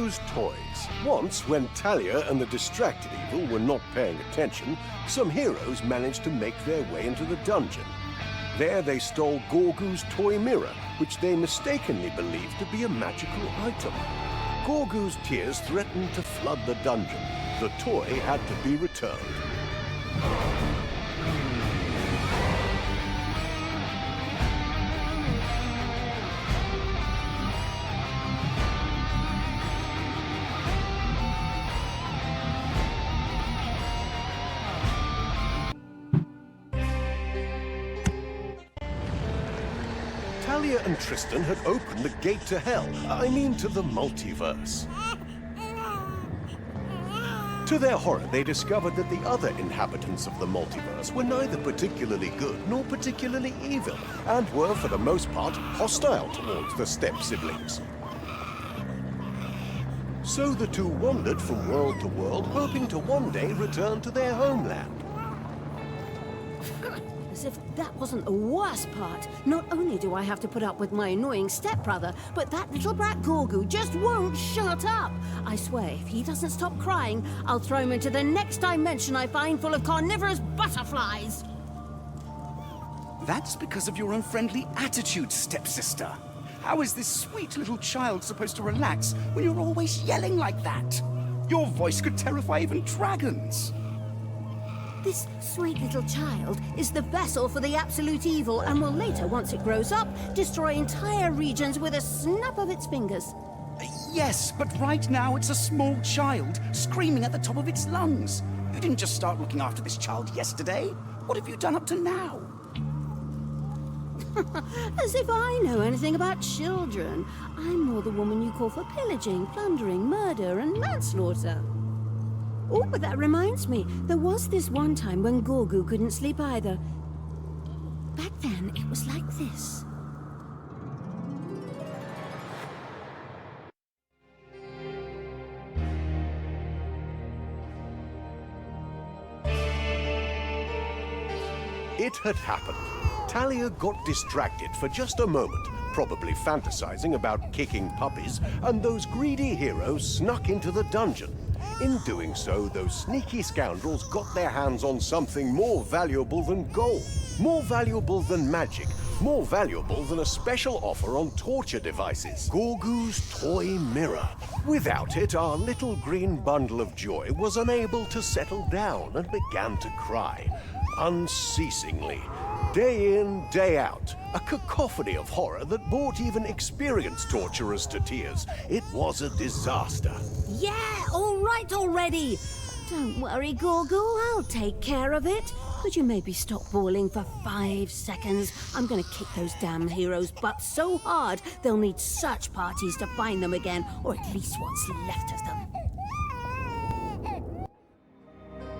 Gorgu's toys. Once, when Talia and the distracted evil were not paying attention, some heroes managed to make their way into the dungeon. There they stole Gorgu's toy mirror, which they mistakenly believed to be a magical item. Gorgu's tears threatened to flood the dungeon. The toy had to be returned. Talia and Tristan had opened the gate to hell, I mean to the multiverse. To their horror, they discovered that the other inhabitants of the multiverse were neither particularly good nor particularly evil, and were, for the most part, hostile towards the step-siblings. So the two wandered from world to world, hoping to one day return to their homeland. As if that wasn't the worst part. Not only do I have to put up with my annoying stepbrother, but that little brat Gorgu just won't shut up. I swear, if he doesn't stop crying, I'll throw him into the next dimension I find full of carnivorous butterflies. That's because of your unfriendly attitude, stepsister. How is this sweet little child supposed to relax when you're always yelling like that? Your voice could terrify even dragons. This sweet little child is the vessel for the absolute evil and will later, once it grows up, destroy entire regions with a snap of its fingers. Yes, but right now it's a small child screaming at the top of its lungs. You didn't just start looking after this child yesterday. What have you done up to now? As if I know anything about children. I'm more the woman you call for pillaging, plundering, murder, and manslaughter. Oh, but that reminds me, there was this one time when Gorgu couldn't sleep either. Back then, it was like this. It had happened. Talia got distracted for just a moment, probably fantasizing about kicking puppies, and those greedy heroes snuck into the dungeon. In doing so, those sneaky scoundrels got their hands on something more valuable than gold, more valuable than magic, more valuable than a special offer on torture devices. Gorgu's toy mirror. Without it, our little green bundle of joy was unable to settle down and began to cry, unceasingly. Day in, day out, a cacophony of horror that brought even experienced torturers to tears. It was a disaster. Yeah, all right already. Don't worry, Gorgu, I'll take care of it. Could you maybe stop bawling for 5 seconds? I'm gonna kick those damn heroes' butts so hard they'll need search parties to find them again, or at least what's left of them.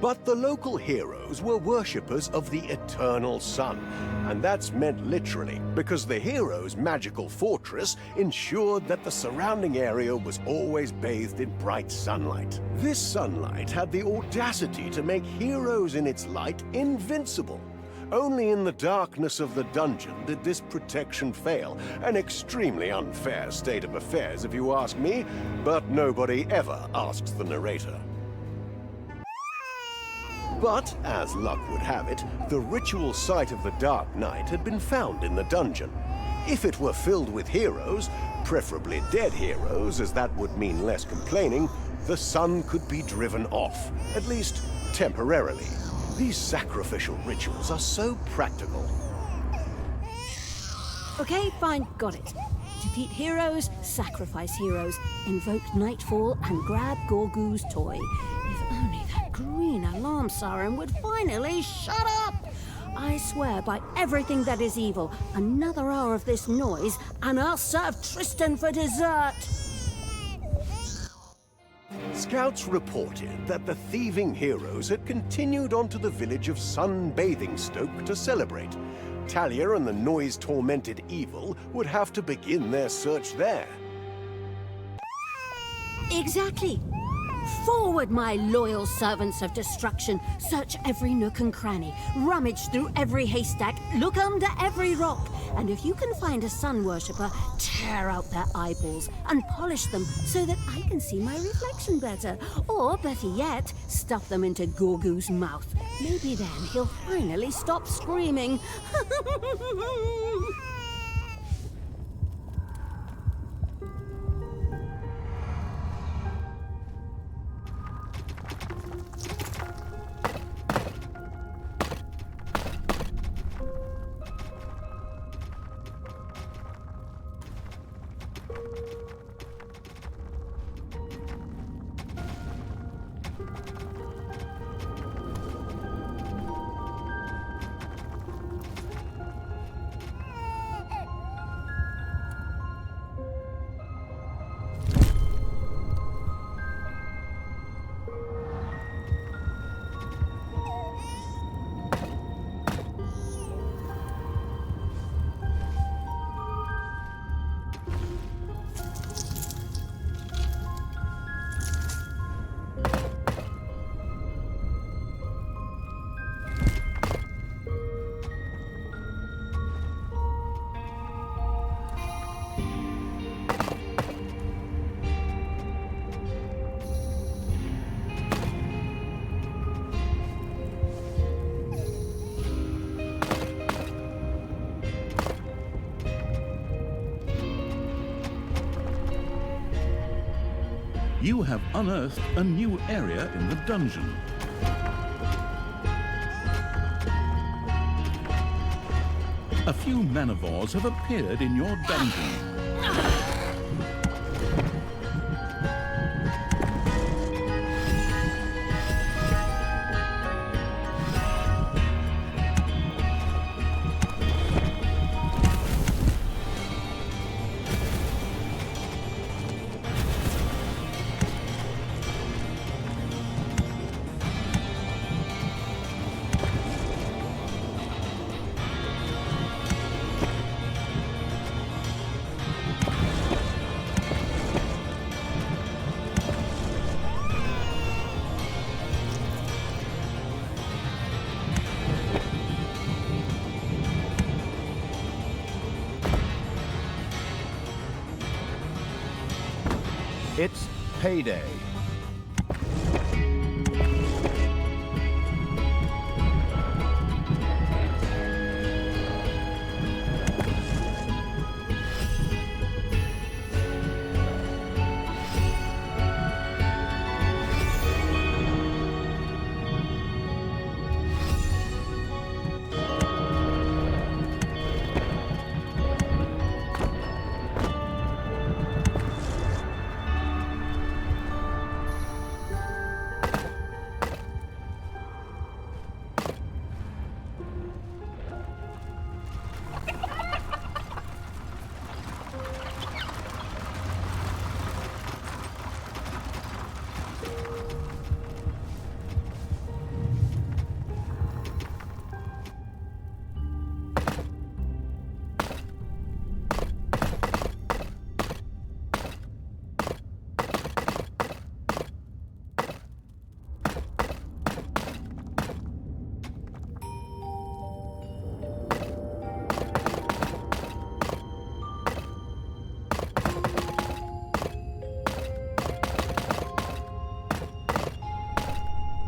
But the local heroes were worshippers of the eternal sun, and that's meant literally, because the heroes' magical fortress ensured that the surrounding area was always bathed in bright sunlight. This sunlight had the audacity to make heroes in its light invincible. Only in the darkness of the dungeon did this protection fail, an extremely unfair state of affairs if you ask me, but nobody ever asks the narrator. But, as luck would have it, the ritual site of the Dark Knight had been found in the dungeon. If it were filled with heroes, preferably dead heroes, as that would mean less complaining, the sun could be driven off, at least temporarily. These sacrificial rituals are so practical. Okay, fine, got it. Defeat heroes, sacrifice heroes, invoke nightfall, and grab Gorgu's toy. If only that green alarm siren would finally shut up! I swear by everything that is evil, another hour of this noise, and I'll serve Tristan for dessert! Scouts reported that the thieving heroes had continued on to the village of Sunbathingstoke to celebrate. Talia and the noise-tormented evil would have to begin their search there. Exactly. Forward, my loyal servants of destruction. Search every nook and cranny. Rummage through every haystack. Look under every rock. And if you can find a sun worshipper, tear out their eyeballs and polish them so that I can see my reflection better. Or, better yet, stuff them into Gorgu's mouth. Maybe then he'll finally stop screaming. You have unearthed a new area in the dungeon. A few manivores have appeared in your dungeon. It's payday.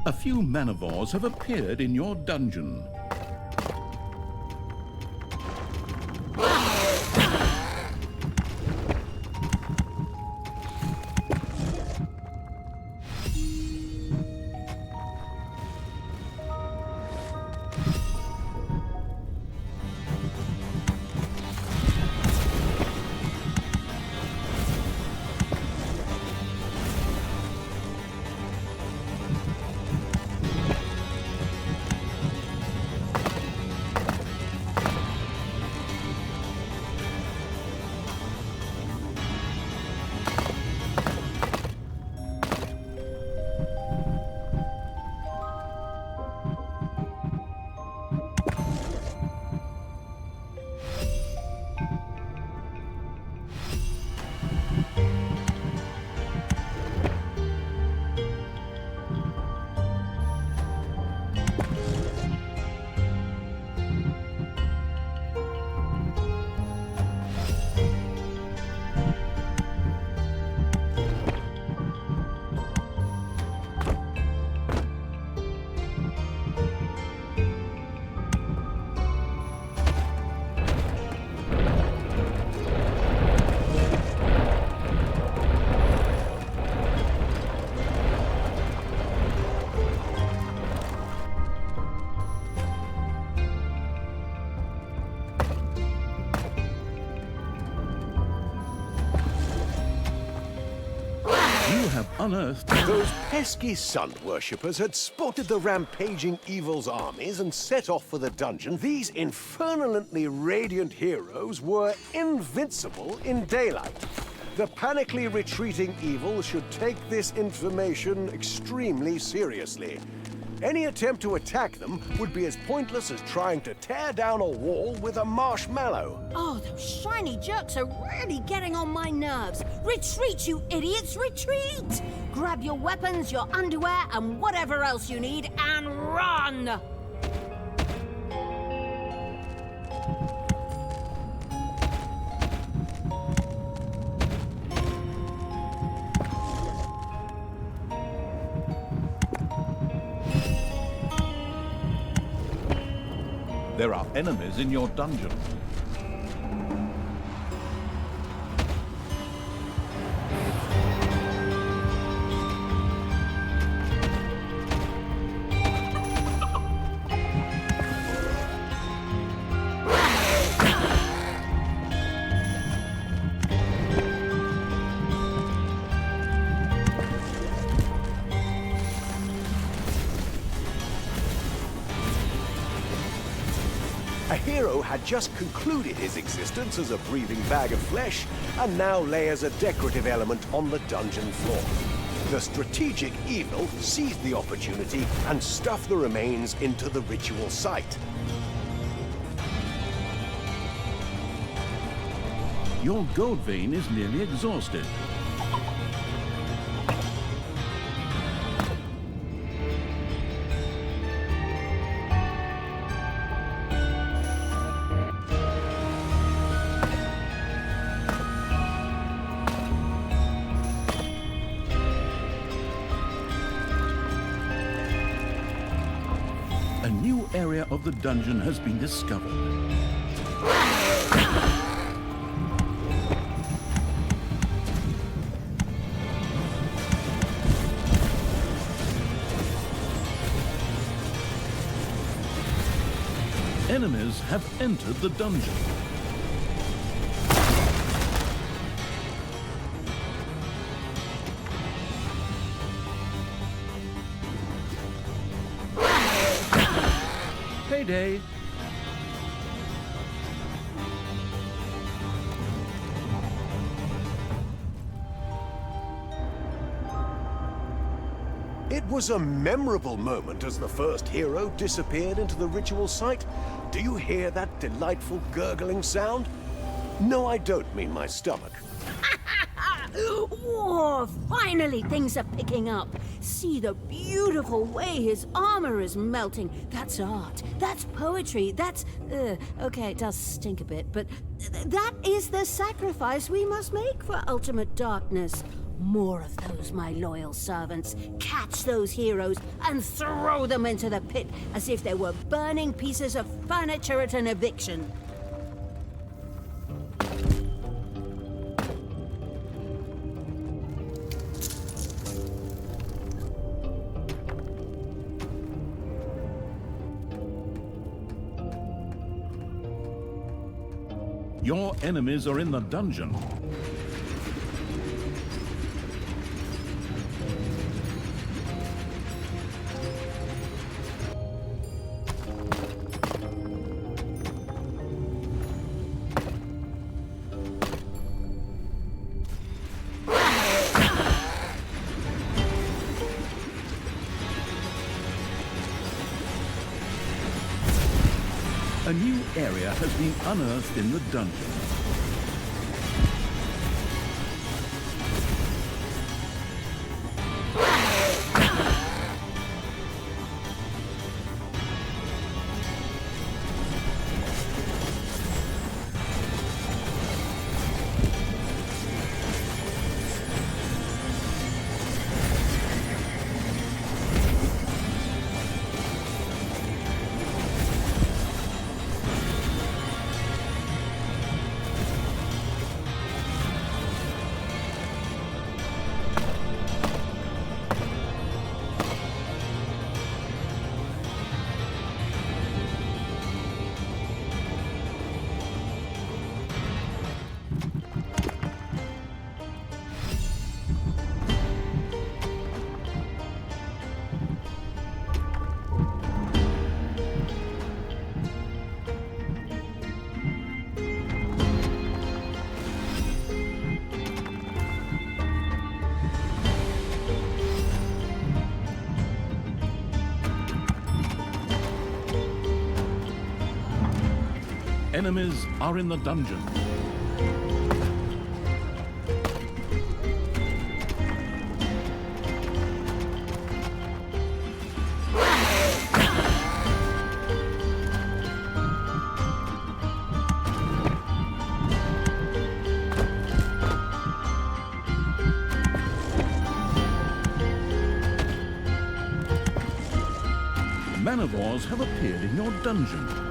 A few manivores have appeared in your dungeon. You have unearthed... Those pesky sun worshippers had spotted the rampaging evil's armies and set off for the dungeon. These infernalently radiant heroes were invincible in daylight. The panically retreating evil should take this information extremely seriously. Any attempt to attack them would be as pointless as trying to tear down a wall with a marshmallow. Oh, those shiny jerks are really getting on my nerves. Retreat, you idiots, retreat! Grab your weapons, your underwear, and whatever else you need, and run! There are enemies in your dungeon. A hero had just concluded his existence as a breathing bag of flesh, and now lay as a decorative element on the dungeon floor. The strategic evil seized the opportunity and stuffed the remains into the ritual site. Your gold vein is nearly exhausted. A new area of the dungeon has been discovered. Enemies have entered the dungeon. Payday. It was a memorable moment as the first hero disappeared into the ritual site. Do you hear that delightful gurgling sound? No, I don't mean my stomach. Whoa, finally things are picking up. See the beautiful way his armor is melting. That's art. That's poetry. That's... okay, it does stink a bit, but that is the sacrifice we must make for ultimate darkness. More of those, my loyal servants. Catch those heroes and throw them into the pit as if they were burning pieces of furniture at an eviction. Your enemies are in the dungeon. A new area has been unearthed in the dungeon. Enemies are in the dungeon. Manivores have appeared in your dungeon.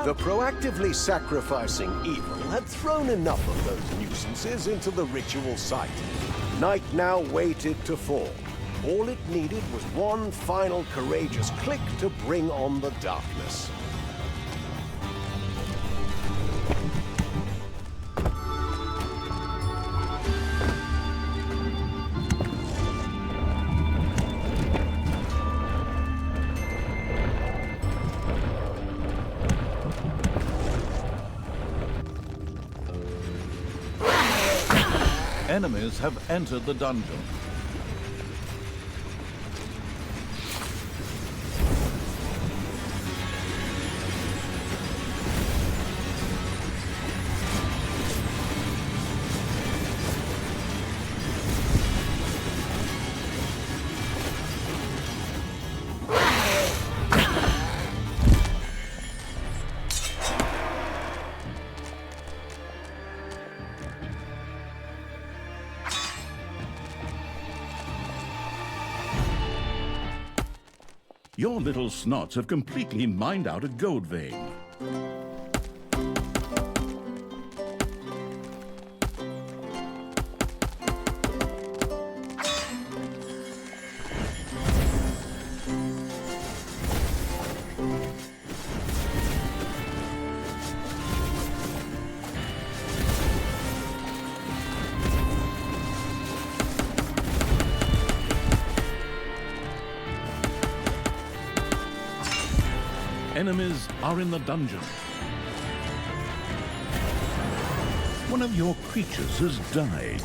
The proactively sacrificing evil had thrown enough of those nuisances into the ritual site. Night now waited to fall. All it needed was one final courageous click to bring on the darkness. Enemies have entered the dungeon. Your little snots have completely mined out a gold vein. Enemies are in the dungeon. One of your creatures has died.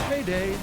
Payday.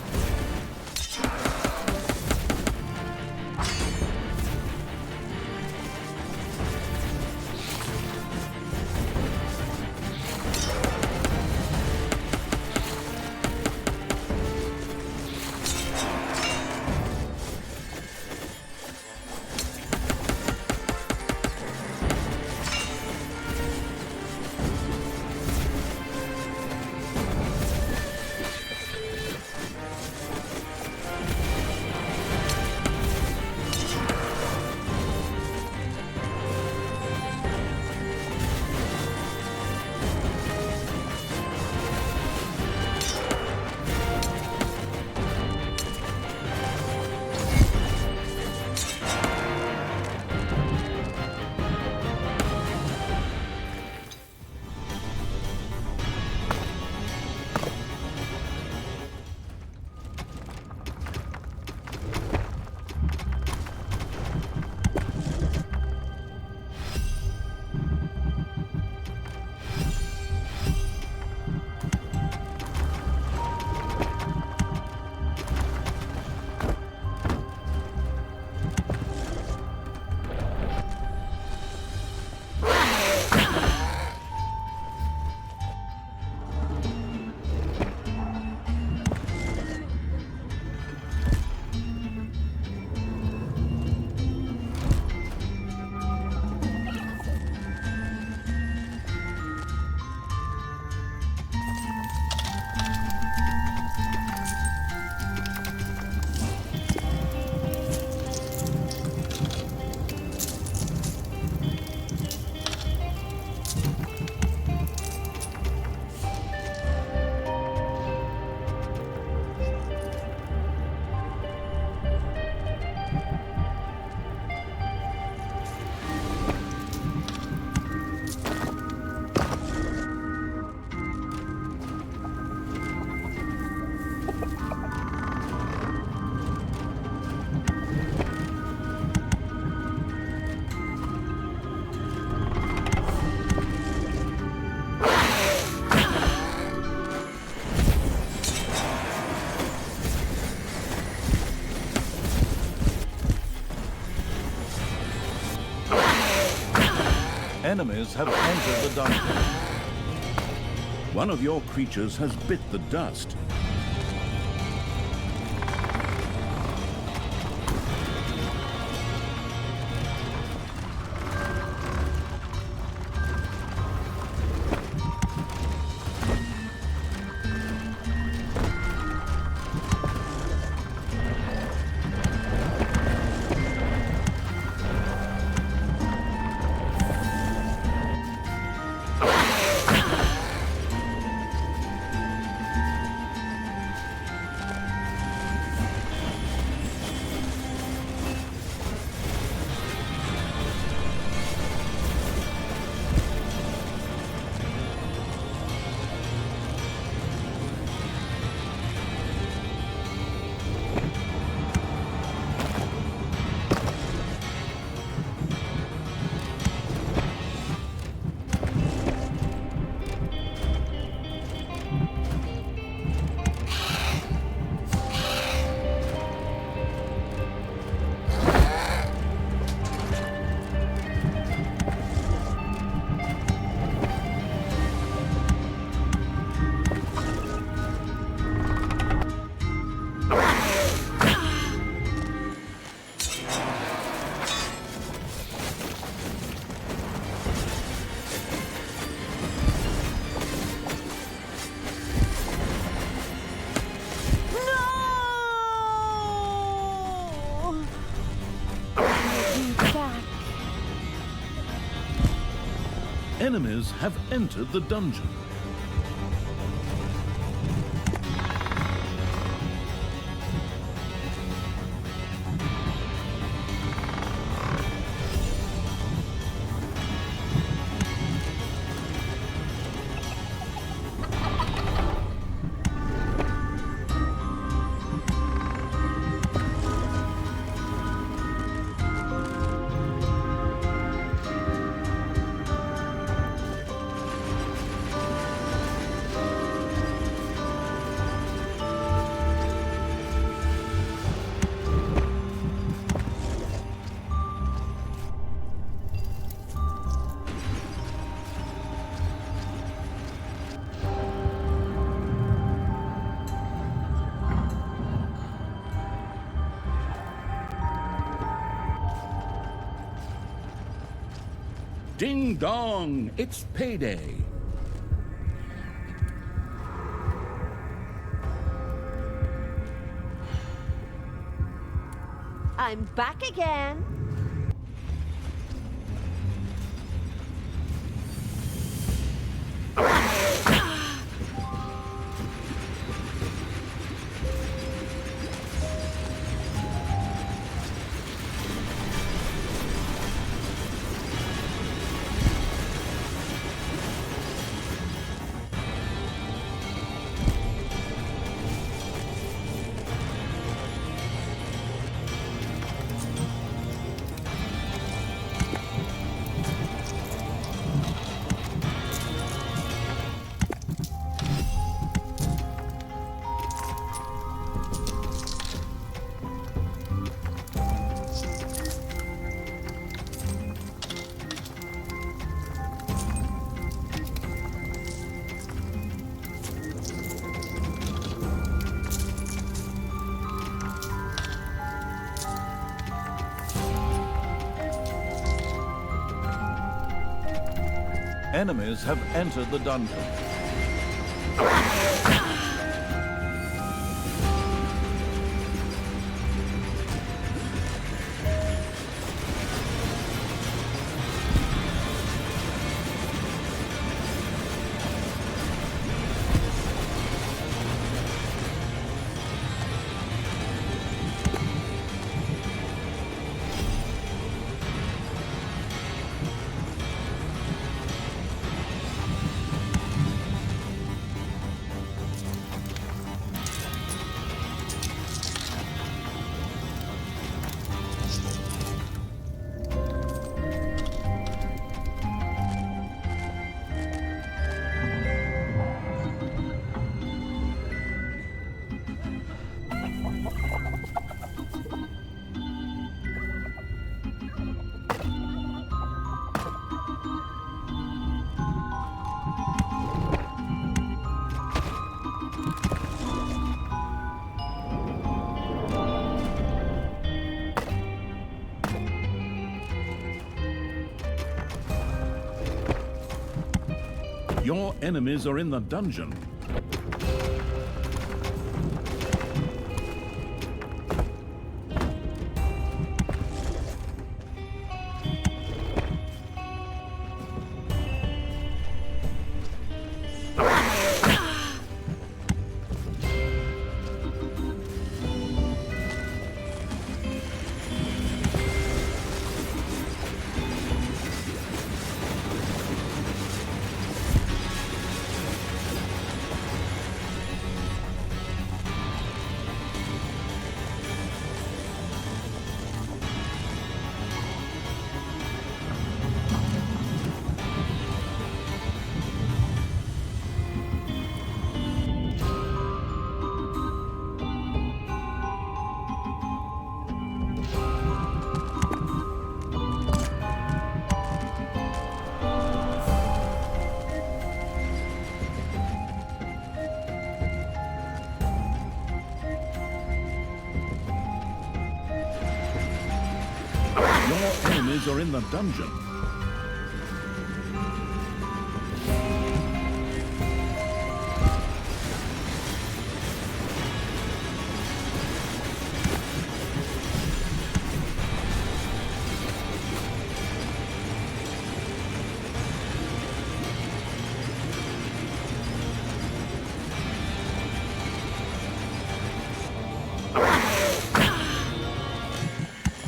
Enemies have entered the dungeon. One of your creatures has bit the dust. Enemies have entered the dungeon. Ding dong, it's payday. I'm back again. Enemies have entered the dungeon. Your enemies are in the dungeon. Your enemies are in the dungeon.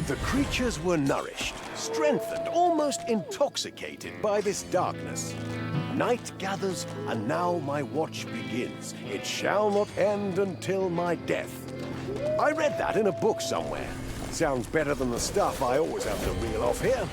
The creatures were nourished, strengthened, almost intoxicated by this darkness. Night gathers, and now my watch begins. It shall not end until my death. I read that in a book somewhere. Sounds better than the stuff I always have to reel off here.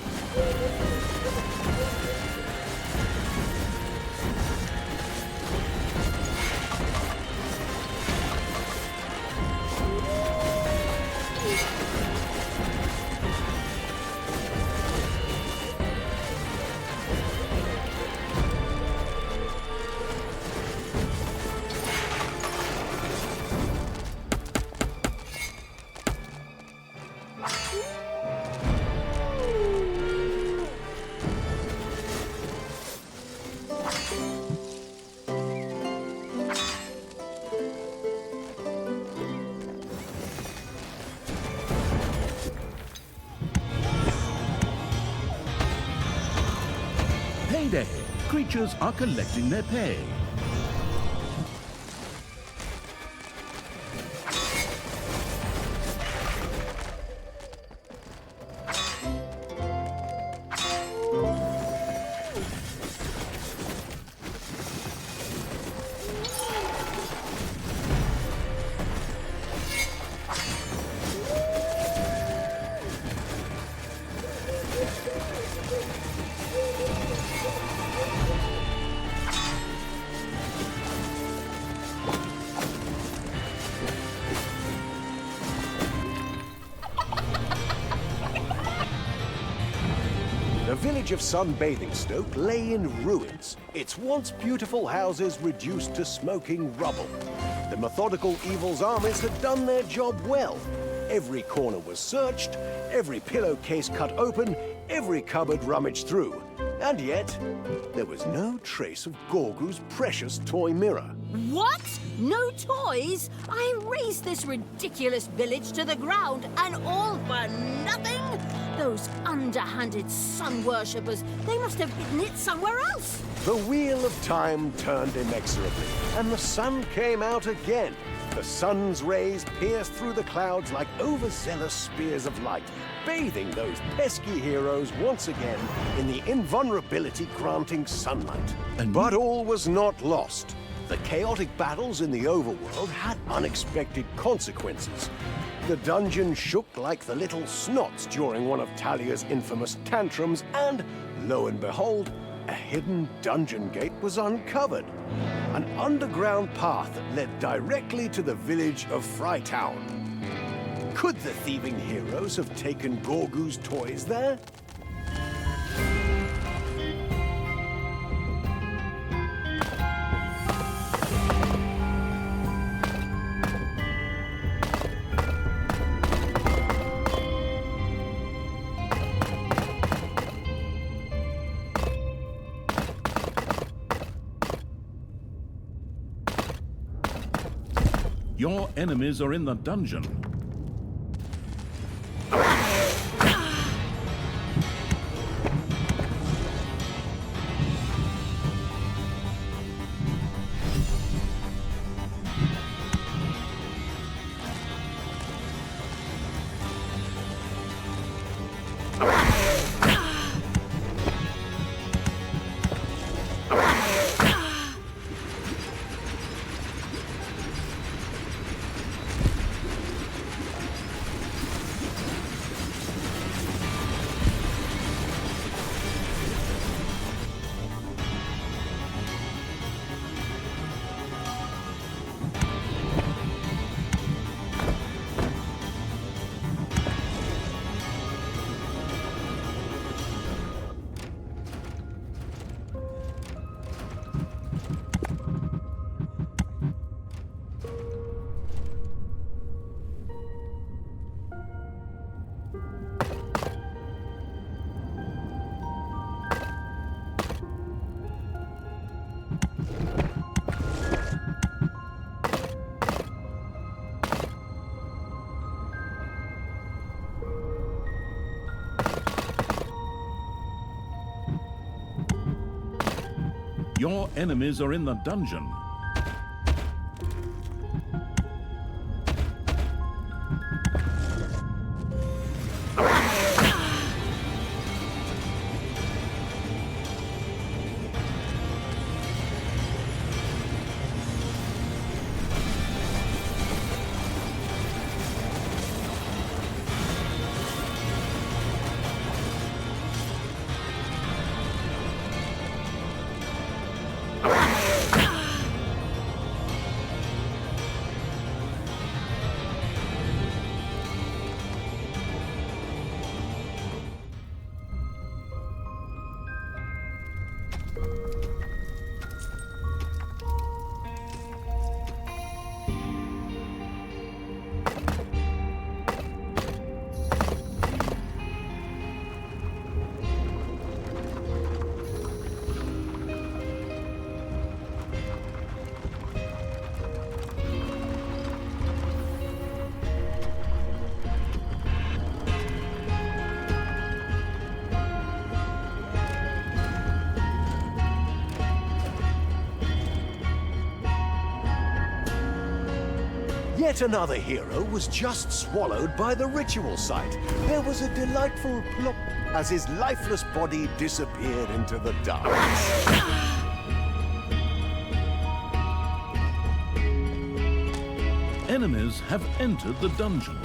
Payday. Creatures are collecting their pay. The village of Sunbathingstoke lay in ruins, its once beautiful houses reduced to smoking rubble. The methodical evil's armies had done their job well. Every corner was searched, every pillowcase cut open, every cupboard rummaged through. And yet, there was no trace of Gorgu's precious toy mirror. What? No toys? I razed this ridiculous village to the ground, and all for nothing? Those underhanded sun worshippers, they must have hidden it somewhere else. The wheel of time turned inexorably, and the sun came out again. The sun's rays pierced through the clouds like overzealous spears of light, bathing those pesky heroes once again in the invulnerability-granting sunlight. But all was not lost. The chaotic battles in the overworld had unexpected consequences. The dungeon shook like the little snots during one of Talia's infamous tantrums, and, lo and behold, a hidden dungeon gate was uncovered. An underground path that led directly to the village of Frytown. Could the thieving heroes have taken Gorgu's toys there? Your enemies are in the dungeon. Your enemies are in the dungeon. Yet another hero was just swallowed by the ritual site. There was a delightful plop as his lifeless body disappeared into the darkness. Enemies have entered the dungeon.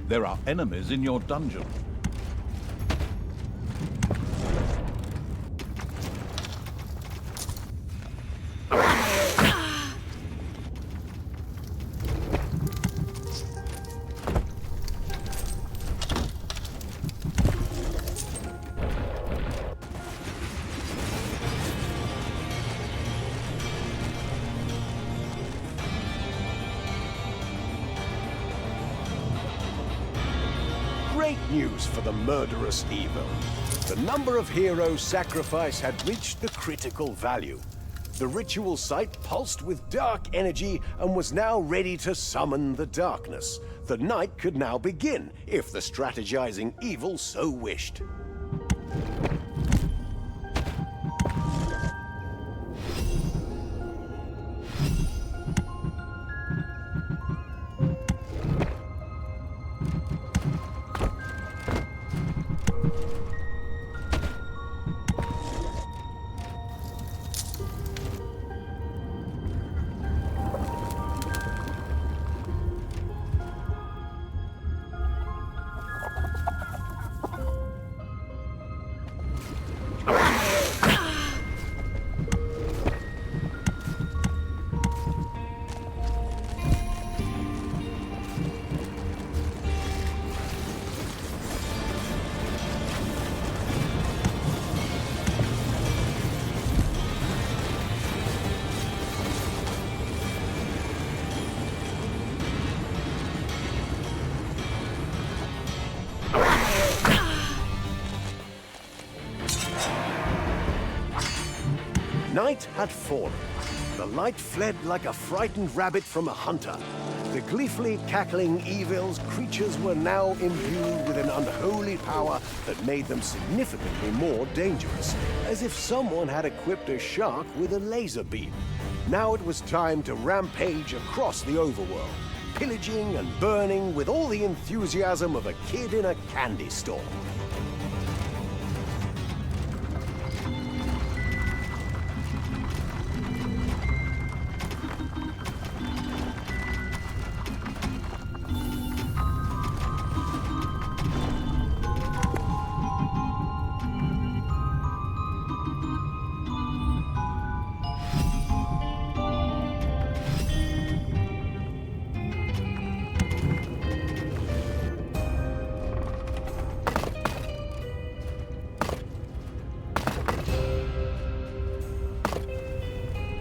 There are enemies in your dungeon. great news for the murderous evil. The number of heroes sacrificed had reached the critical value. The ritual site pulsed with dark energy and was now ready to summon the darkness. The night could now begin, if the strategizing evil so wished. Night had fallen. The light fled like a frightened rabbit from a hunter. The gleefully cackling evil's creatures were now imbued with an unholy power that made them significantly more dangerous, as if someone had equipped a shark with a laser beam. Now it was time to rampage across the overworld, pillaging and burning with all the enthusiasm of a kid in a candy store.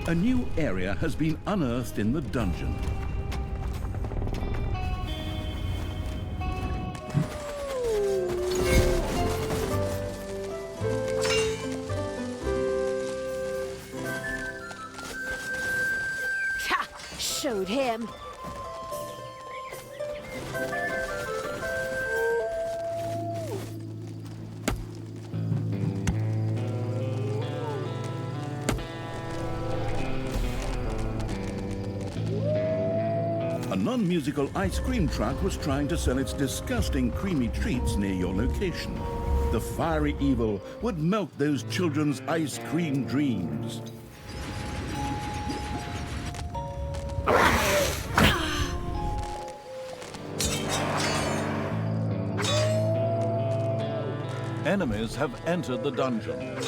A new area has been unearthed in the dungeon. Ha! Showed him. A non-musical ice cream truck was trying to sell its disgusting creamy treats near your location. The fiery evil would melt those children's ice cream dreams. Enemies have entered the dungeon.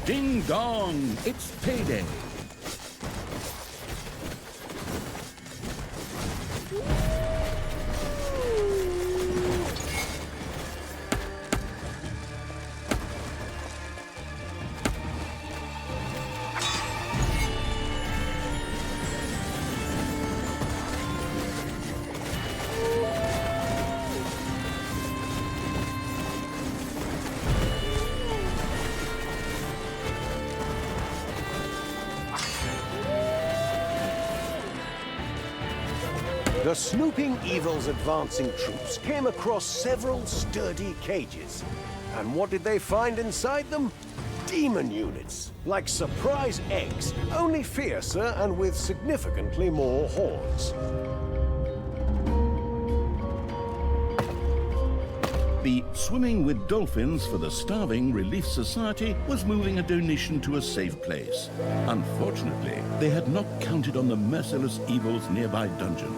Ding dong, it's payday. The snooping evil's advancing troops came across several sturdy cages. And what did they find inside them? Demon units, like surprise eggs, only fiercer and with significantly more horns. The Swimming with Dolphins for the Starving Relief Society was moving a donation to a safe place. Unfortunately, they had not counted on the merciless evil's nearby dungeon.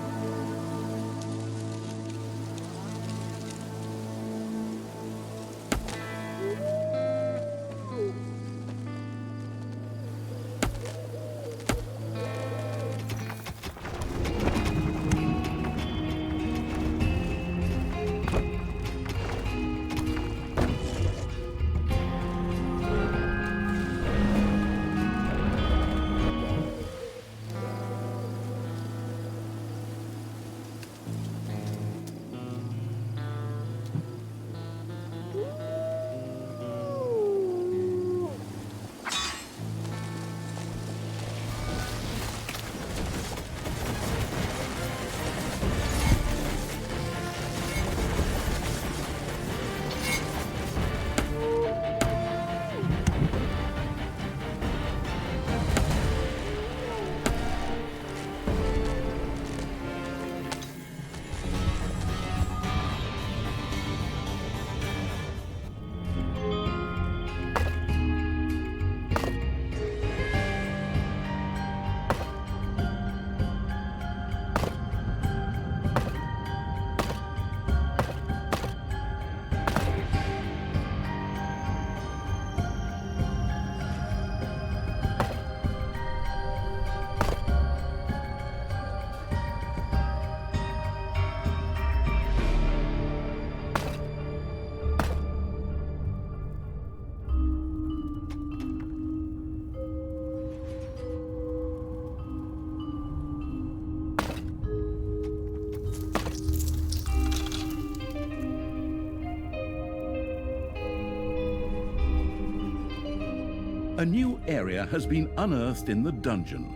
A new area has been unearthed in the dungeon.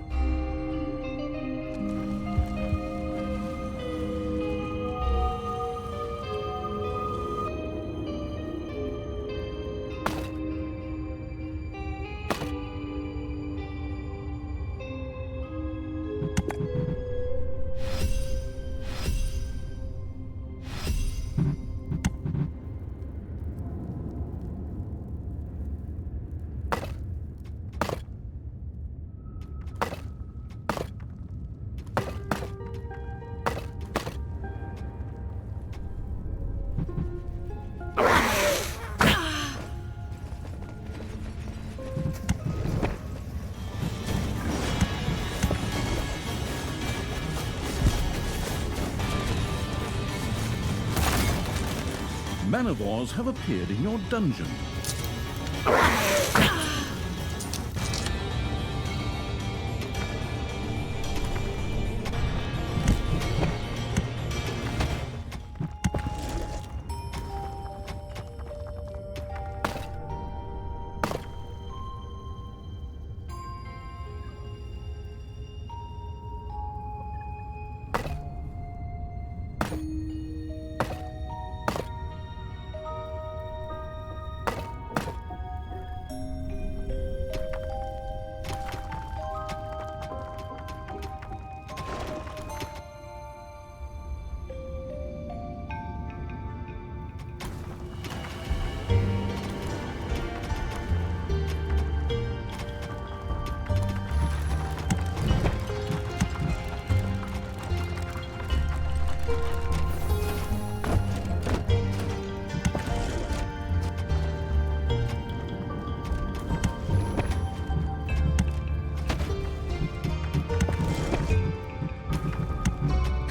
Man-of-wars have appeared in your dungeon.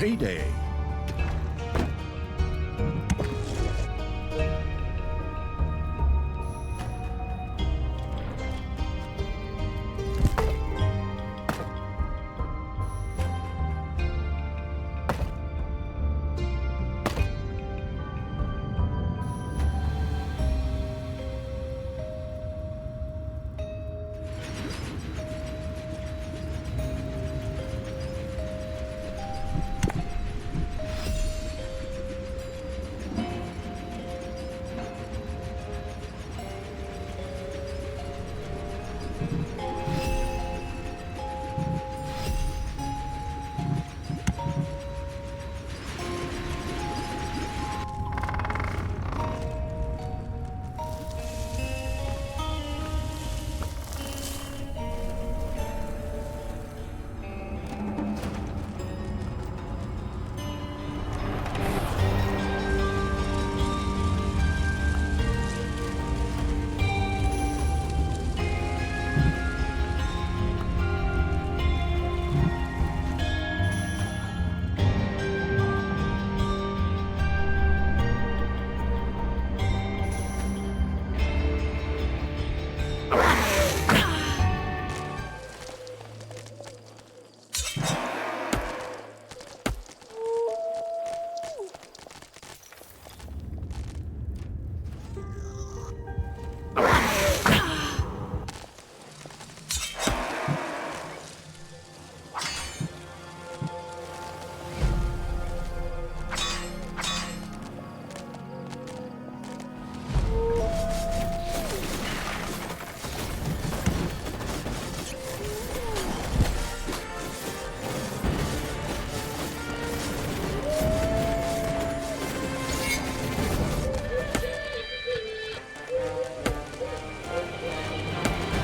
payday.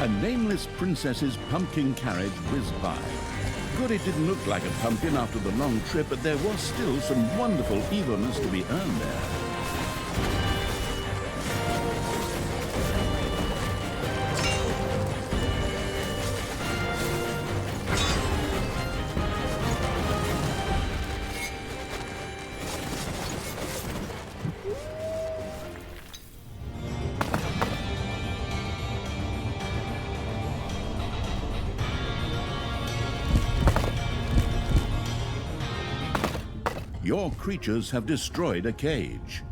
A nameless princess's pumpkin carriage whizzed by. Good, it didn't look like a pumpkin after the long trip, but there was still some wonderful evilness to be earned there. Your creatures have destroyed a cage.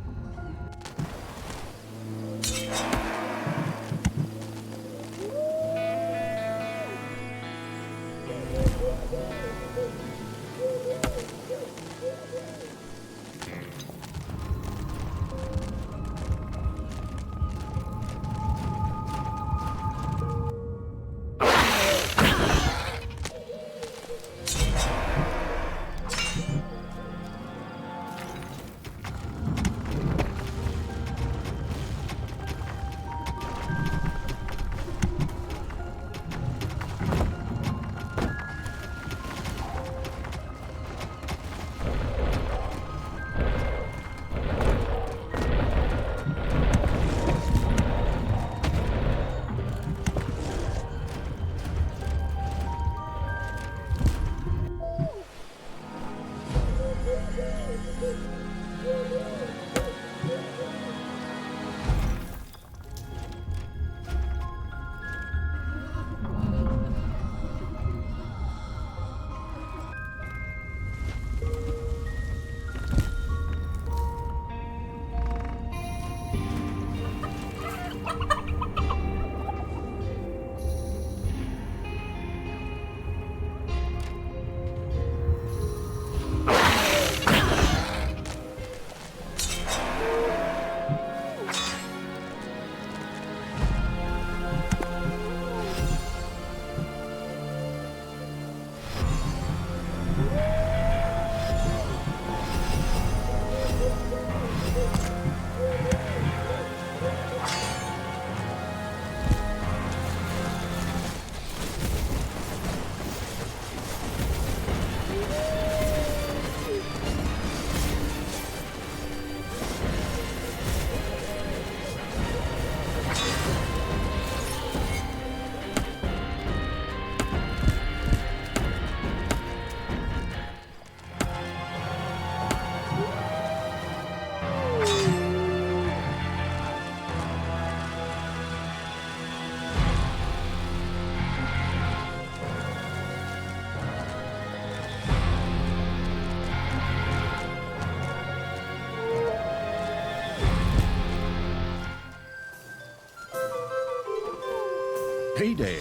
Payday.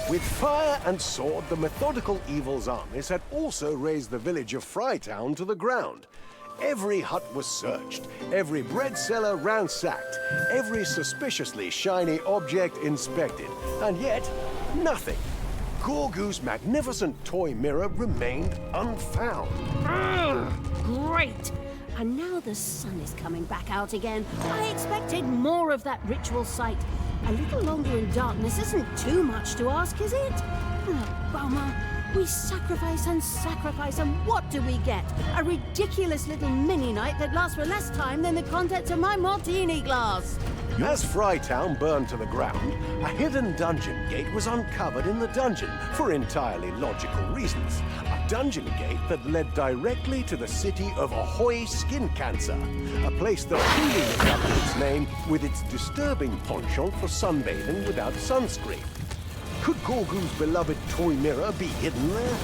With fire and sword, the methodical evil's armies had also razed the village of Frytown to the ground. Every hut was searched, every bread cellar ransacked, every suspiciously shiny object inspected, and yet nothing. Gorugu's magnificent toy mirror remained unfound. Great! And now the sun is coming back out again. I expected more of that ritual site. A little longer in darkness isn't too much to ask, is it? Bummer. We sacrifice, and what do we get? A ridiculous little mini-night that lasts for less time than the contents of my martini glass. As Frytown burned to the ground, a hidden dungeon gate was uncovered in the dungeon for entirely logical reasons. A dungeon gate that led directly to the city of Ahoy Skin Cancer, a place that truly lived up to its name with its disturbing penchant for sunbathing without sunscreen. Could Gorugu's beloved toy mirror be hidden there?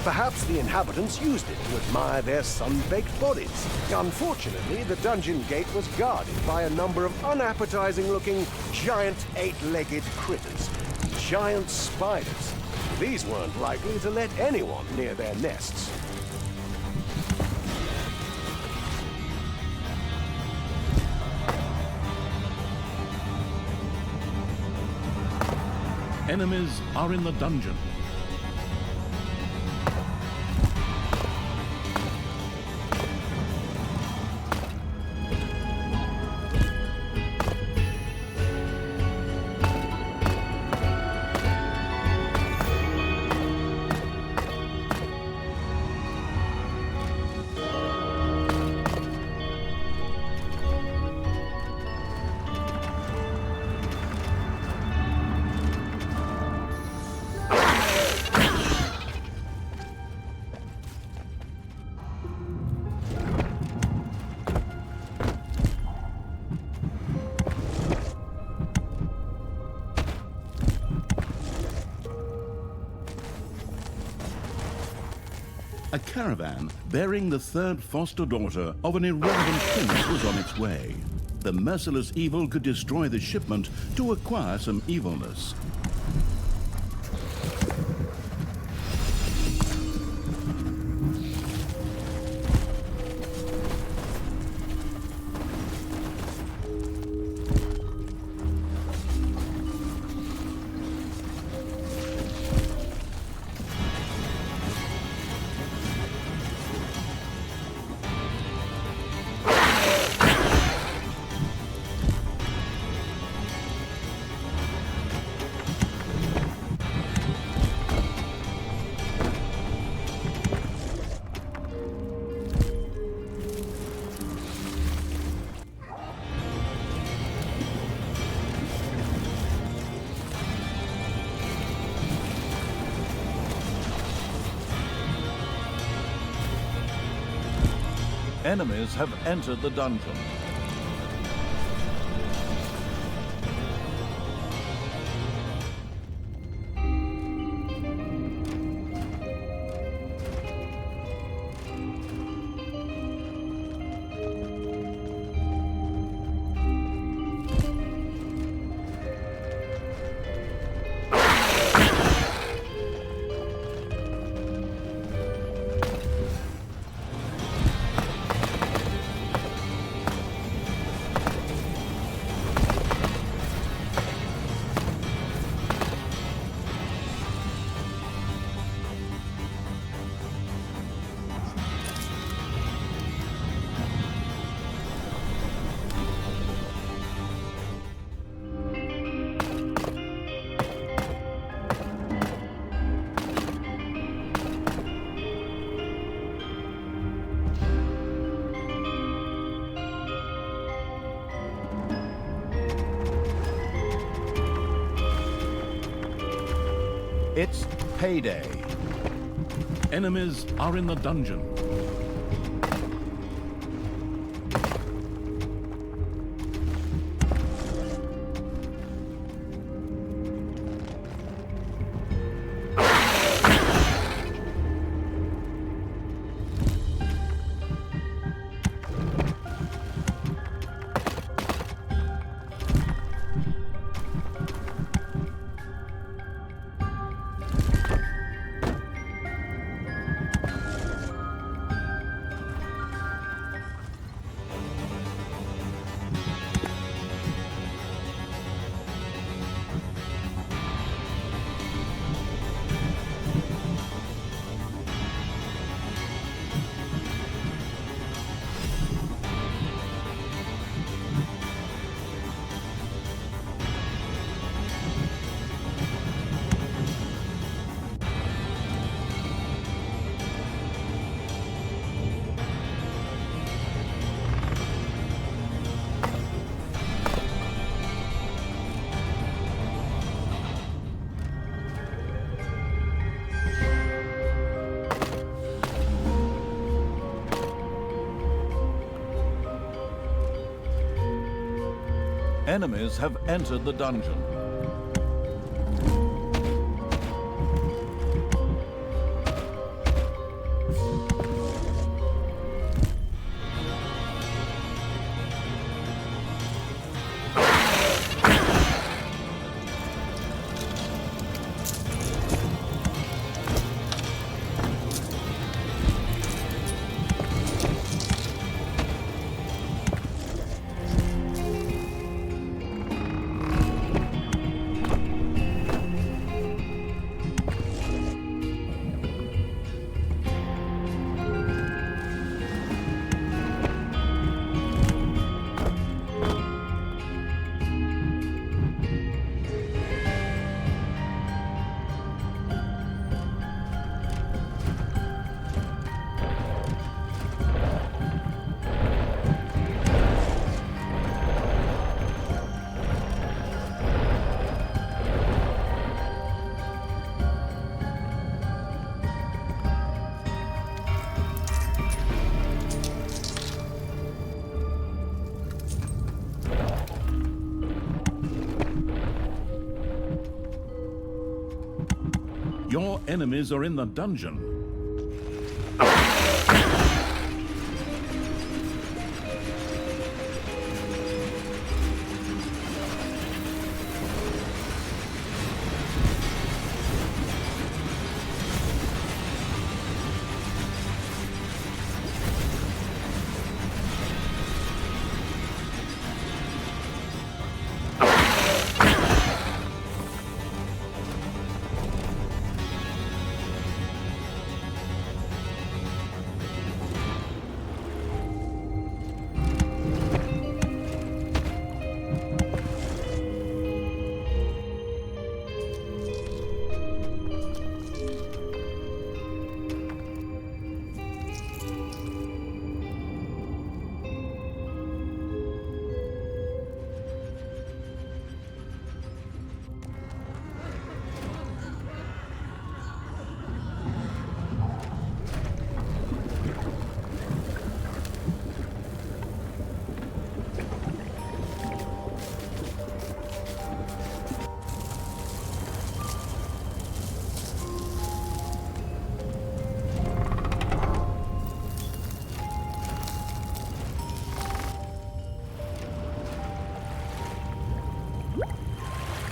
Perhaps the inhabitants used it to admire their sun-baked bodies. Unfortunately, the dungeon gate was guarded by a number of unappetizing-looking giant eight-legged critters. Giant spiders. These weren't likely to let anyone near their nests. Enemies are in the dungeon. A caravan bearing the third foster daughter of an irrelevant prince was on its way. The merciless evil could destroy the shipment to acquire some evilness. Enemies have entered the dungeon. It's payday. Enemies are in the dungeon. Enemies have entered the dungeon. Your enemies are in the dungeon.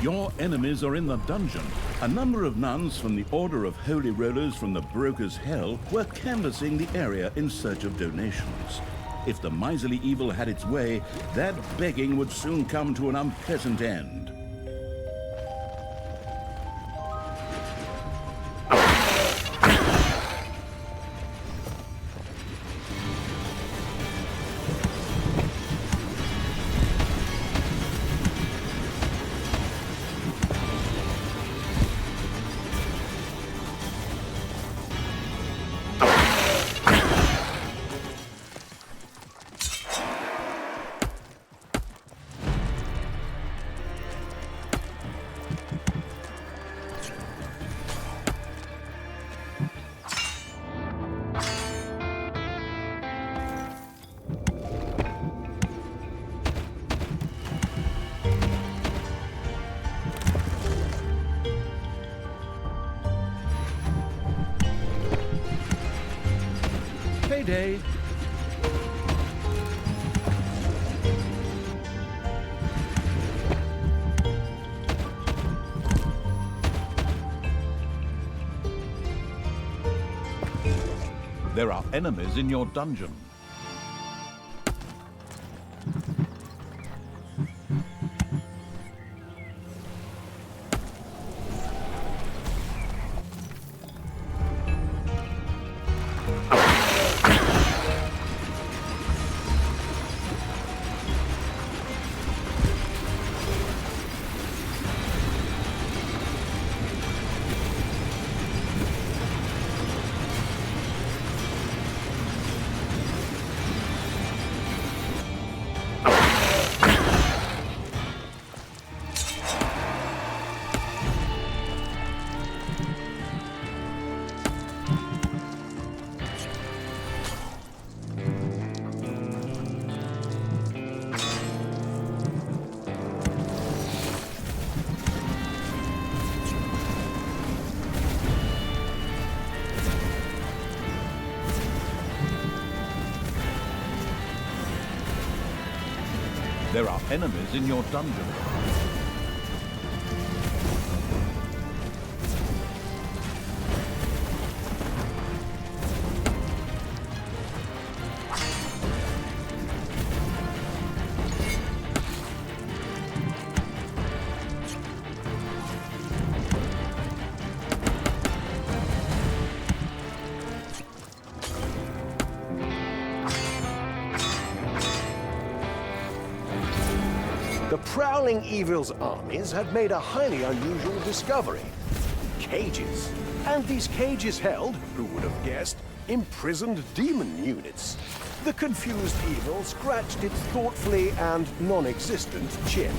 Your enemies are in the dungeon. A number of nuns from the Order of Holy Rollers from the Broker's Hell were canvassing the area in search of donations. If the miserly evil had its way, that begging would soon come to an unpleasant end. payday? There are enemies in your dungeon. There are enemies in your dungeon. The prowling evil's armies had made a highly unusual discovery. Cages. And these cages held, who would have guessed, imprisoned demon units. The confused evil scratched its thoughtfully and non-existent chin.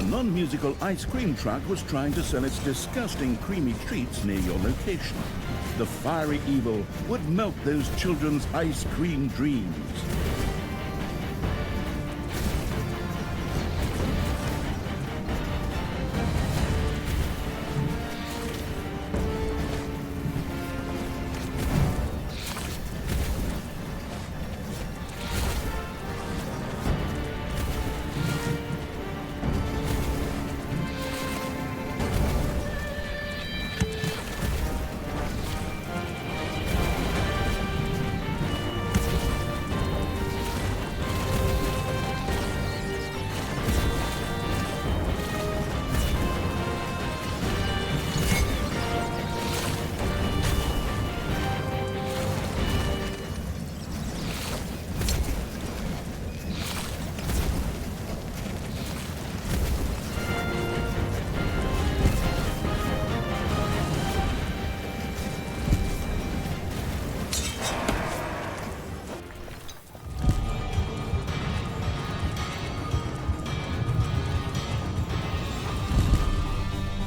non-musical ice cream truck was trying to sell its disgusting creamy treats near your location. The fiery evil would melt those children's ice cream dreams.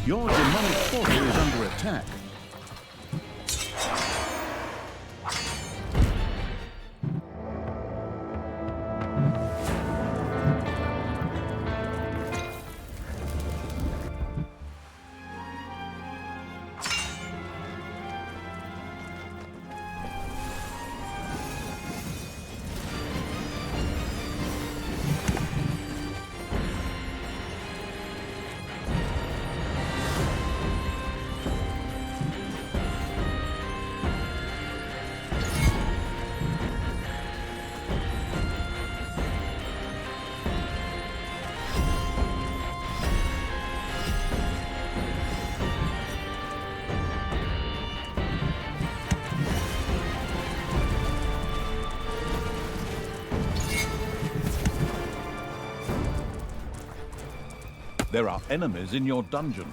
Your demonic portal is under attack. There are enemies in your dungeon.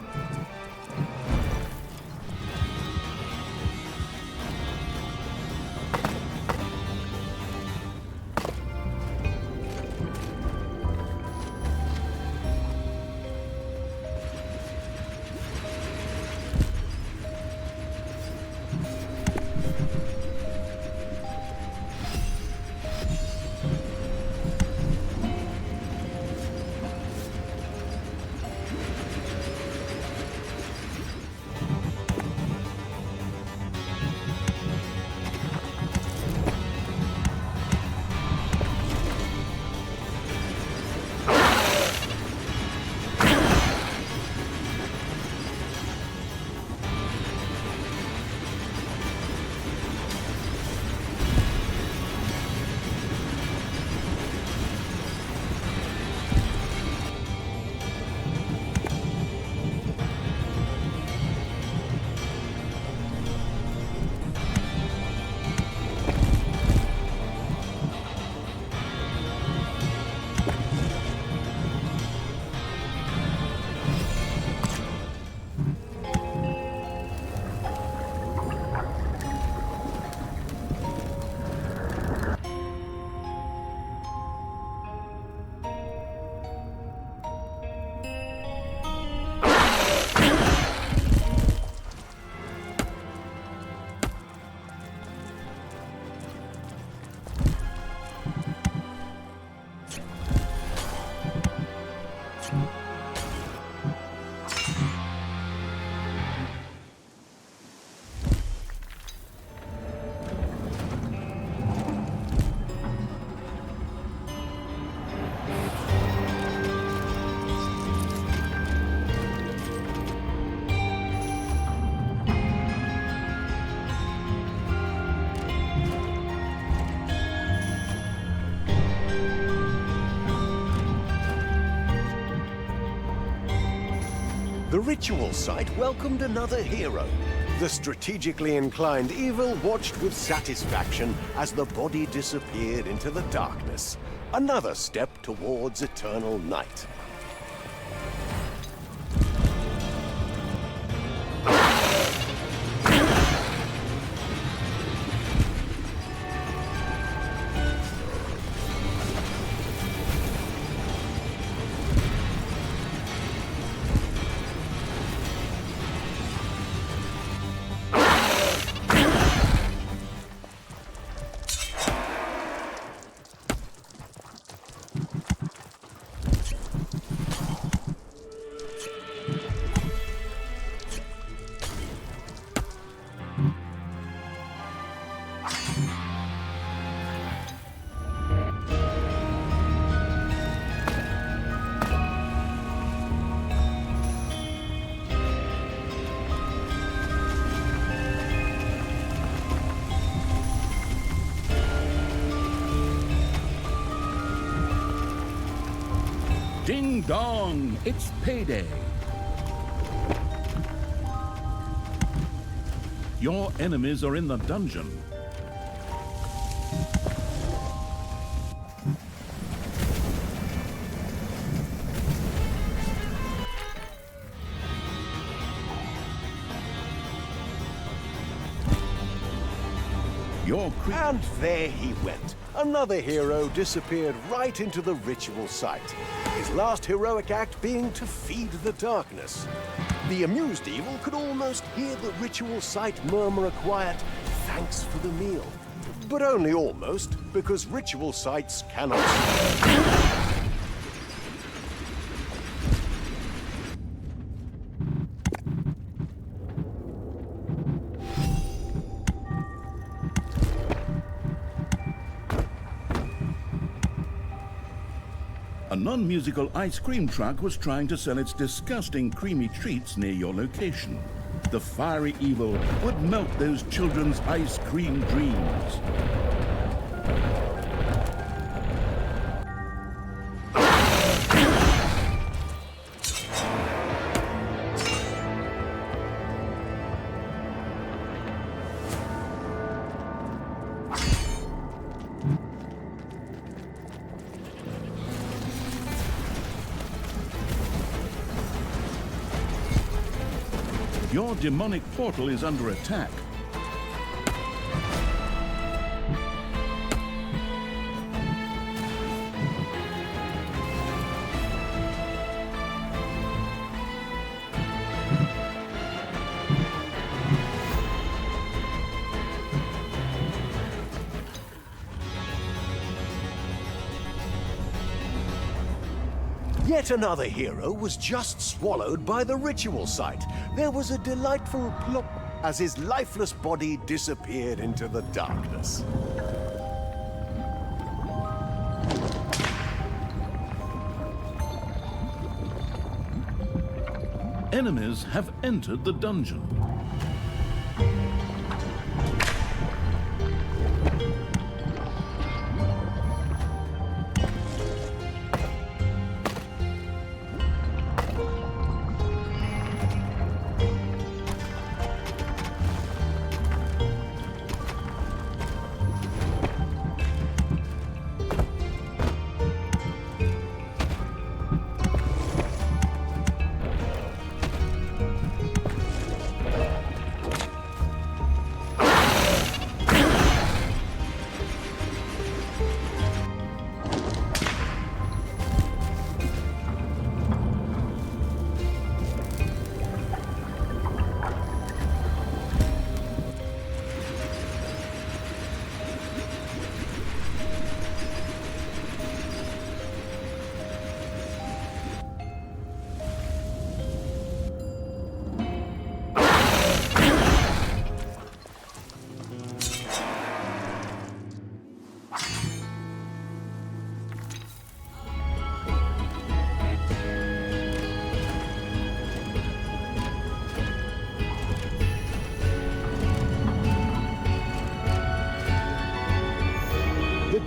The ritual site welcomed another hero. The strategically inclined evil watched with satisfaction as the body disappeared into the darkness. Another step towards eternal night. Ding dong, it's payday. Your enemies are in the dungeon. And there he went. Another hero disappeared right into the ritual site. His last heroic act being to feed the darkness. The amused evil could almost hear the ritual site murmur a quiet, "Thanks for the meal." But only almost, because ritual sites cannot... A non-musical ice cream truck was trying to sell its disgusting creamy treats near your location. The fiery evil would melt those children's ice cream dreams. Your demonic portal is under attack. Yet another hero was just swallowed by the ritual site. There was a delightful plop as his lifeless body disappeared into the darkness. Enemies have entered the dungeon.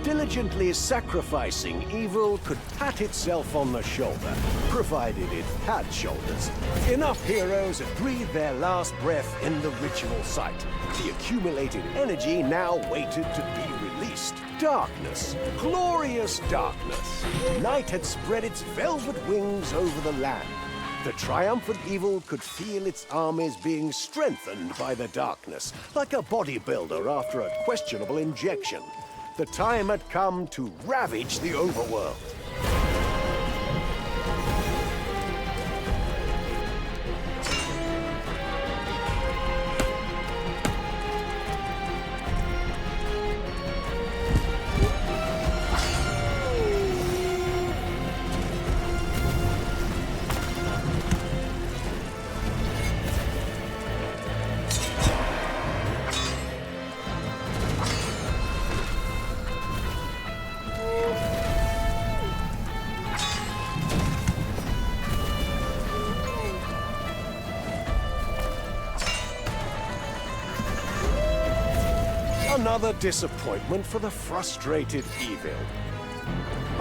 Diligently sacrificing evil could pat itself on the shoulder, provided it had shoulders. Enough heroes had breathed their last breath in the ritual site. The accumulated energy now waited to be released. Darkness, glorious darkness. Night had spread its velvet wings over the land. The triumphant evil could feel its armies being strengthened by the darkness, like a bodybuilder after a questionable injection. The time had come to ravage the overworld. Another disappointment for the frustrated evil.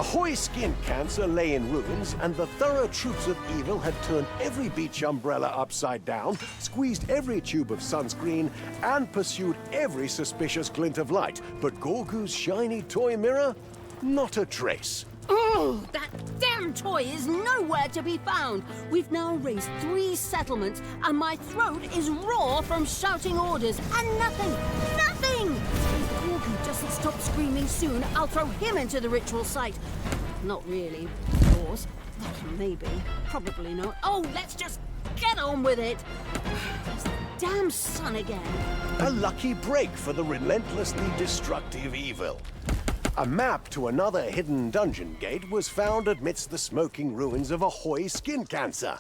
Ahoy skin cancer lay in ruins, and the thorough troops of evil had turned every beach umbrella upside down, squeezed every tube of sunscreen, and pursued every suspicious glint of light. But Gorgu's shiny toy mirror? Not a trace. Oh, that damn toy is nowhere to be found. We've now raised 3 settlements, and my throat is raw from shouting orders, and nothing. If Gorgu doesn't stop screaming soon, I'll throw him into the ritual site. Not really, of course. Maybe. Probably not. Oh, let's just get on with it. It's the damn sun again. A lucky break for the relentlessly destructive evil. A map to another hidden dungeon gate was found amidst the smoking ruins of Ahoy skin cancer.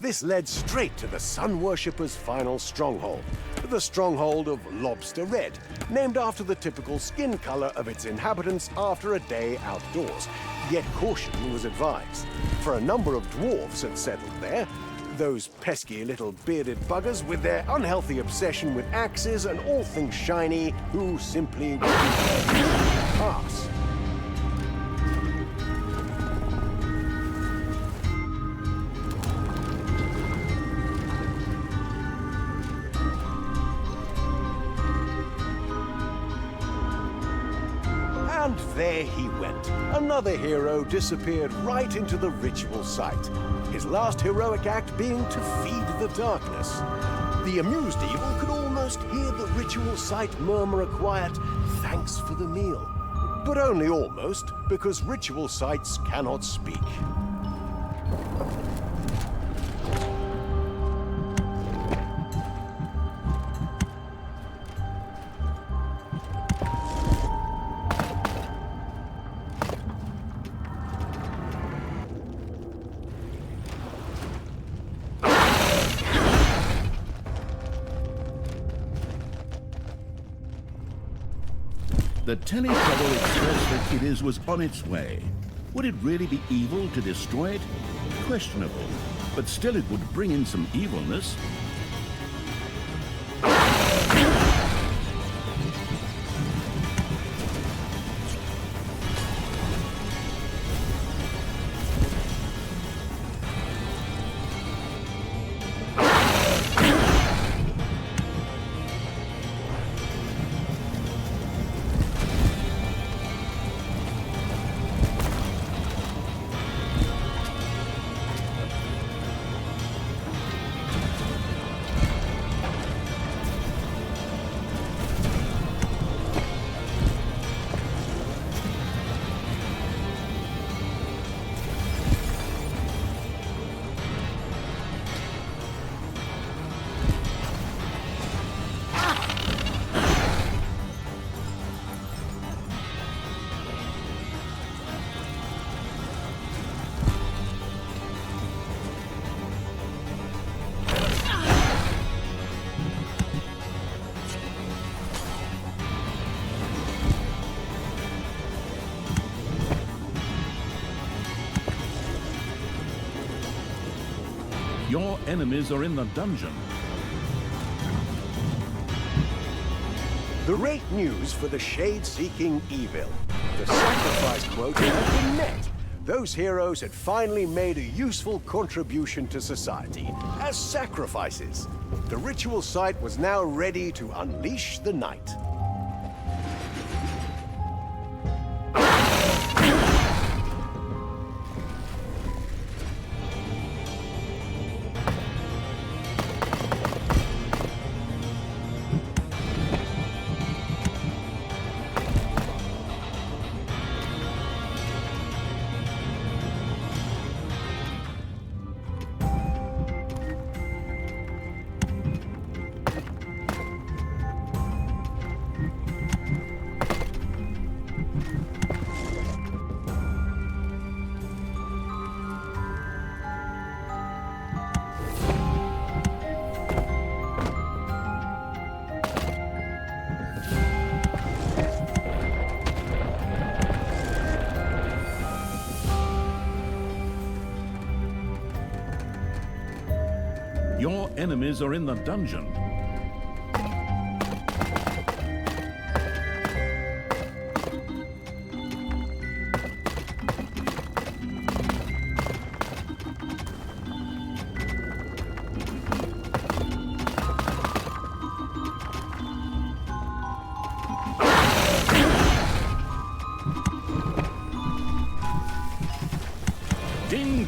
This led straight to the Sun Worshipper's final stronghold, the stronghold of Lobster Red, named after the typical skin color of its inhabitants after a day outdoors. Yet caution was advised, for a number of dwarves had settled there, those pesky little bearded buggers with their unhealthy obsession with axes and all things shiny, who simply wouldn't pass. And there he went. Another hero disappeared right into the ritual site. His last heroic act being to feed the darkness. The amused evil could almost hear the ritual site murmur a quiet, "Thanks for the meal." But only almost, because ritual sites cannot speak. The Teletrouble Express that it is was on its way. Would it really be evil to destroy it? Questionable, but still it would bring in some evilness. Your enemies are in the dungeon. The great news for the shade-seeking evil. The sacrifice quota had been met. Those heroes had finally made a useful contribution to society as sacrifices. The ritual site was now ready to unleash the night. Your enemies are in the dungeon.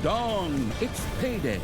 dawn. It's payday.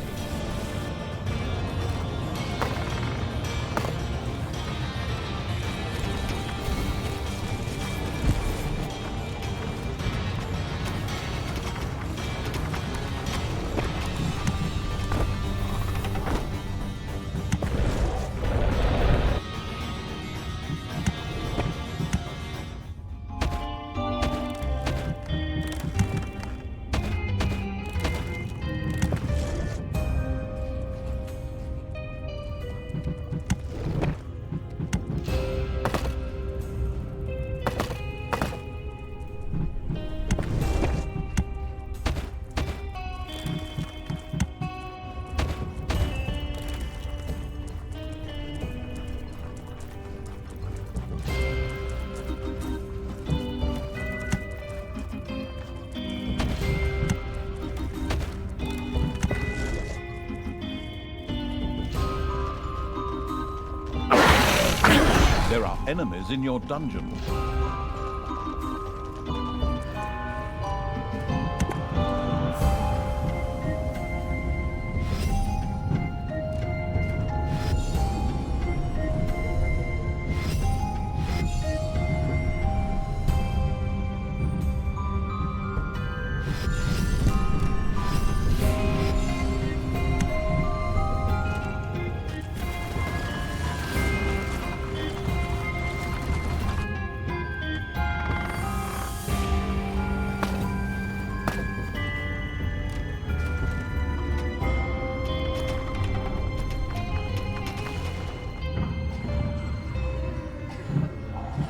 There are enemies in your dungeon.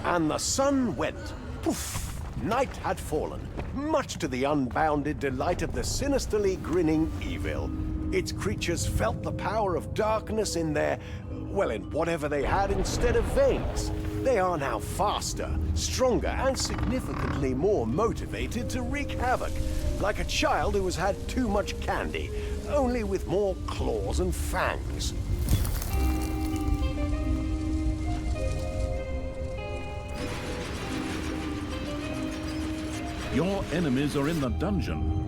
And the sun went. Poof! Night had fallen, much to the unbounded delight of the sinisterly grinning evil. Its creatures felt the power of darkness in their, well, in whatever they had instead of veins. They are now faster, stronger, and significantly more motivated to wreak havoc, like a child who has had too much candy, only with more claws and fangs. Your enemies are in the dungeon.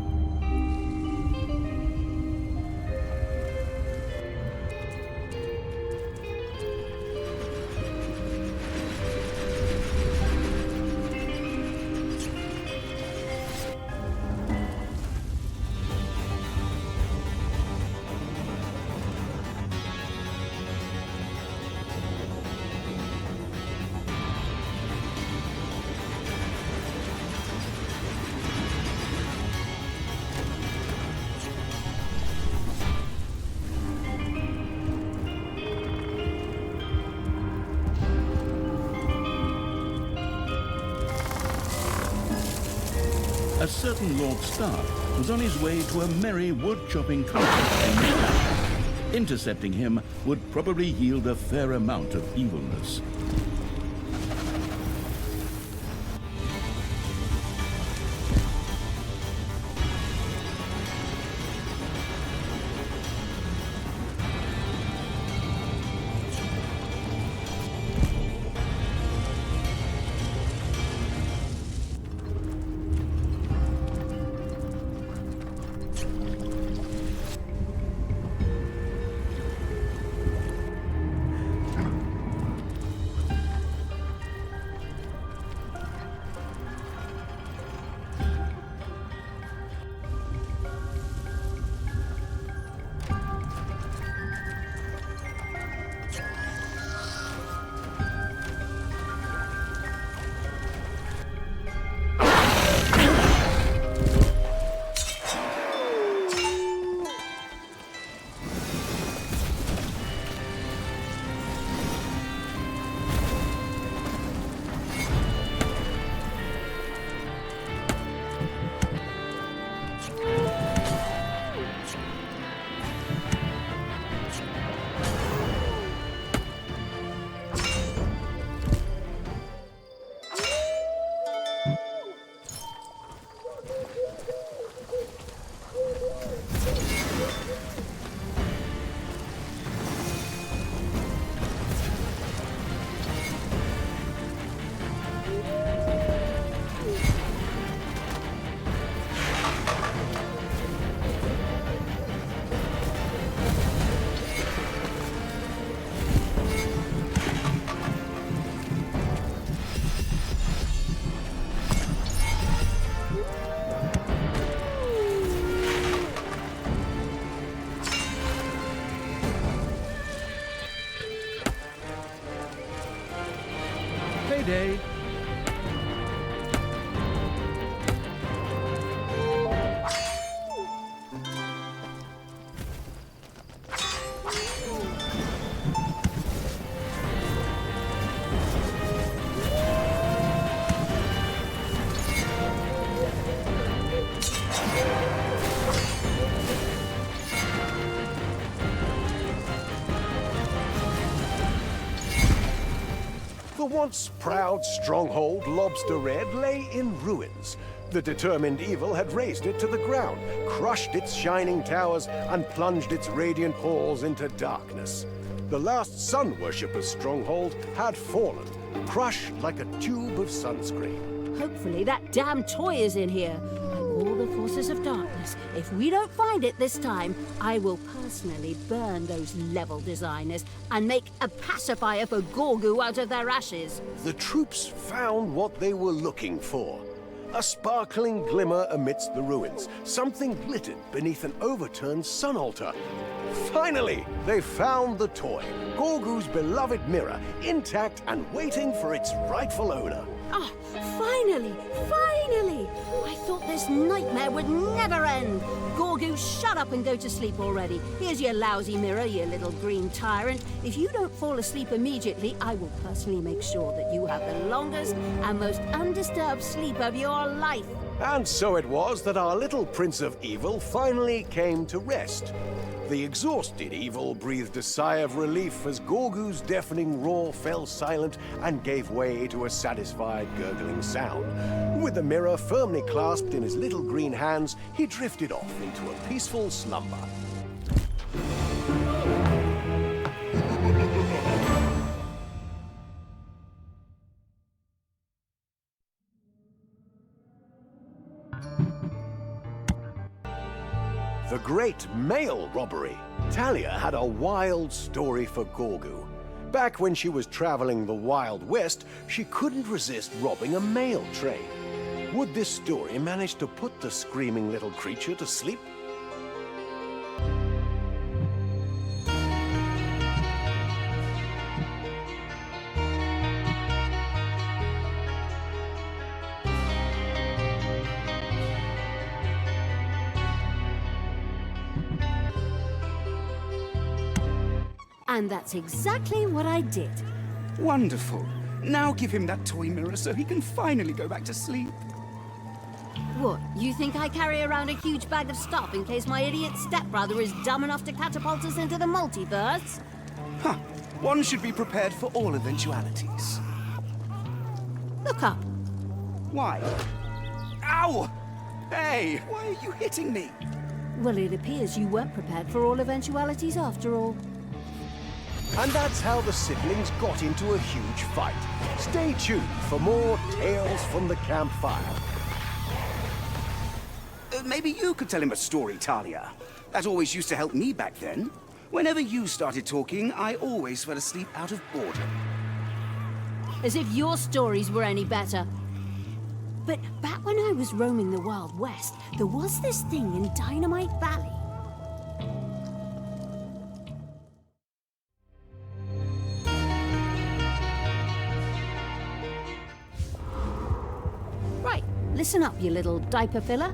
A certain Lord Stark was on his way to a merry wood-chopping contest. Intercepting him would probably yield a fair amount of evilness. Mayday! The once proud stronghold Lobster Red lay in ruins. The determined evil had razed it to the ground, crushed its shining towers, and plunged its radiant halls into darkness. The last sun worshipper's stronghold had fallen, crushed like a tube of sunscreen. Hopefully that damn toy is in here. By all the forces of darkness, if we don't find it this time, I will personally burn those level designers and make a pacifier for Gorgu out of their ashes. The troops found what they were looking for. A sparkling glimmer amidst the ruins. Something glittered beneath an overturned sun altar. Finally, they found the toy, Gorgu's beloved mirror, intact and waiting for its rightful owner. Ah, finally! Finally! I thought this nightmare would never end. Gorgu, shut up and go to sleep already. Here's your lousy mirror, you little green tyrant. If you don't fall asleep immediately, I will personally make sure that you have the longest and most undisturbed sleep of your life. And so it was that our little Prince of Evil finally came to rest. The exhausted evil breathed a sigh of relief as Gorgu's deafening roar fell silent and gave way to a satisfied gurgling sound. With the mirror firmly clasped in his little green hands, he drifted off into a peaceful slumber. The Great Mail Robbery. Talia had a wild story for Gorgu. Back when she was traveling the Wild West, she couldn't resist robbing a mail train. Would this story manage to put the screaming little creature to sleep? And that's exactly what I did. Wonderful. Now give him that toy mirror so he can finally go back to sleep. What, you think I carry around a huge bag of stuff in case my idiot stepbrother is dumb enough to catapult us into the multiverse? Huh. One should be prepared for all eventualities. Look up. Why? Ow! Hey, why are you hitting me? Well, it appears you weren't prepared for all eventualities after all. And that's how the siblings got into a huge fight. Stay tuned for more Tales from the Campfire. Maybe you could tell him a story, Talia. That always used to help me back then. Whenever you started talking, I always fell asleep out of boredom. As if your stories were any better. But back when I was roaming the Wild West, there was this thing in Dynamite Valley. Right, listen up, you little diaper filler.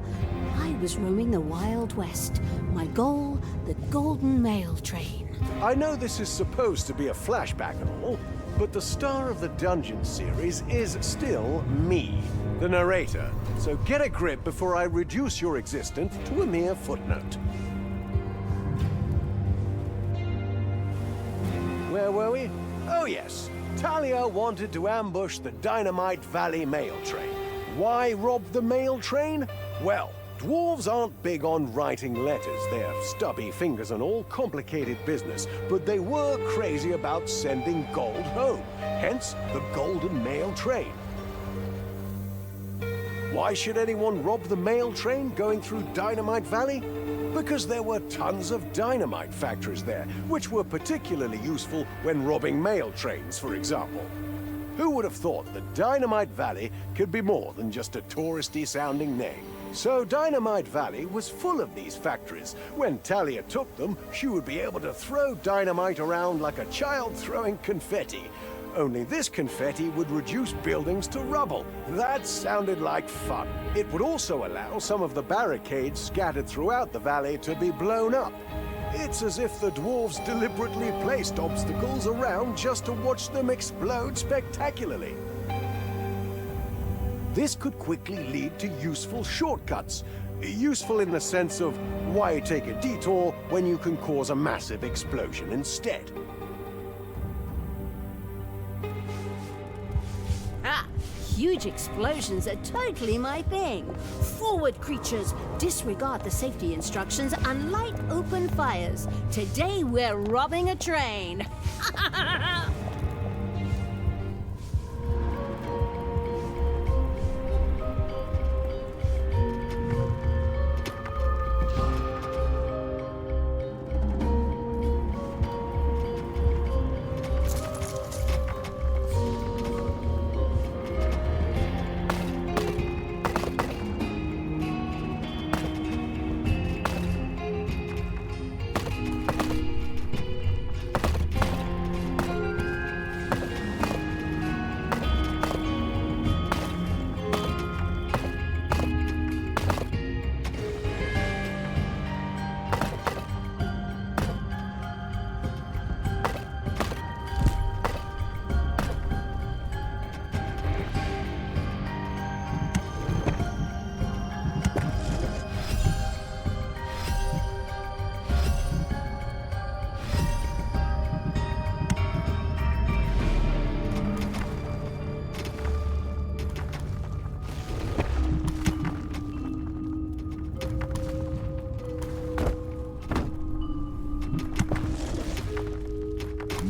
I was roaming the Wild West. My goal, the Golden Mail Train. I know this is supposed to be a flashback and all, but the star of the Dungeon series is still me, the narrator. So get a grip before I reduce your existence to a mere footnote. Where were we? Oh yes, Talia wanted to ambush the Dynamite Valley mail train. Why rob the mail train? Well, dwarves aren't big on writing letters. They're stubby fingers and all complicated business, but they were crazy about sending gold home, hence the Golden Mail Train. Why should anyone rob the mail train going through Dynamite Valley? Because there were tons of dynamite factories there, which were particularly useful when robbing mail trains, for example. Who would have thought that Dynamite Valley could be more than just a touristy-sounding name? So Dynamite Valley was full of these factories. When Talia took them, she would be able to throw dynamite around like a child throwing confetti. Only this confetti would reduce buildings to rubble. That sounded like fun. It would also allow some of the barricades scattered throughout the valley to be blown up. It's as if the dwarves deliberately placed obstacles around just to watch them explode spectacularly. This could quickly lead to useful shortcuts. Useful in the sense of why take a detour when you can cause a massive explosion instead. Ah, huge explosions are totally my thing. Forward, creatures. Disregard the safety instructions and light open fires. Today we're robbing a train.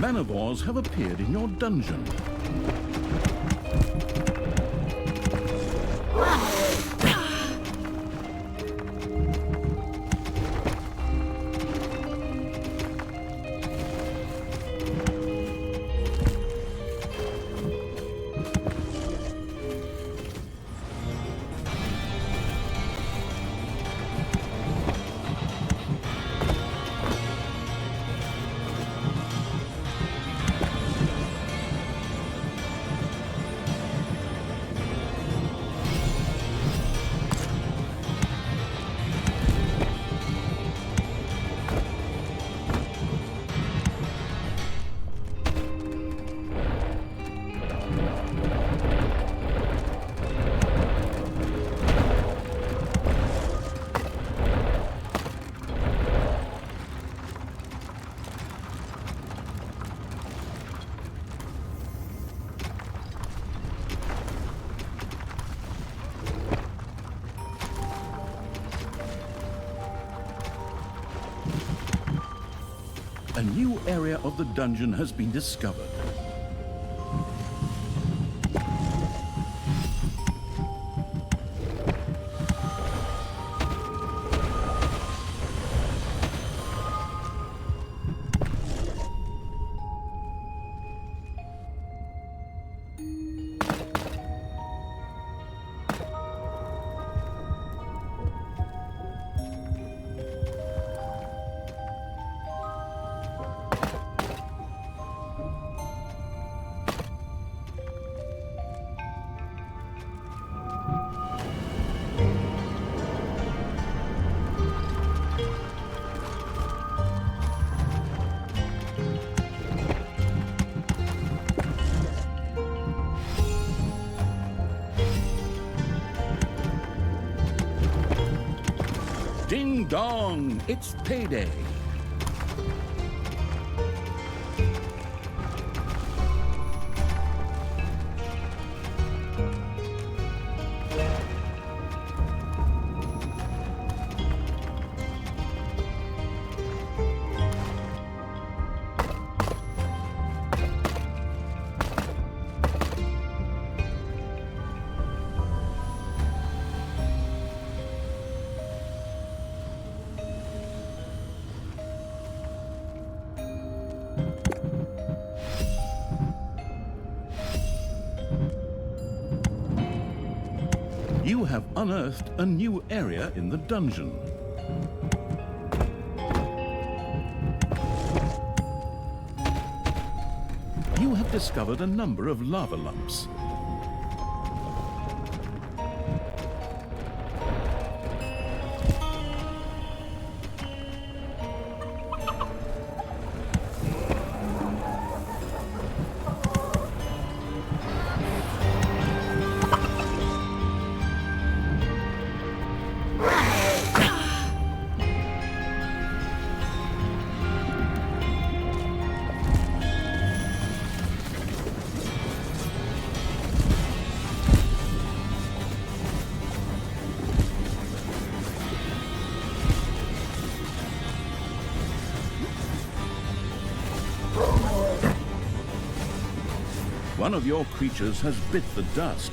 Manivores have appeared in your dungeon. A new area of the dungeon has been discovered. Ding dong, it's payday. You have unearthed a new area in the dungeon. You you have discovered a number of lava lumps. One of your creatures has bit the dust.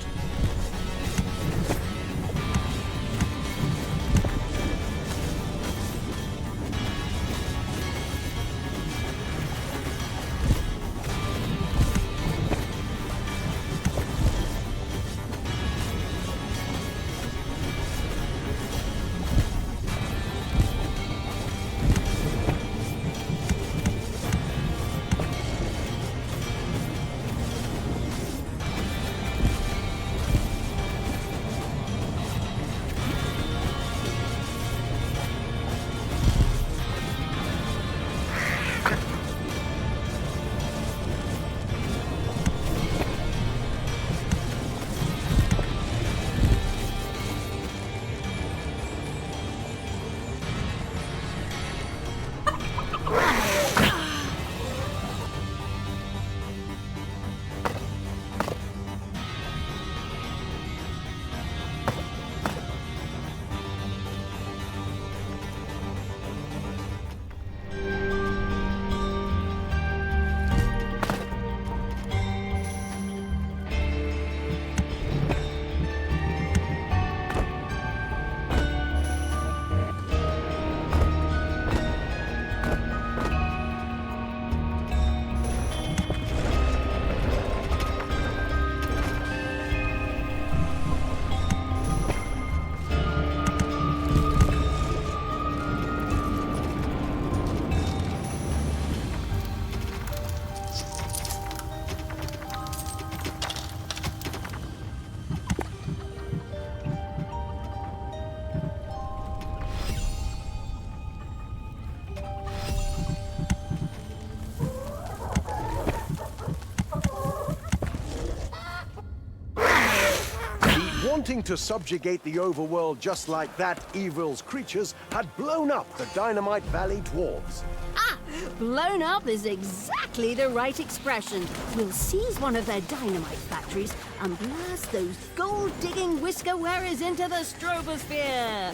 Wanting to subjugate the overworld just like that, Evil's creatures had blown up the Dynamite Valley dwarves. Ah! Blown up is exactly the right expression. We'll seize one of their dynamite factories and blast those gold-digging whisker-wearers into the strobosphere.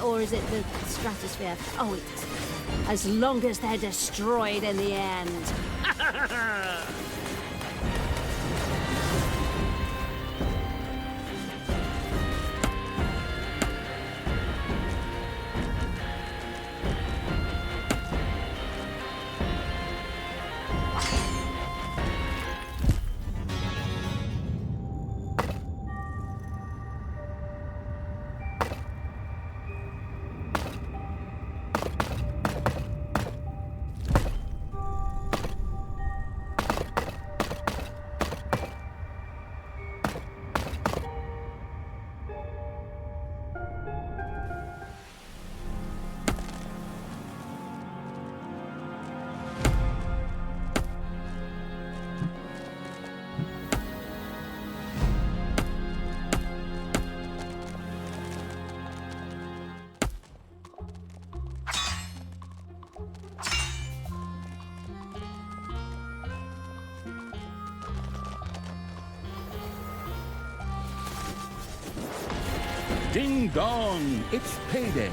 Or is it the stratosphere? Oh, it doesn't. As long as they're destroyed in the end. Ding dong, it's payday.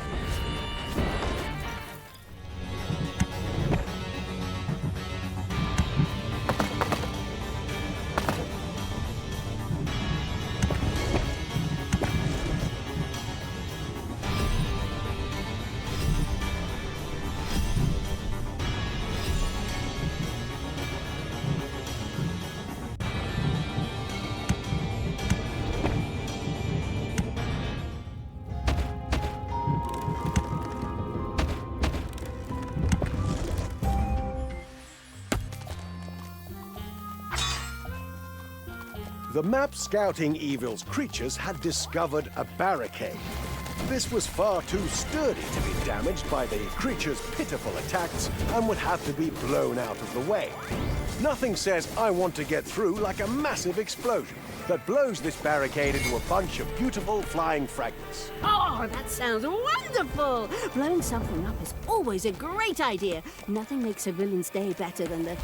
The map scouting Evil's creatures had discovered a barricade. This was far too sturdy to be damaged by the creature's pitiful attacks and would have to be blown out of the way. Nothing says I want to get through like a massive explosion that blows this barricade into a bunch of beautiful flying fragments. Oh, that sounds wonderful! Blowing something up is always a great idea. Nothing makes a villain's day better than the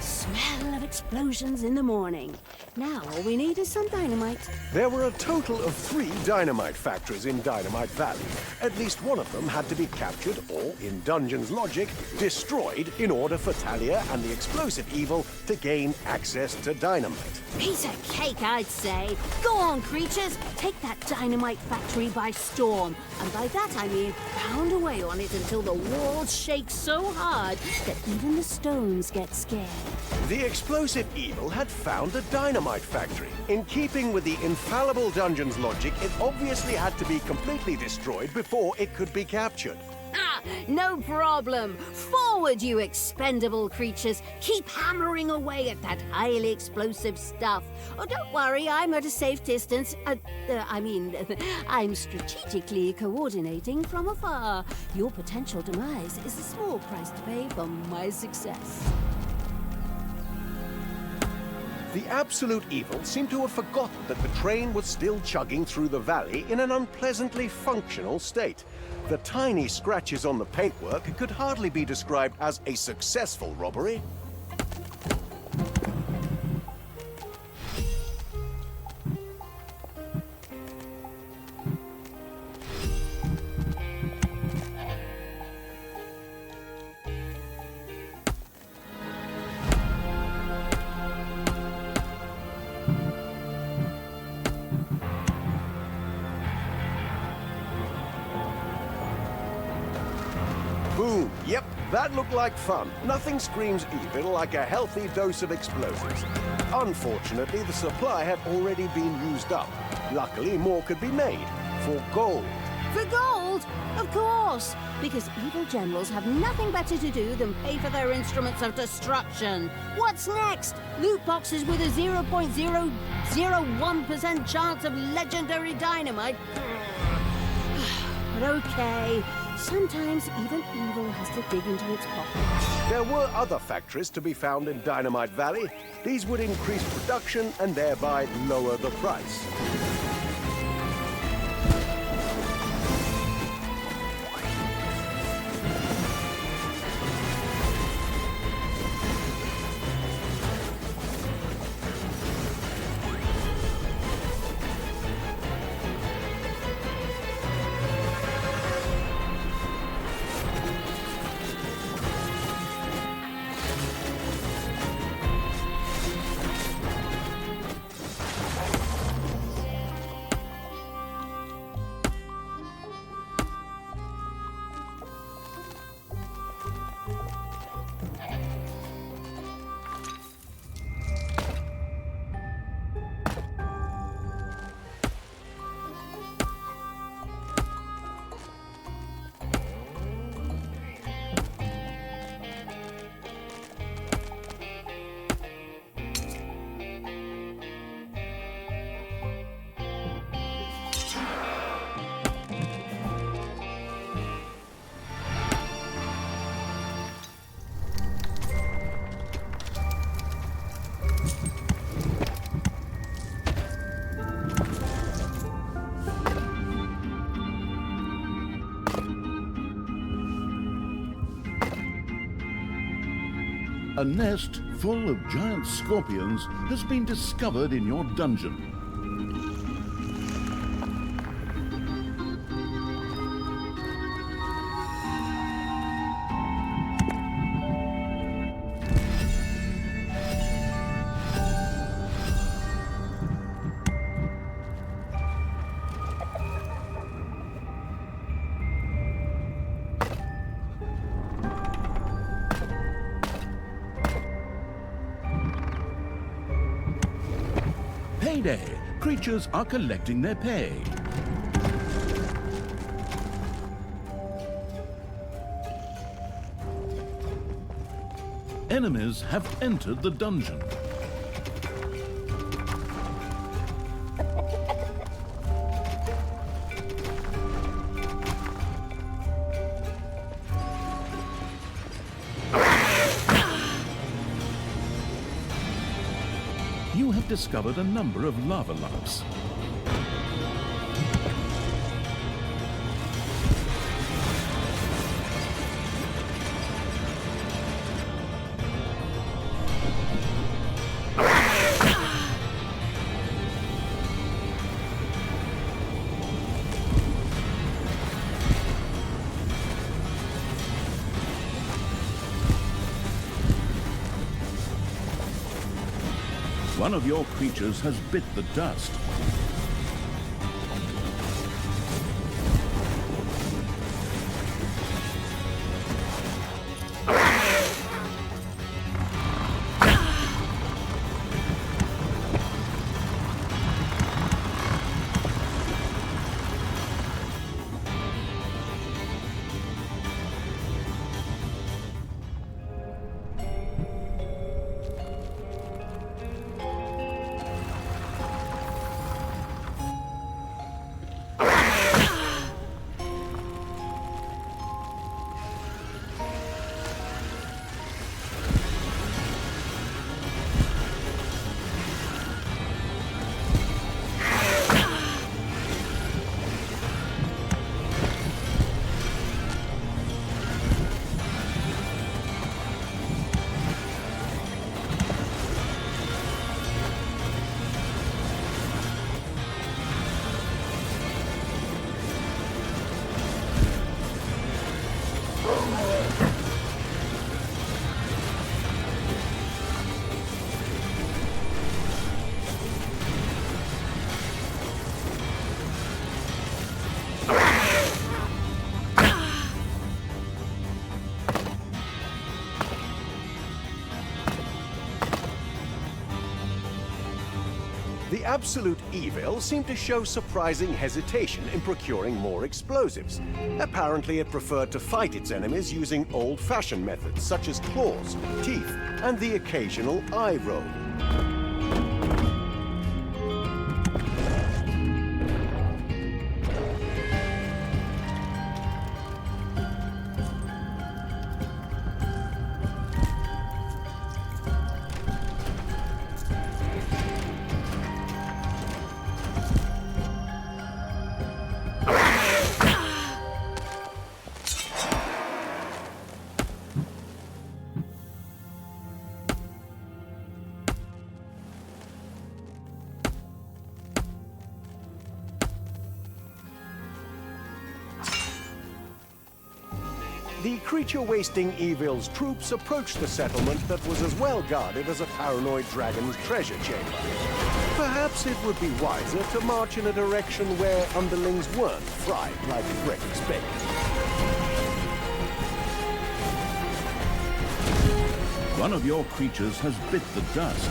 smell of explosions in the morning. Now all we need is some dynamite. There were a total of 3 dynamite factories in Dynamite Valley. At least one of them had to be captured or, in Dungeon's logic, destroyed in order for Talia and the explosive Evil to gain access to dynamite. Piece of cake, I'd say. Go on, creatures. Take that dynamite factory by storm. And by that I mean pound away on it until the walls shake so hard that even the stones get scared. The explosive Evil had found a dynamite factory. In keeping with the infallible Dungeon's logic, it obviously had to be completely destroyed before it could be captured. Ah, no problem. Forward, you expendable creatures. Keep hammering away at that highly explosive stuff. Oh, don't worry, I'm at a safe distance. I'm strategically coordinating from afar. Your potential demise is a small price to pay for my success. The absolute Evil seemed to have forgotten that the train was still chugging through the valley in an unpleasantly functional state. The tiny scratches on the paintwork could hardly be described as a successful robbery. Boom! Yep, that looked like fun. Nothing screams evil like a healthy dose of explosives. Unfortunately, the supply had already been used up. Luckily, more could be made. For gold. For gold? Of course! Because evil generals have nothing better to do than pay for their instruments of destruction. What's next? Loot boxes with a 0.001% chance of legendary dynamite? But okay. Sometimes even evil has to dig into its pockets. There were other factories to be found in Dynamite Valley. These would increase production and thereby lower the price. A nest full of giant scorpions has been discovered in your dungeon. Payday! Creatures are collecting their pay. Enemies have entered the dungeon. had discovered a number of lava lumps. One of your creatures has bit the dust. The Absolute Evil seemed to show surprising hesitation in procuring more explosives. Apparently it preferred to fight its enemies using old-fashioned methods such as claws, teeth, and the occasional eye roll. The creature-wasting evil's troops approached the settlement that was as well guarded as a paranoid dragon's treasure chamber. Perhaps it would be wiser to march in a direction where underlings weren't fried like Greg's bacon. One of your creatures has bit the dust.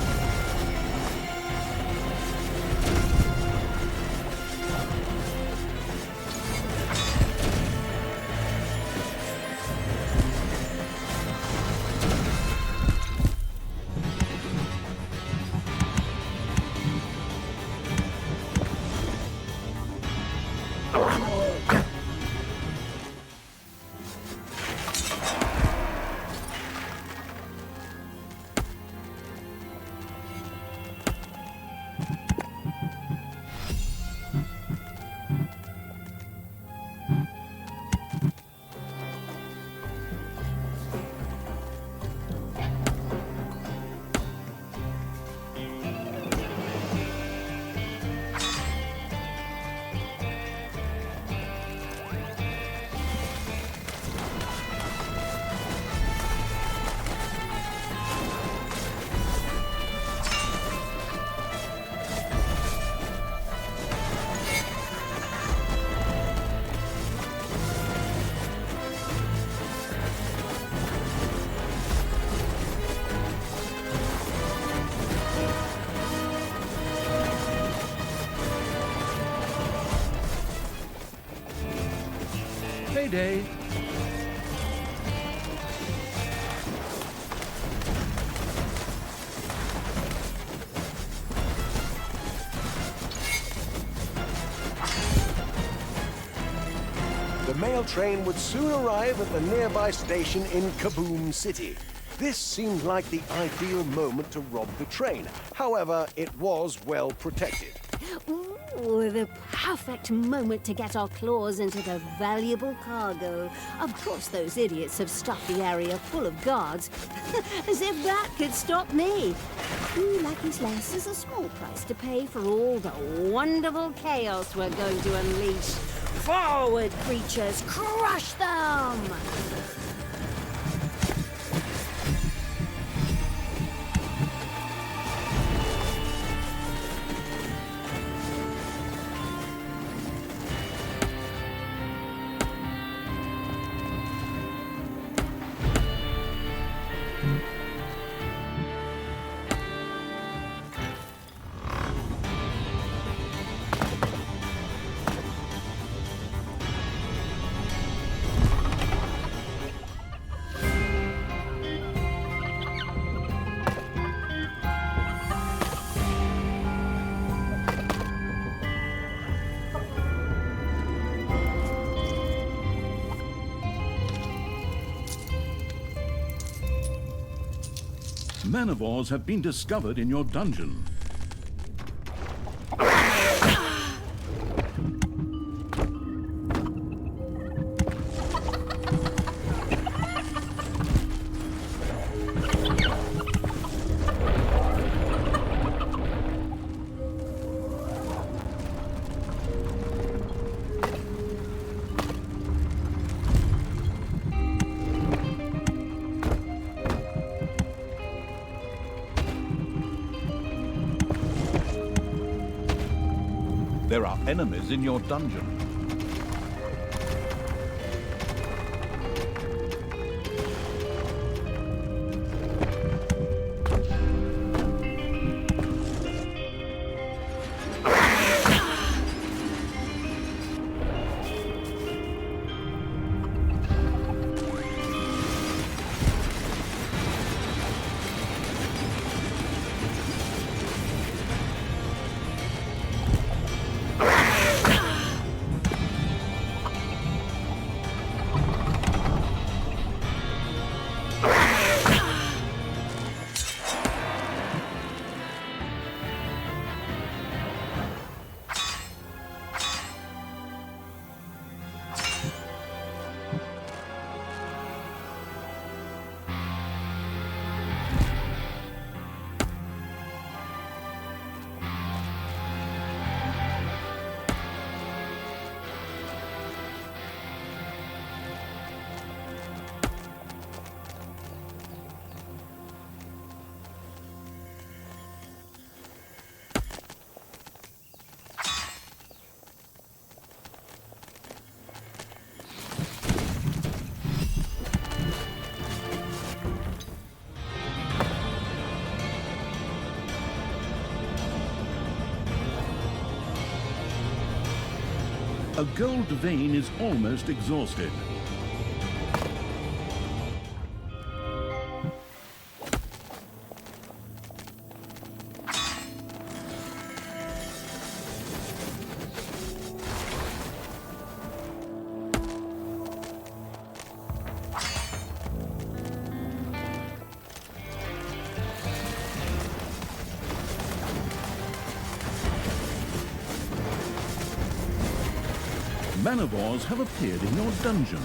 Payday. The mail train would soon arrive at the nearby station in Kaboom City. This seemed like the ideal moment to rob the train. However, it was well protected. Ooh, the perfect moment to get our claws into the valuable cargo. Of course, those idiots have stuffed the area full of guards. As if that could stop me. 2 lucky's less is a small price to pay for all the wonderful chaos we're going to unleash. Forward, creatures! Crush them! Manivores have been discovered in your dungeon. There are enemies in your dungeon. A gold vein is almost exhausted. Manivores have appeared in your dungeon.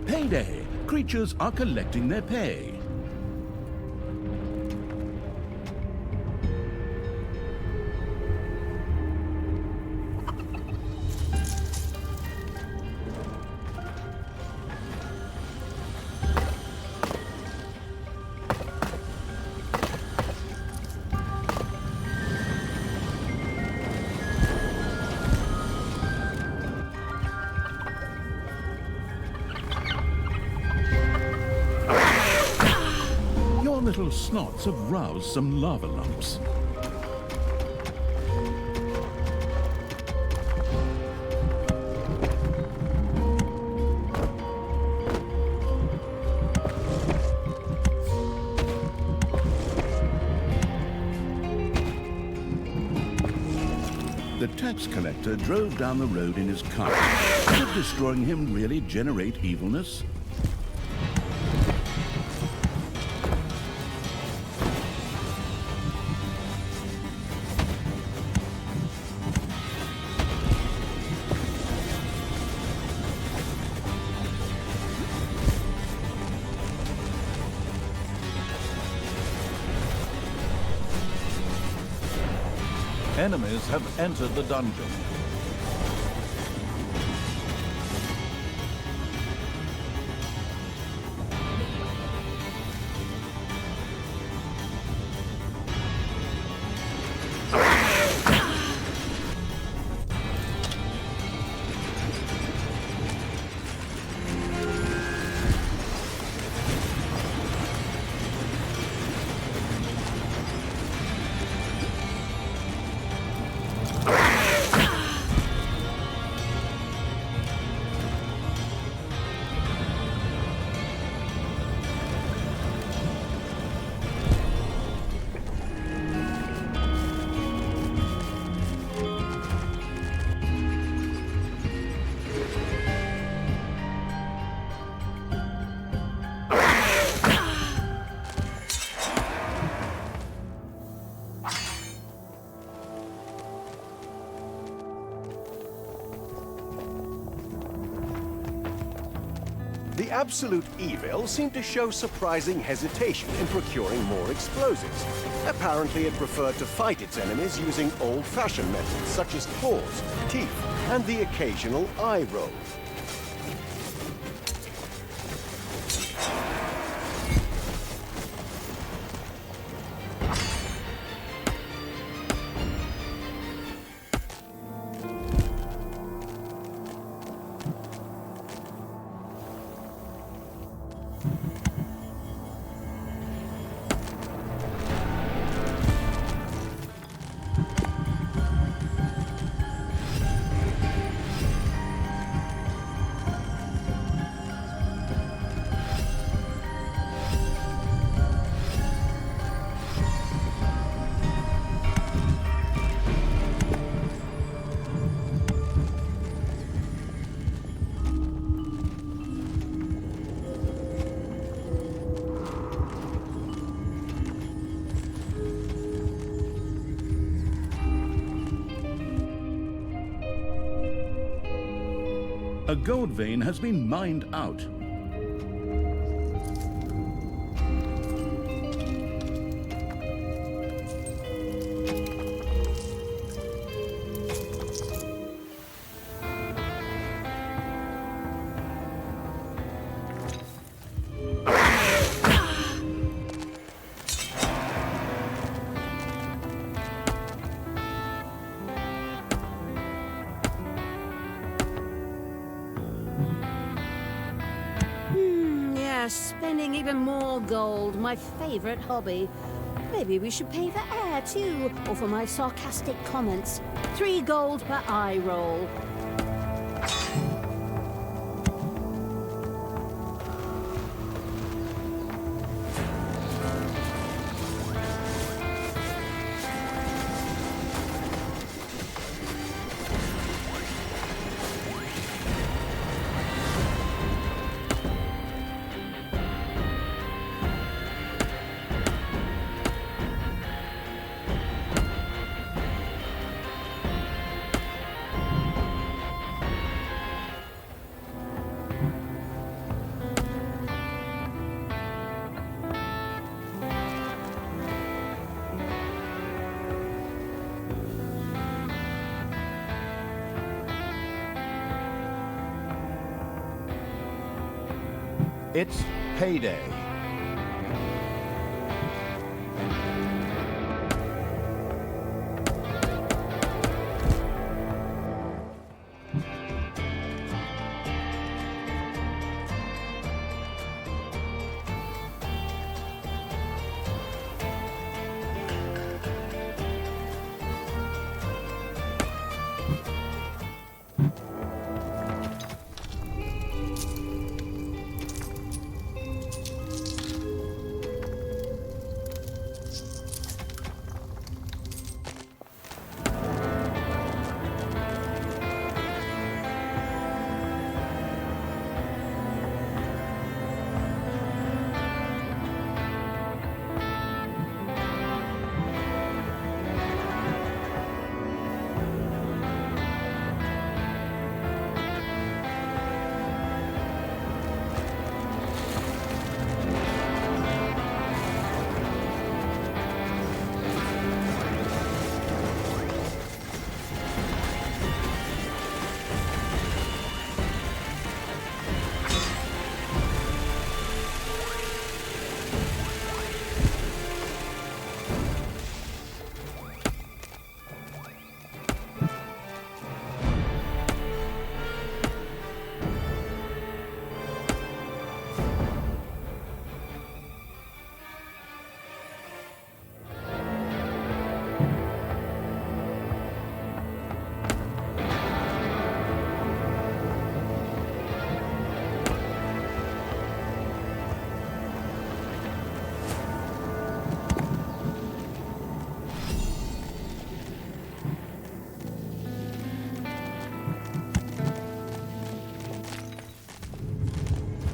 Payday! Creatures are collecting their pay. little snots have roused some lava lumps. The tax collector drove down the road in his car. Could destroying him really generate evilness? Enemies have entered the dungeon. The absolute evil seemed to show surprising hesitation in procuring more explosives. Apparently it preferred to fight its enemies using old-fashioned methods such as claws, teeth, and the occasional eye roll. A gold vein has been mined out. Spending even more gold, my favorite hobby. Maybe we should pay for air too, or for my sarcastic comments. 3 gold per eye roll. It's payday.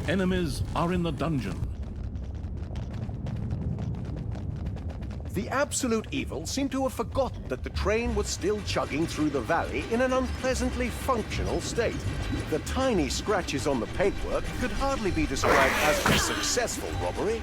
Enemies are in the dungeon. The absolute evil seemed to have forgotten that the train was still chugging through the valley in an unpleasantly functional state. The tiny scratches on the paintwork could hardly be described as a successful robbery.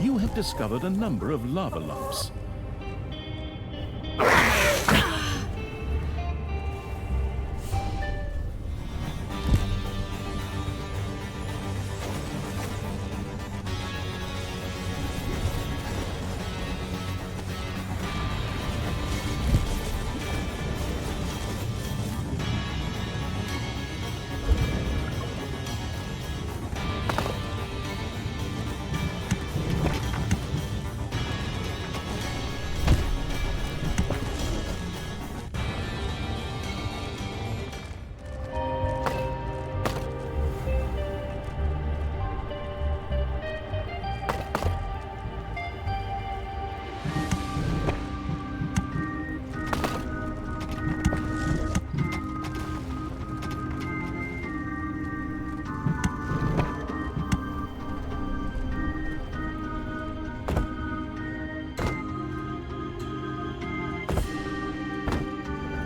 You have discovered a number of lava lumps.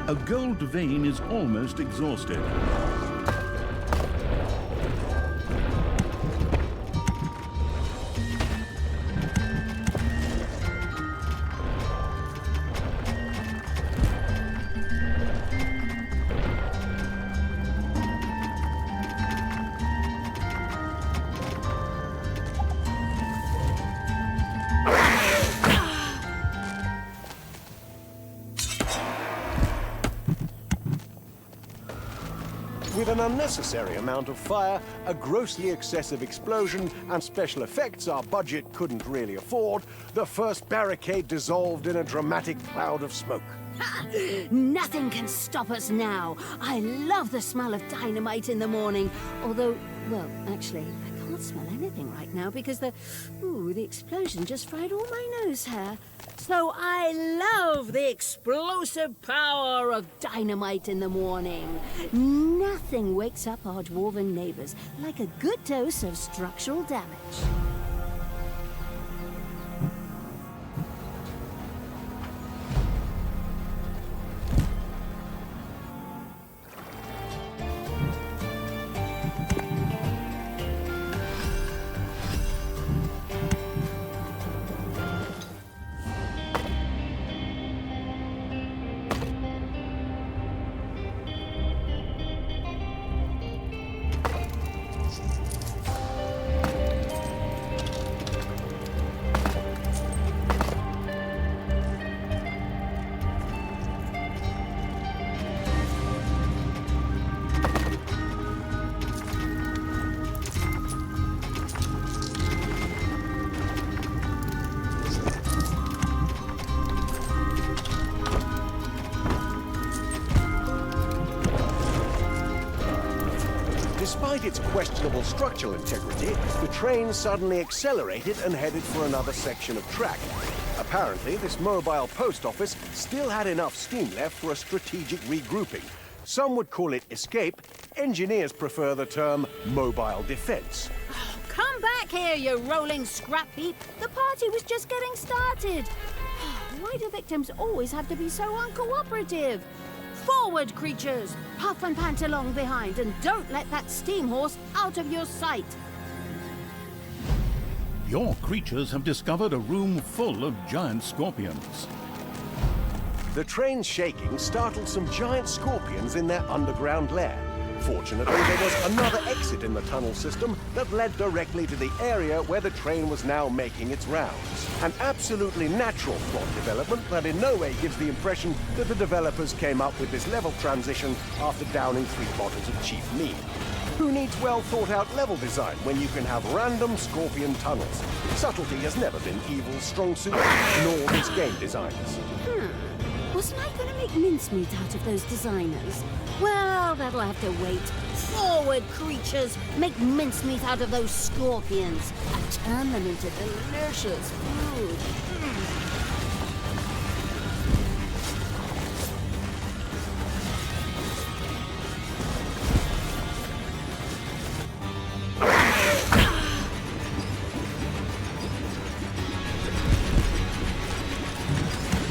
A gold vein is almost exhausted. With an unnecessary amount of fire, a grossly excessive explosion, and special effects our budget couldn't really afford, the first barricade dissolved in a dramatic cloud of smoke. Nothing can stop us now. I love the smell of dynamite in the morning. Although, well, actually, I can't smell anything right now because the explosion just fried all my nose hair. So I love the explosive power of dynamite in the morning. Nothing wakes up our dwarven neighbors like a good dose of structural damage. Despite its questionable structural integrity, the train suddenly accelerated and headed for another section of track. Apparently, this mobile post office still had enough steam left for a strategic regrouping. Some would call it escape. Engineers prefer the term mobile defense. Come back here, you rolling scrap heap. The party was just getting started. Why do victims always have to be so uncooperative? Forward, creatures! Puff and pant along behind, and don't let that steam horse out of your sight. Your creatures have discovered a room full of giant scorpions. The train's shaking startled some giant scorpions in their underground lair. Fortunately, there was another exit in the tunnel system that led directly to the area where the train was now making its rounds. An absolutely natural plot development that in no way gives the impression that the developers came up with this level transition after downing 3 bottles of cheap mead. Who needs well-thought-out level design when you can have random scorpion tunnels? Subtlety has never been Evil's strong suit, nor this game designers. Wasn't I going to make mincemeat out of those designers? Well, that'll have to wait. Forward, creatures! Make mincemeat out of those scorpions and turn them into delicious food.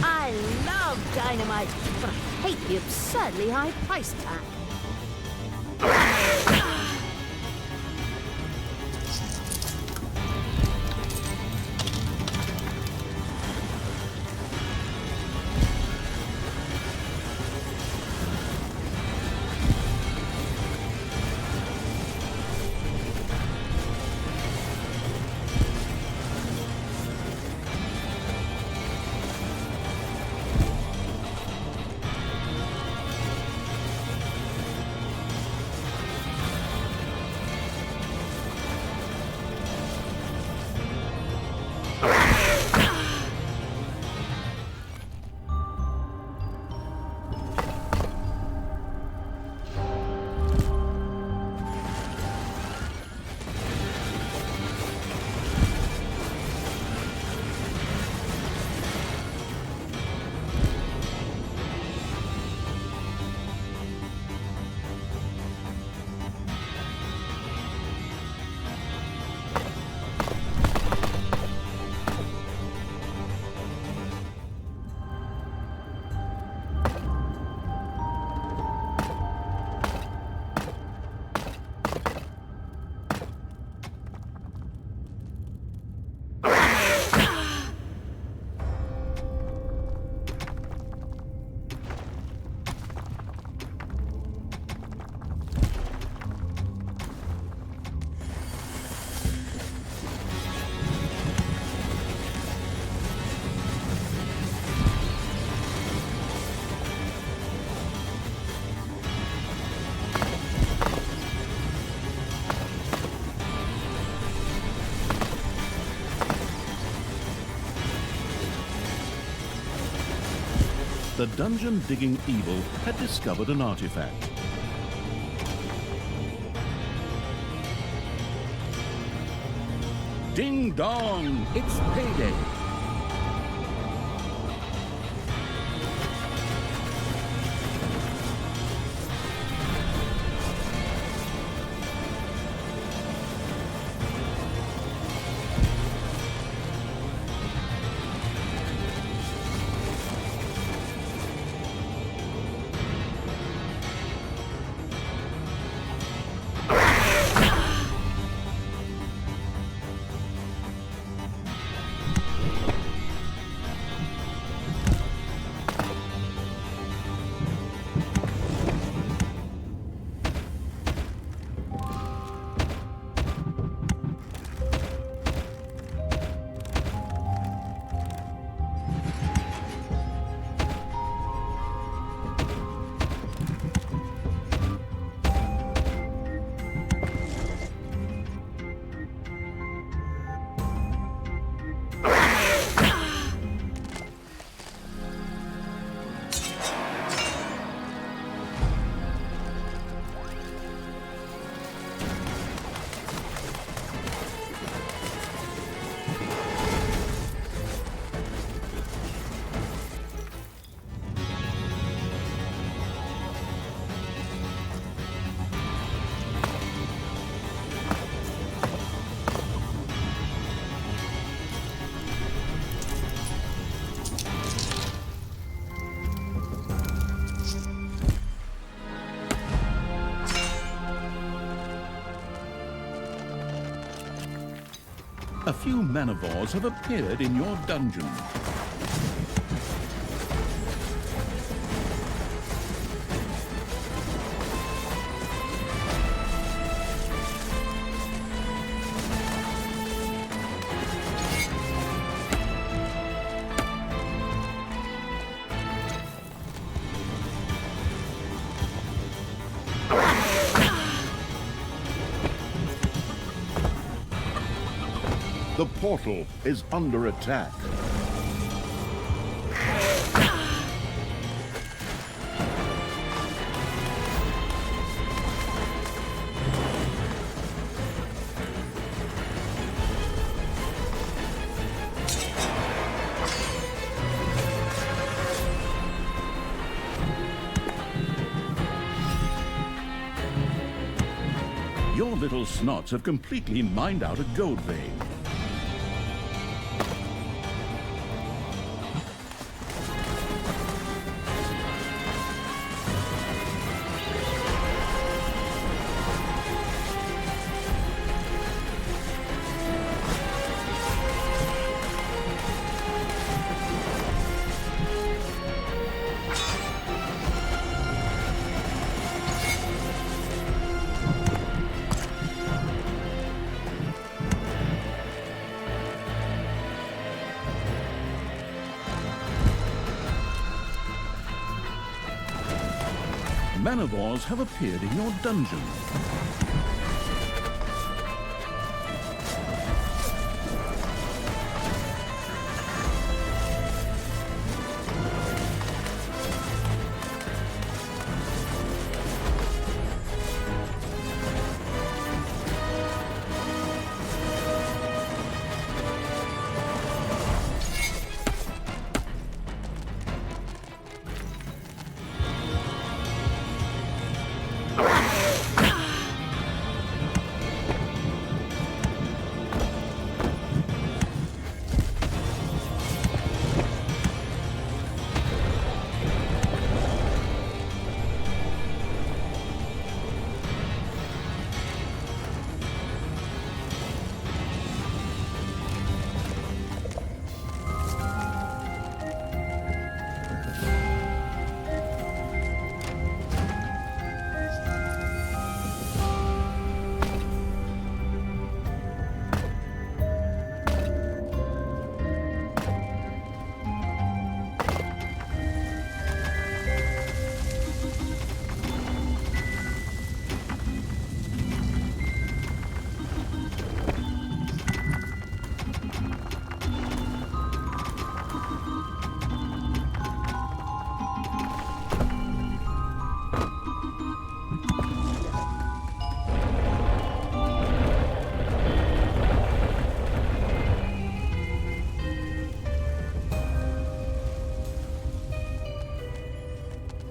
I love dynamite, but I hate the absurdly high price tag. The dungeon-digging evil had discovered an artifact. Ding dong! It's payday! A few manivores have appeared in your dungeon. The portal is under attack. Your little snots have completely mined out a gold vein. Manivores have appeared in your dungeon.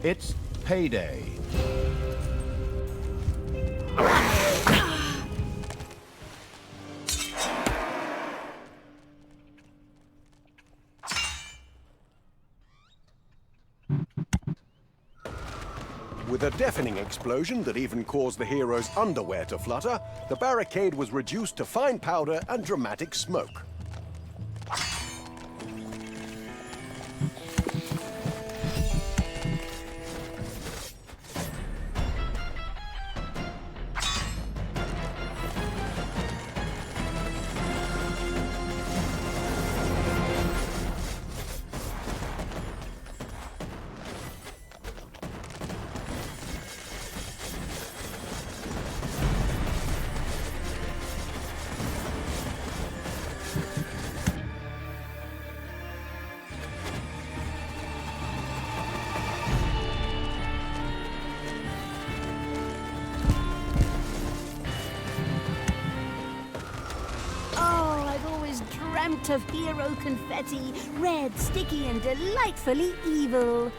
It's payday. With a deafening explosion that even caused the hero's underwear to flutter, the barricade was reduced to fine powder and dramatic smoke. Dreamt of hero confetti, red, sticky, and delightfully evil.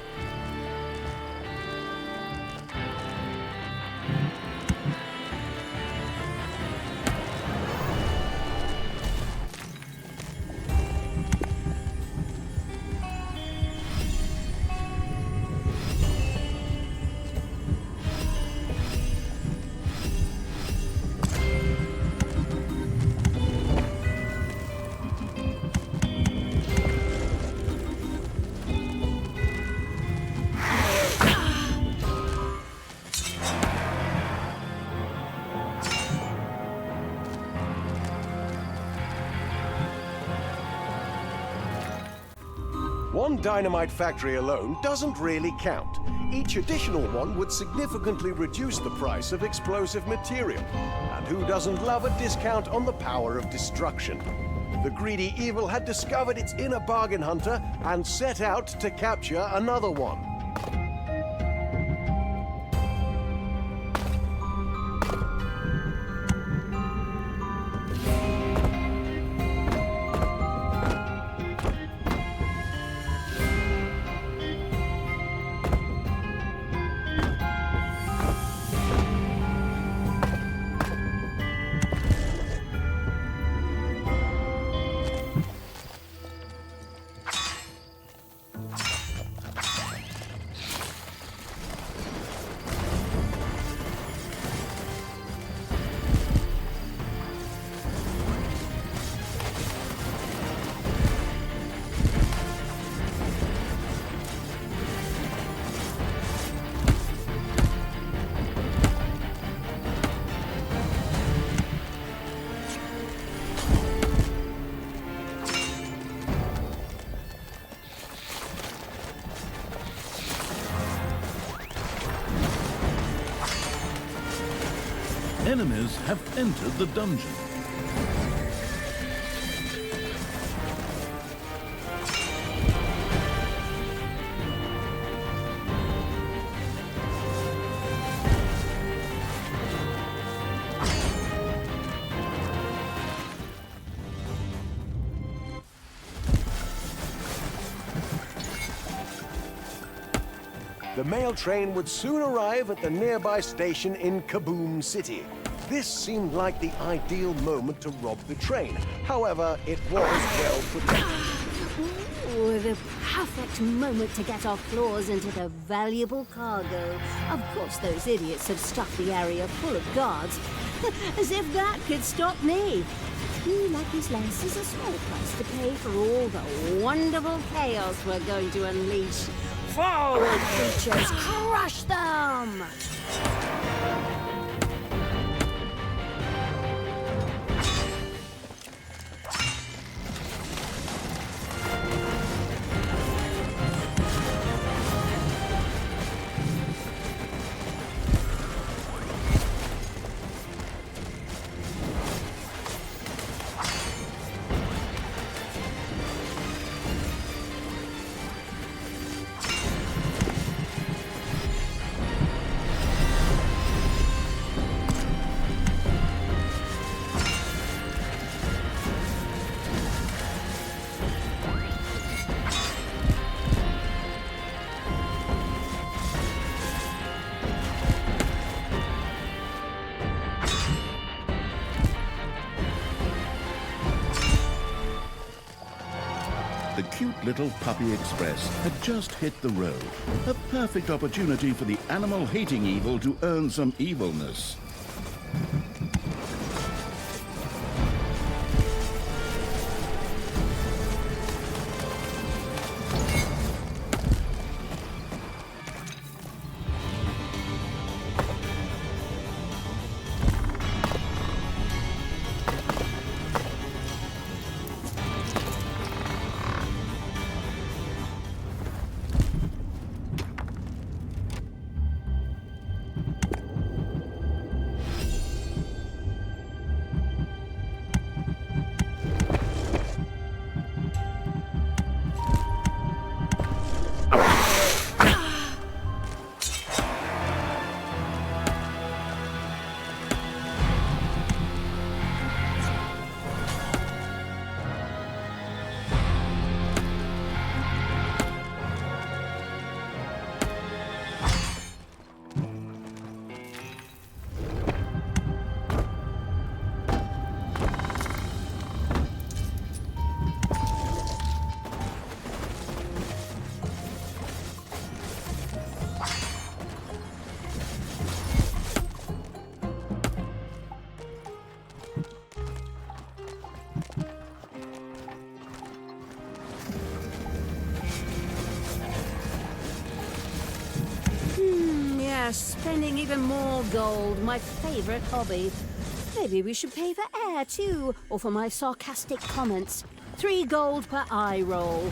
One dynamite factory alone doesn't really count. Each additional one would significantly reduce the price of explosive material. And who doesn't love a discount on the power of destruction? The greedy evil had discovered its inner bargain hunter and set out to capture another one. Enemies have entered the dungeon. The mail train would soon arrive at the nearby station in Kaboom City. This seemed like the ideal moment to rob the train. However, it was well protected. Ooh, the perfect moment to get our claws into the valuable cargo. Of course, those idiots have stuffed the area full of guards. As if that could stop me. 2 Lucky's less is a small price to pay for all the wonderful chaos we're going to unleash. Forward, creatures! Crush them! The cute little puppy express had just hit the road. A perfect opportunity for the animal-hating evil to earn some evilness. Spending even more gold, my favorite hobby. Maybe we should pay for air too, or for my sarcastic comments. 3 gold per eye roll.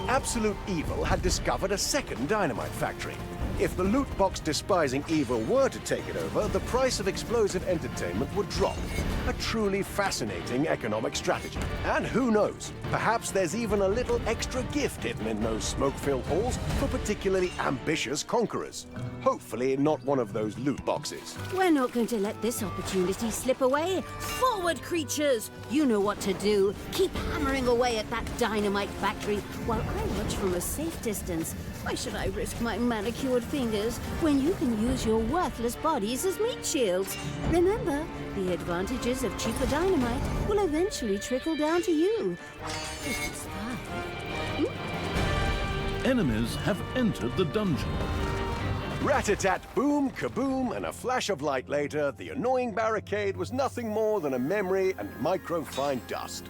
absolute evil had discovered a second dynamite factory. If the loot box despising evil were to take it over, the price of explosive entertainment would drop. A truly fascinating economic strategy. And who knows, perhaps there's even a little extra gift hidden in those smoke-filled halls for particularly ambitious conquerors. Hopefully not one of those loot boxes. We're not going to let this opportunity slip away. Forward, creatures! You know what to do. Keep hammering away at that dynamite factory while I watch from a safe distance. Why should I risk my manicured fingers when you can use your worthless bodies as meat shields? Remember, the advantages of cheaper dynamite will eventually trickle down to you. Just a spy. Enemies have entered the dungeon. Rat-a-tat, boom, kaboom, and a flash of light later, the annoying barricade was nothing more than a memory and microfine dust.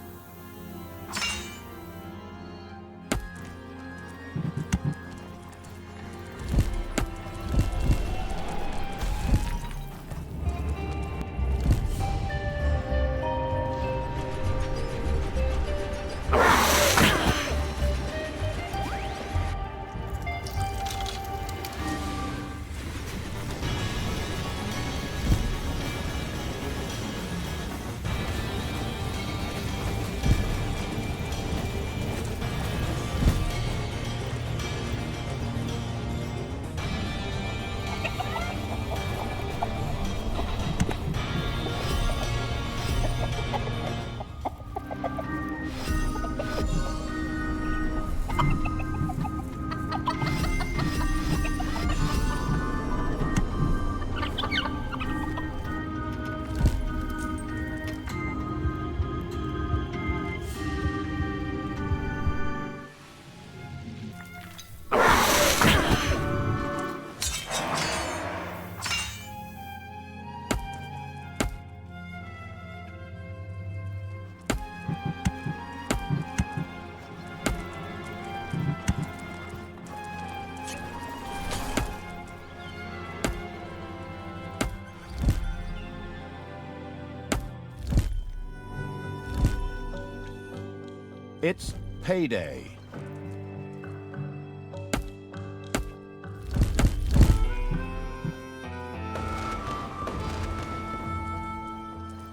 It's payday.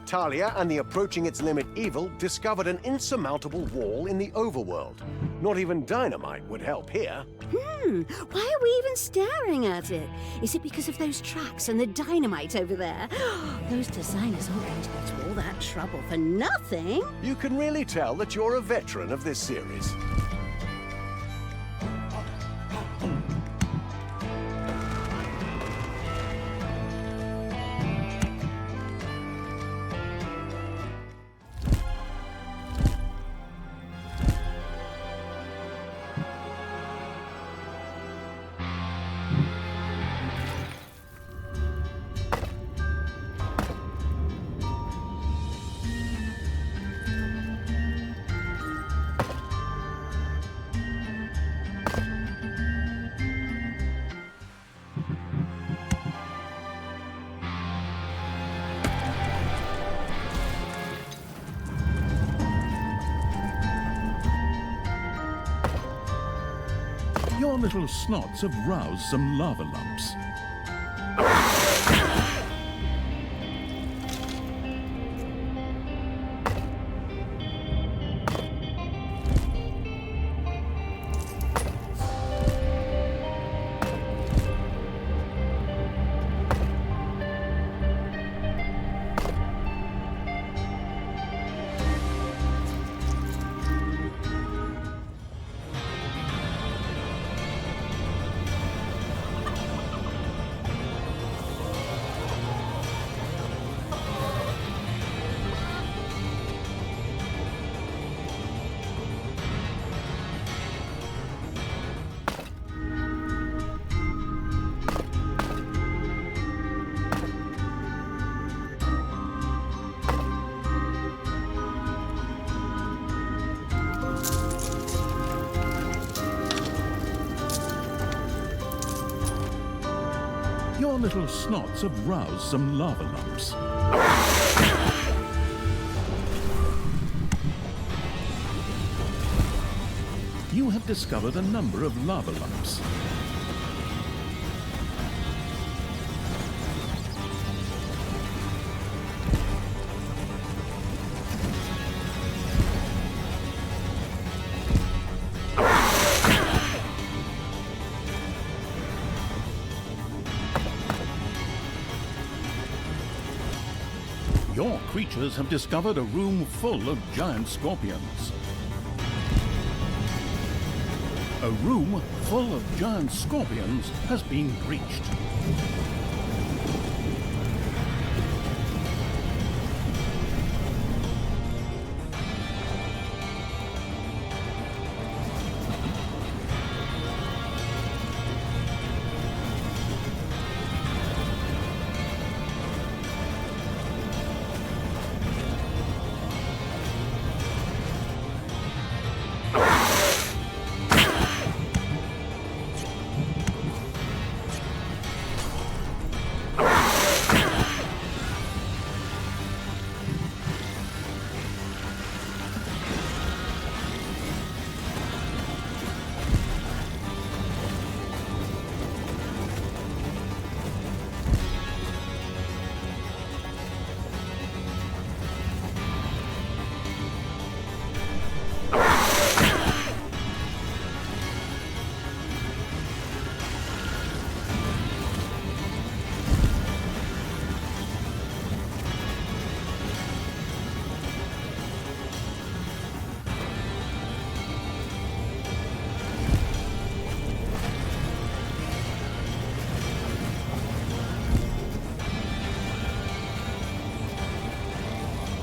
Talia and the approaching its limit evil discovered an insurmountable wall in the overworld. Not even dynamite would help here. Why are we even staring at it? Is it because of those tracks and the dynamite over there? Those designers aren't going to go to all that trouble for nothing. You can really tell that you're a veteran of this series. Your little snots have roused some lava lumps. Your little snots have roused some lava lumps. You you have discovered a number of lava lumps. Your creatures have discovered a room full of giant scorpions. A room full of giant scorpions has been breached.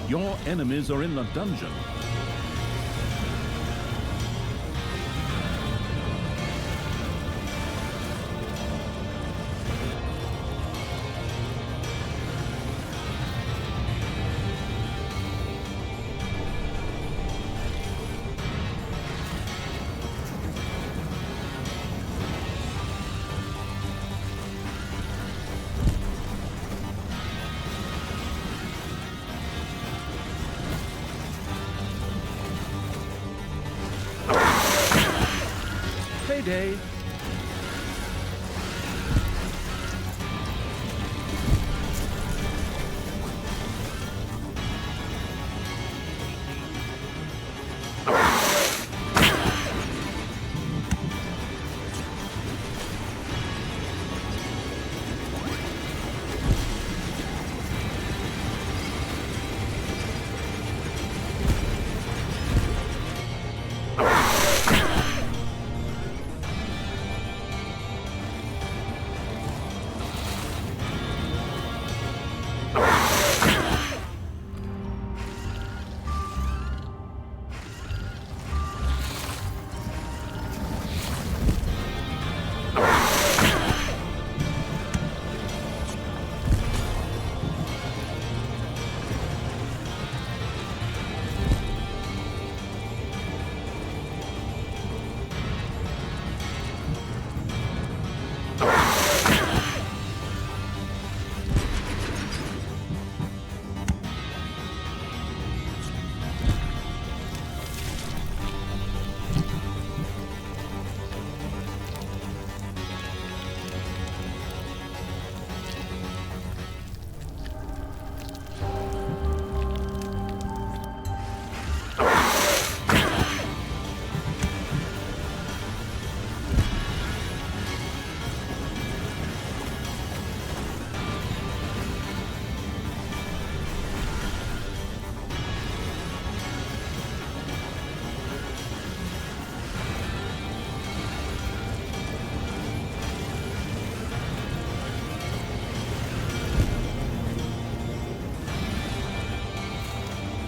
Your enemies are in the dungeon. Payday.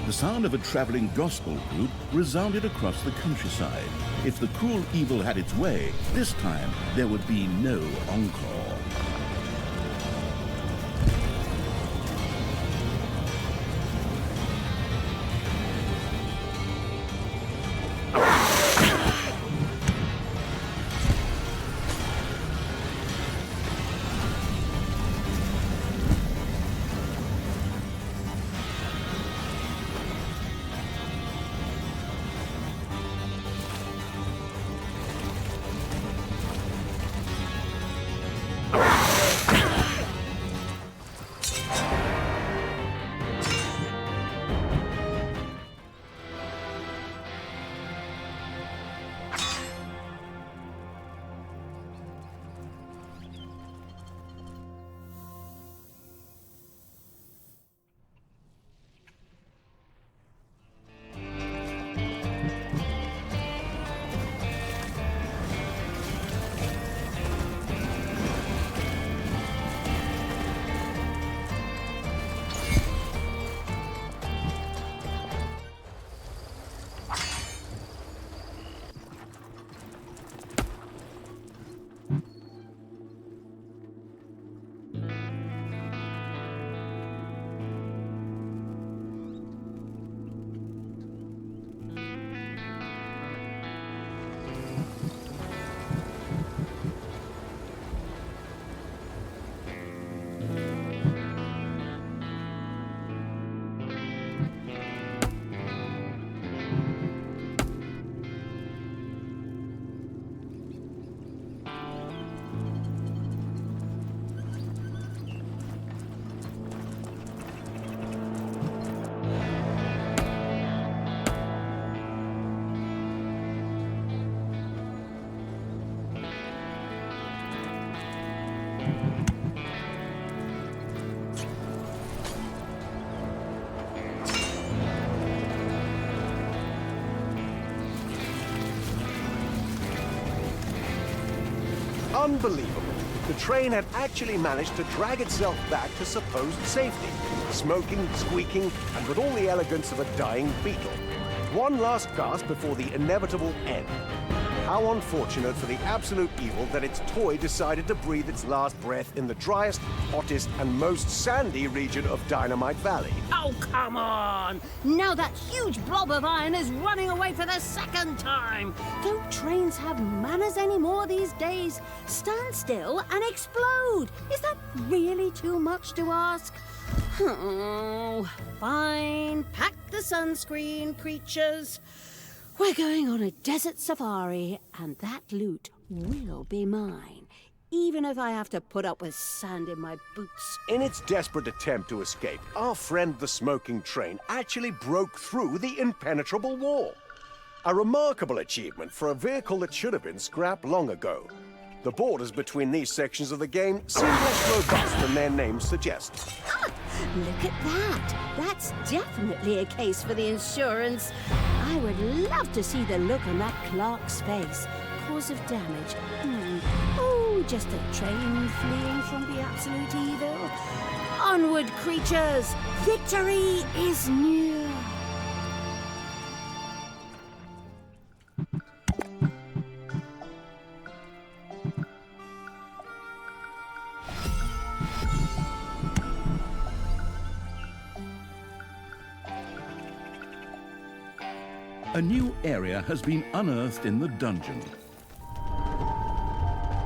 The sound of a traveling gospel group resounded across the countryside. If the cruel evil had its way, this time there would be no encore. Unbelievable. The train had actually managed to drag itself back to supposed safety, smoking, squeaking, and with all the elegance of a dying beetle. One last gasp before the inevitable end. How unfortunate for the absolute evil that its toy decided to breathe its last breath in the driest, hottest, and most sandy region of Dynamite Valley. Oh, come on! Now that huge blob of iron is running away for the second time! Don't trains have manners anymore these days? Stand still and explode! Is that really too much to ask? Oh, fine. Pack the sunscreen, creatures. We're going on a desert safari, and that loot will be mine, even if I have to put up with sand in my boots. In its desperate attempt to escape, our friend the smoking train actually broke through the impenetrable wall. A remarkable achievement for a vehicle that should have been scrapped long ago. The borders between these sections of the game seem less robust than their names suggest. Look at that! That's definitely a case for the insurance. I would love to see the look on that clerk's face. Cause of damage. Oh, just a train fleeing from the absolute evil. Onward, creatures! Victory is near! A new area has been unearthed in the dungeon.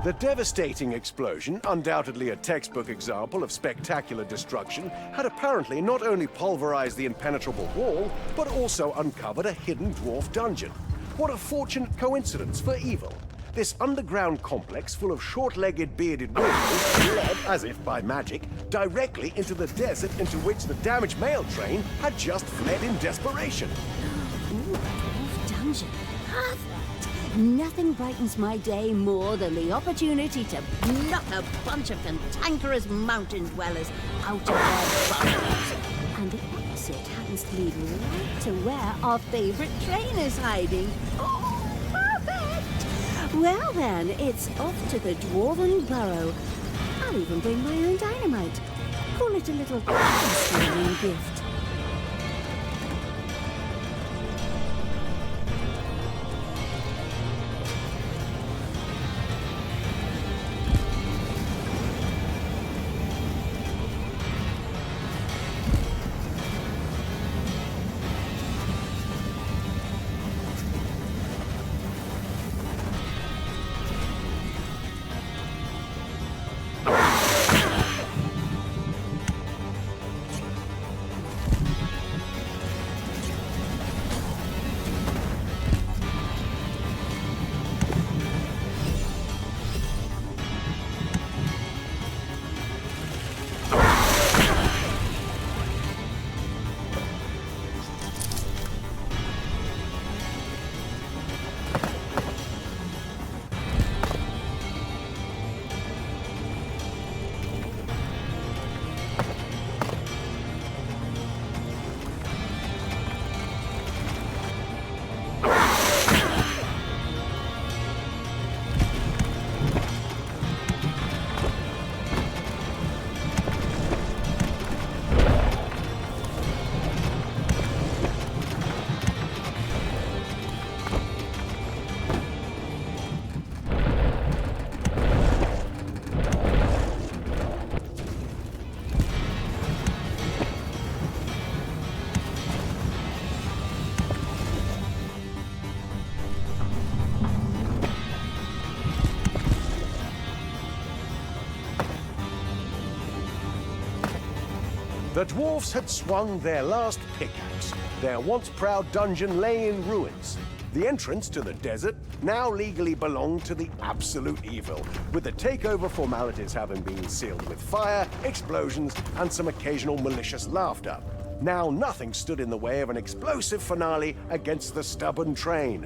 The devastating explosion, undoubtedly a textbook example of spectacular destruction, had apparently not only pulverized the impenetrable wall, but also uncovered a hidden dwarf dungeon. What a fortunate coincidence for evil. This underground complex full of short-legged, bearded weirdos led, as if by magic, directly into the desert into which the damaged mail train had just fled in desperation. Ooh, a dwarf dungeon. Perfect. Nothing brightens my day more than the opportunity to knock a bunch of cantankerous mountain dwellers out of their burrows. And the exit happens to lead right to where our favorite train is hiding. Oh, perfect! Well then, it's off to the dwarven burrow. I'll even bring my own dynamite. Call it a little Thanksgiving gift. The dwarfs had swung their last pickaxe. Their once proud dungeon lay in ruins. The entrance to the desert now legally belonged to the absolute evil, with the takeover formalities having been sealed with fire, explosions, and some occasional malicious laughter. Now nothing stood in the way of an explosive finale against the stubborn train.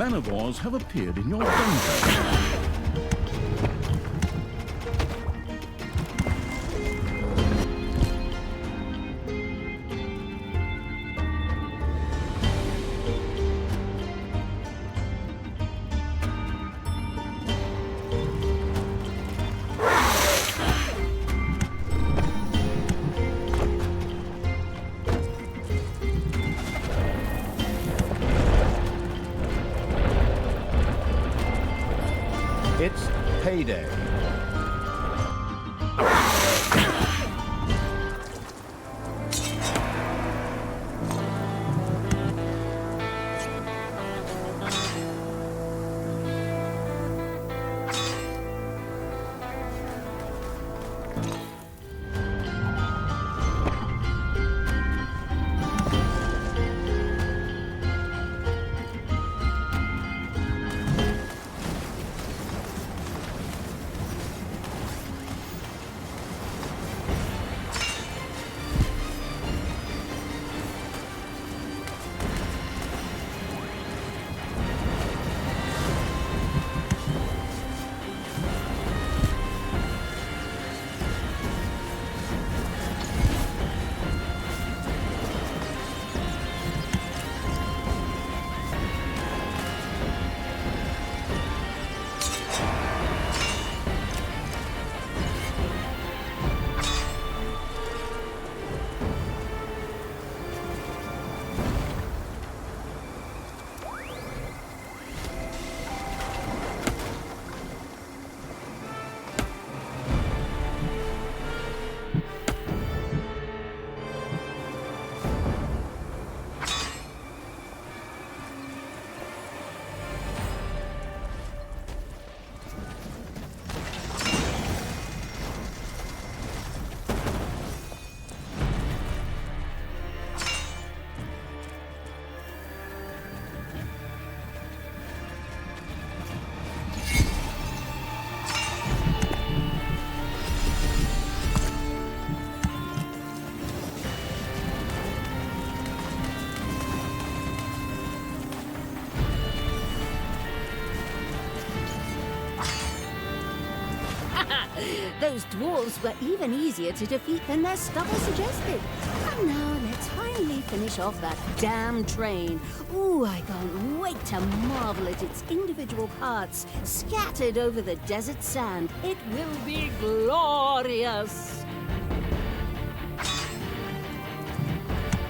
man-of-wars have appeared in your dungeon. It's payday. Those dwarves were even easier to defeat than their stubble suggested. And now let's finally finish off that damn train. Ooh, I can't wait to marvel at its individual parts scattered over the desert sand. It will be glorious.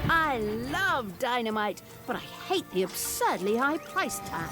I love dynamite, but I hate the absurdly high price tag.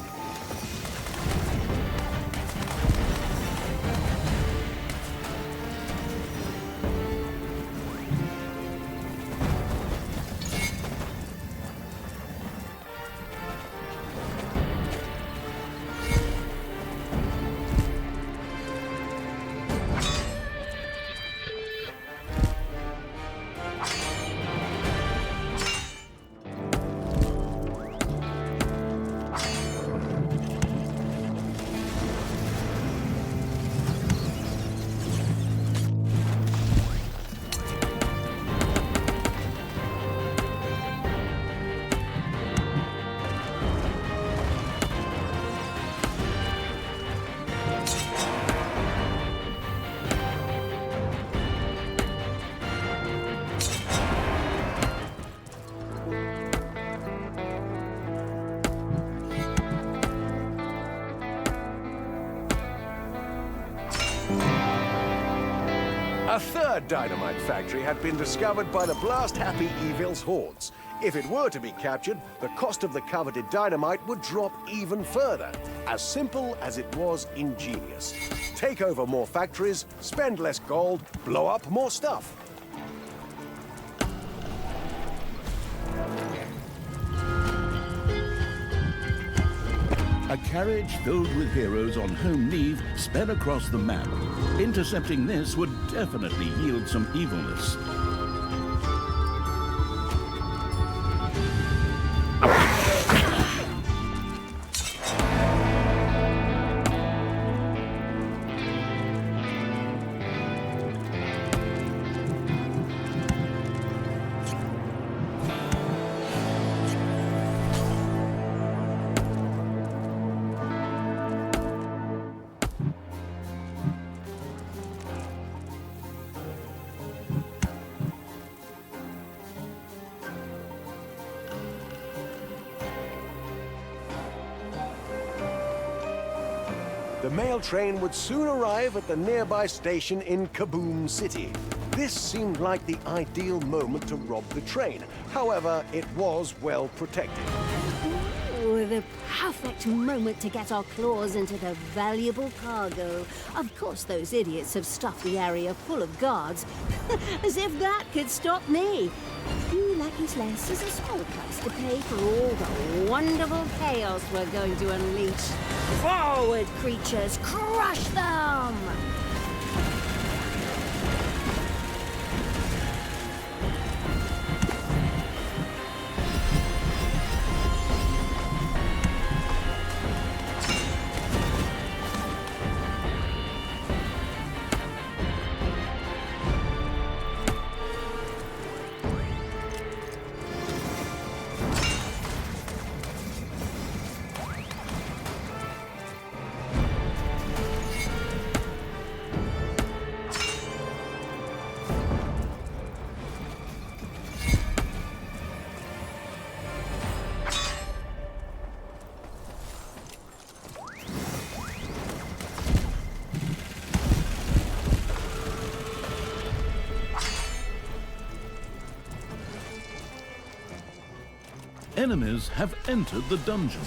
A third dynamite factory had been discovered by the blast-happy Evil's hordes. If it were to be captured, the cost of the coveted dynamite would drop even further. As simple as it was ingenious. Take over more factories, spend less gold, blow up more stuff. A carriage filled with heroes on home leave sped across the map. Intercepting this would definitely yield some evilness. The mail train would soon arrive at the nearby station in Kaboom City. This seemed like the ideal moment to rob the train. However, it was well protected. Ooh, the perfect moment to get our claws into the valuable cargo. Of course, those idiots have stuffed the area full of guards. As if that could stop me. A few lackeys less is a small price to pay for all the wonderful chaos we're going to unleash. Forward, creatures! Crush them! Enemies have entered the dungeon.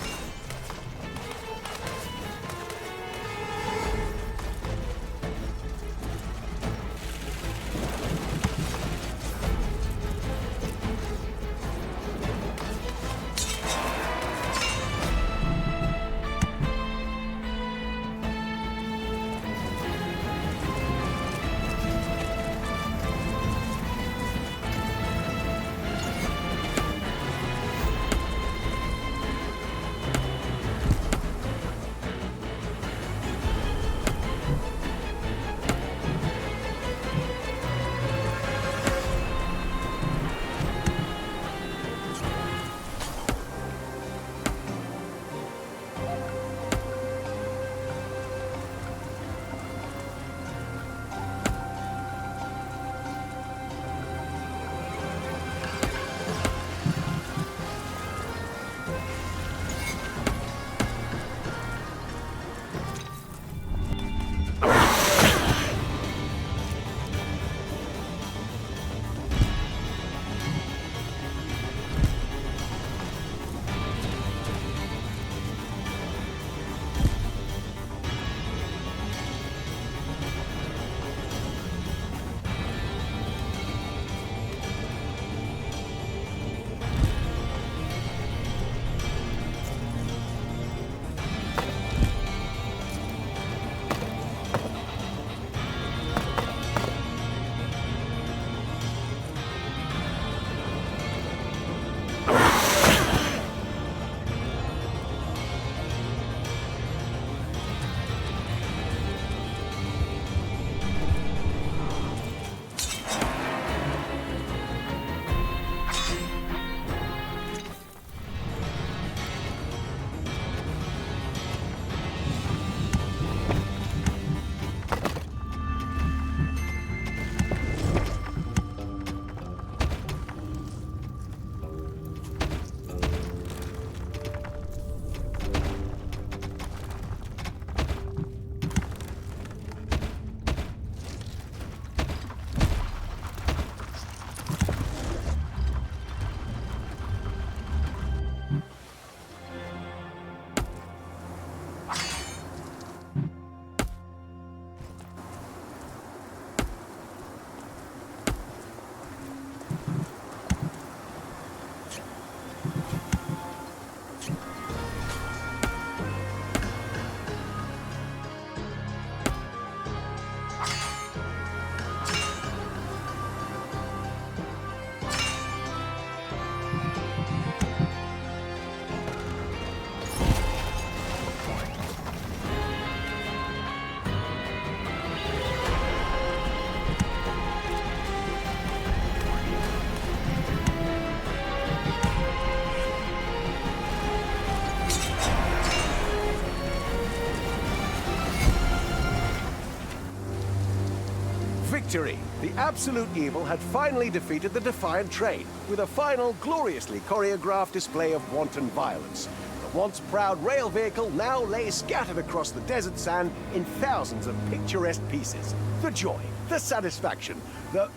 Victory! The absolute evil had finally defeated the defiant train with a final, gloriously choreographed display of wanton violence. The once proud rail vehicle now lay scattered across the desert sand in thousands of picturesque pieces. The joy, the satisfaction, the...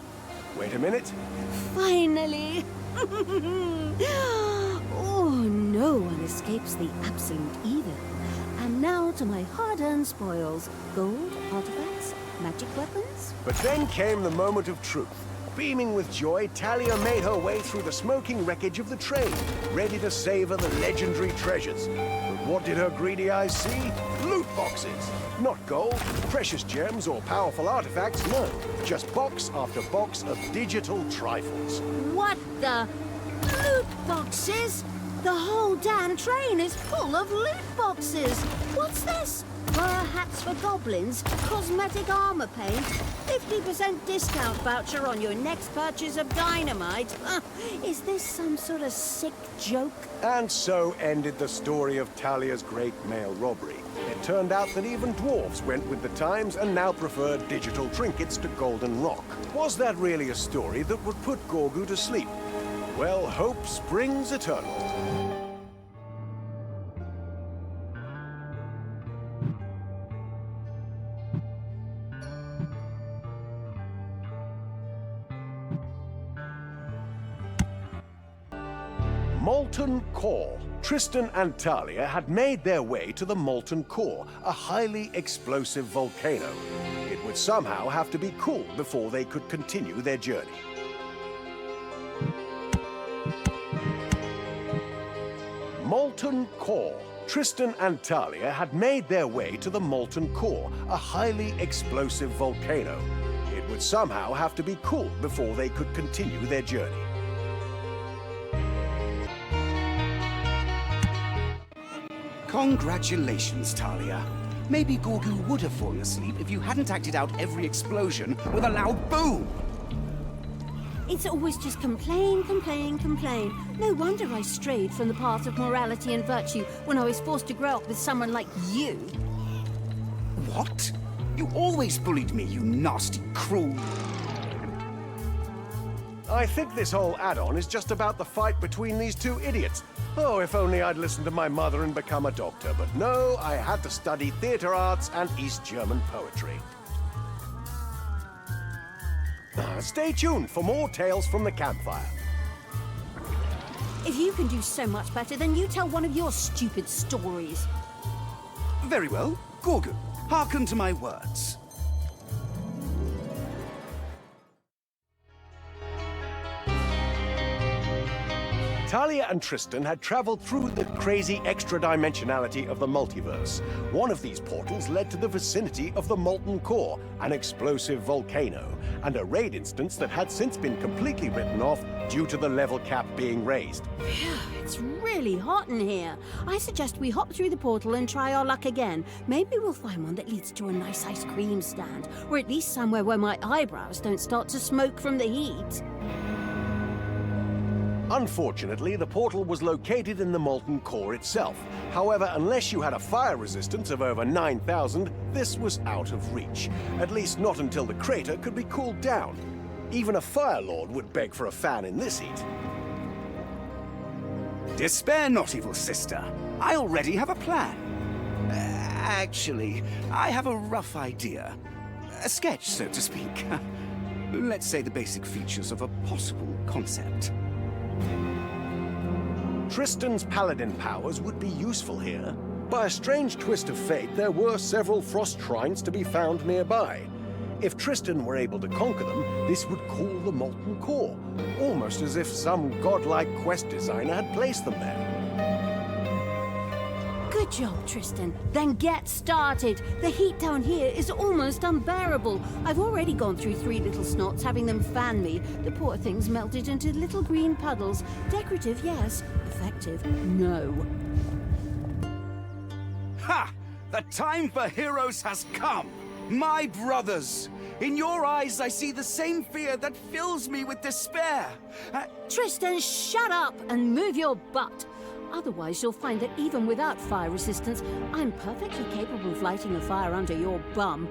Wait a minute. Finally! Oh, no one escapes the absolute evil. And now to my hard-earned spoils. Gold, artifacts, magic weapons. But then came the moment of truth. Beaming with joy, Talia made her way through the smoking wreckage of the train, ready to savor the legendary treasures. But what did her greedy eyes see? Loot boxes! Not gold, precious gems, or powerful artifacts, no. Just box after box of digital trifles. What the? Loot boxes? The whole damn train is full of loot boxes. What's this? Fur hats for goblins, cosmetic armor paint, 50% discount voucher on your next purchase of dynamite. Is this some sort of sick joke? And so ended the story of Talia's great mail robbery. It turned out that even dwarves went with the times and now preferred digital trinkets to golden rock. Was that really a story that would put Gorgu to sleep? Well, hope springs eternal. Molten Core. Tristan and Talia had made their way to the Molten Core, a highly explosive volcano. It would somehow have to be cooled before they could continue their journey. Molten Core. Tristan and Talia had made their way to the Molten Core, a highly explosive volcano. It would somehow have to be cooled before they could continue their journey. Congratulations, Talia. Maybe Gorgu would have fallen asleep if you hadn't acted out every explosion with a loud boom. It's always just complain, complain, complain. No wonder I strayed from the path of morality and virtue when I was forced to grow up with someone like you. What? You always bullied me, you nasty, cruel... I think this whole add-on is just about the fight between these two idiots. Oh, if only I'd listened to my mother and become a doctor. But no, I had to study theater arts and East German poetry. Stay tuned for more tales from the campfire. If you can do so much better, then you tell one of your stupid stories. Very well. Gorgu, hearken to my words. Talia and Tristan had traveled through the crazy extra-dimensionality of the multiverse. One of these portals led to the vicinity of the Molten Core, an explosive volcano, and a raid instance that had since been completely written off due to the level cap being raised. It's really hot in here. I suggest we hop through the portal and try our luck again. Maybe we'll find one that leads to a nice ice cream stand, or at least somewhere where my eyebrows don't start to smoke from the heat. Unfortunately, the portal was located in the Molten Core itself. However, unless you had a fire resistance of over 9,000, this was out of reach. At least not until the crater could be cooled down. Even a Fire Lord would beg for a fan in this heat. Despair not, evil sister. I already have a plan. Actually, I have a rough idea. A sketch, so to speak. Let's say the basic features of a possible concept. Tristan's paladin powers would be useful here. By a strange twist of fate, there were several frost shrines to be found nearby. If Tristan were able to conquer them, this would cool the Molten Core, almost as if some godlike quest designer had placed them there. Good job, Tristan. Then get started. The heat down here is almost unbearable. I've already gone through 3 little snots having them fan me. The poor things melted into little green puddles. Decorative, yes. Effective, no. Ha! The time for heroes has come! My brothers! In your eyes, I see the same fear that fills me with despair. Tristan, shut up and move your butt. Otherwise, you'll find that even without fire resistance, I'm perfectly capable of lighting a fire under your bum.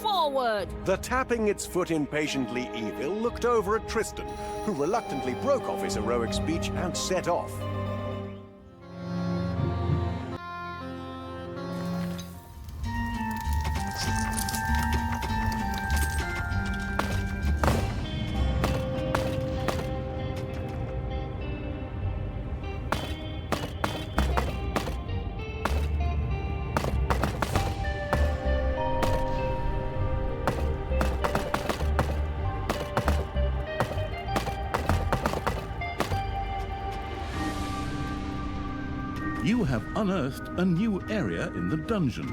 Forward! The tapping its foot impatiently evil looked over at Tristan, who reluctantly broke off his heroic speech and set off. you have unearthed a new area in the dungeon.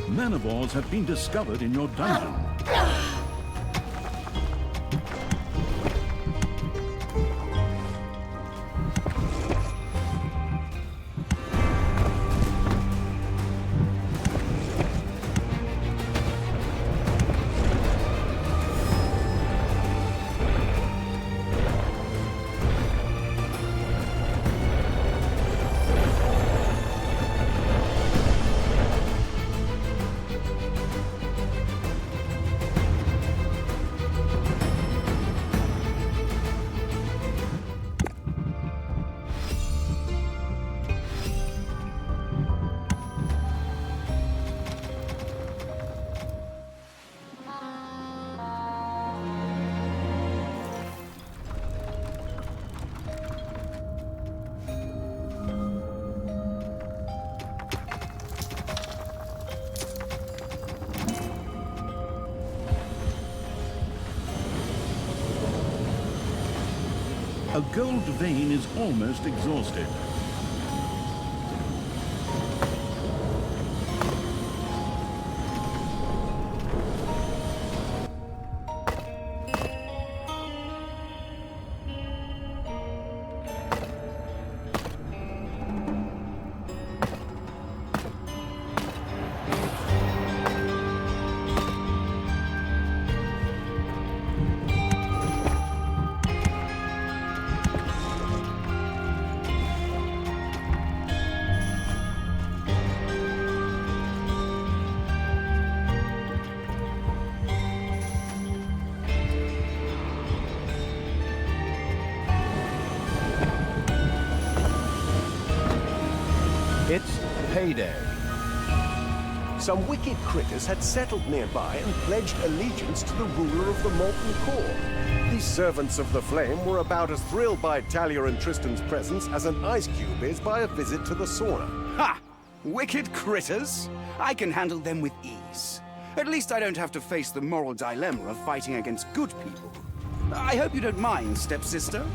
Manivores have been discovered in your dungeon. A gold vein is almost exhausted. payday. Some wicked critters had settled nearby and pledged allegiance to the ruler of the Molten Core. These servants of the flame were about as thrilled by Talia and Tristan's presence as an ice cube is by a visit to the sauna. Ha! Wicked critters? I can handle them with ease. At least I don't have to face the moral dilemma of fighting against good people. I hope you don't mind, stepsister.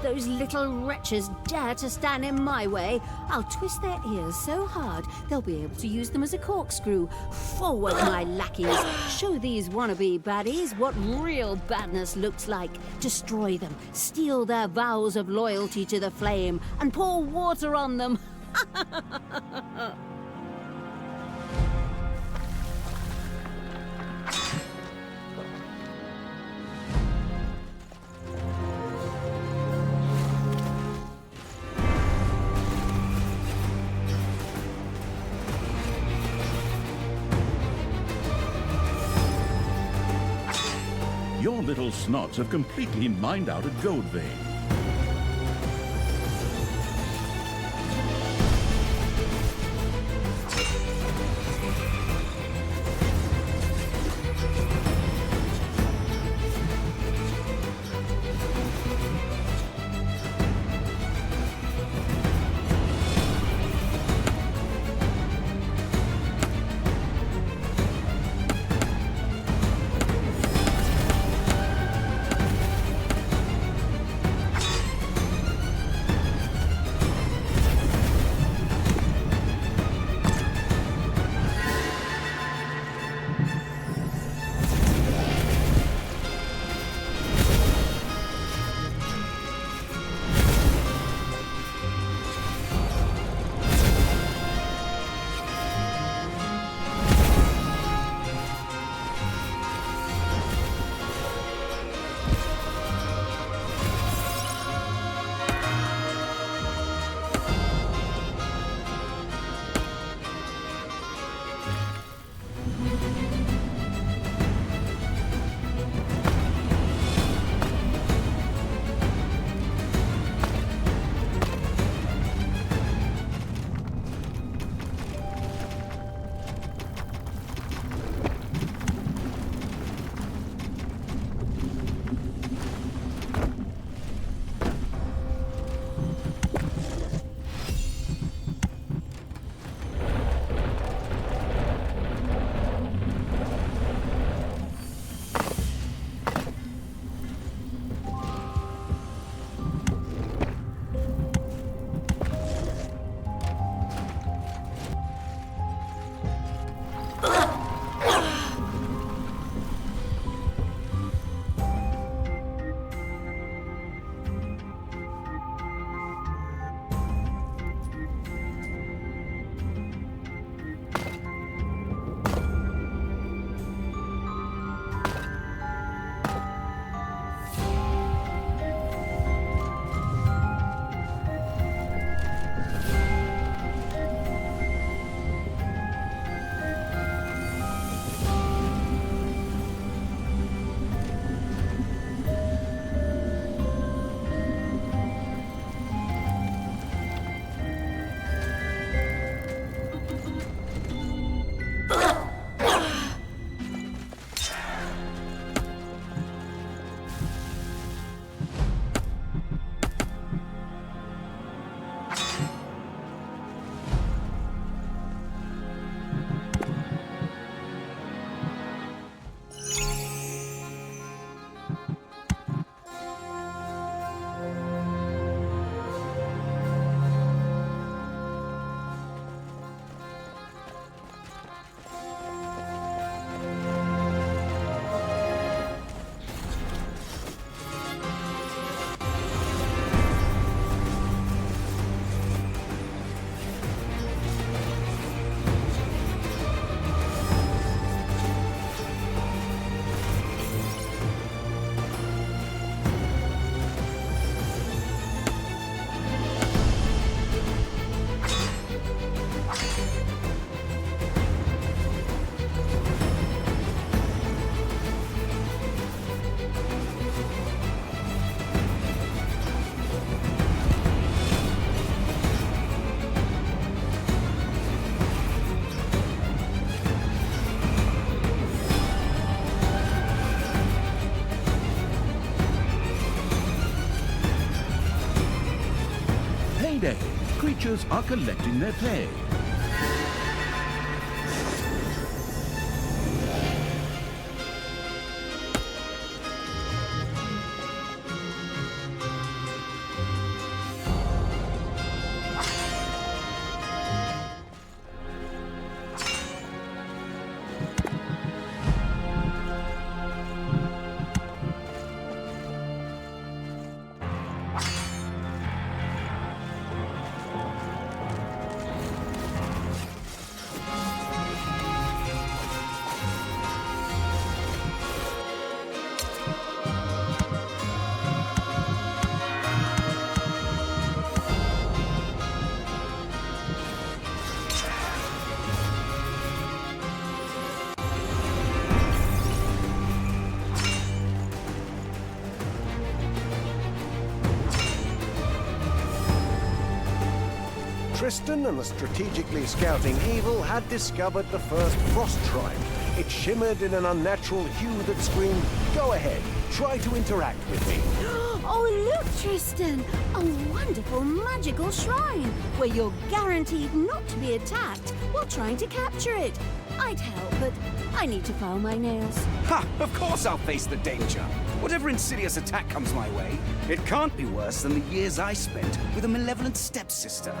Those little wretches dare to stand in my way. I'll twist their ears so hard they'll be able to use them as a corkscrew. Forward, my lackeys. Show these wannabe baddies what real badness looks like. Destroy them, steal their vows of loyalty to the flame, and pour water on them. Your little snots have completely mined out a gold vein. day, creatures are collecting their pay. Tristan and the strategically scouting Evil had discovered the first frost tribe. It shimmered in an unnatural hue that screamed, "Go ahead, try to interact with me." Oh, look, Tristan! A wonderful magical shrine where you're guaranteed not to be attacked while trying to capture it. I'd help, but I need to file my nails. Ha! Of course I'll face the danger. Whatever insidious attack comes my way, it can't be worse than the years I spent with a malevolent stepsister.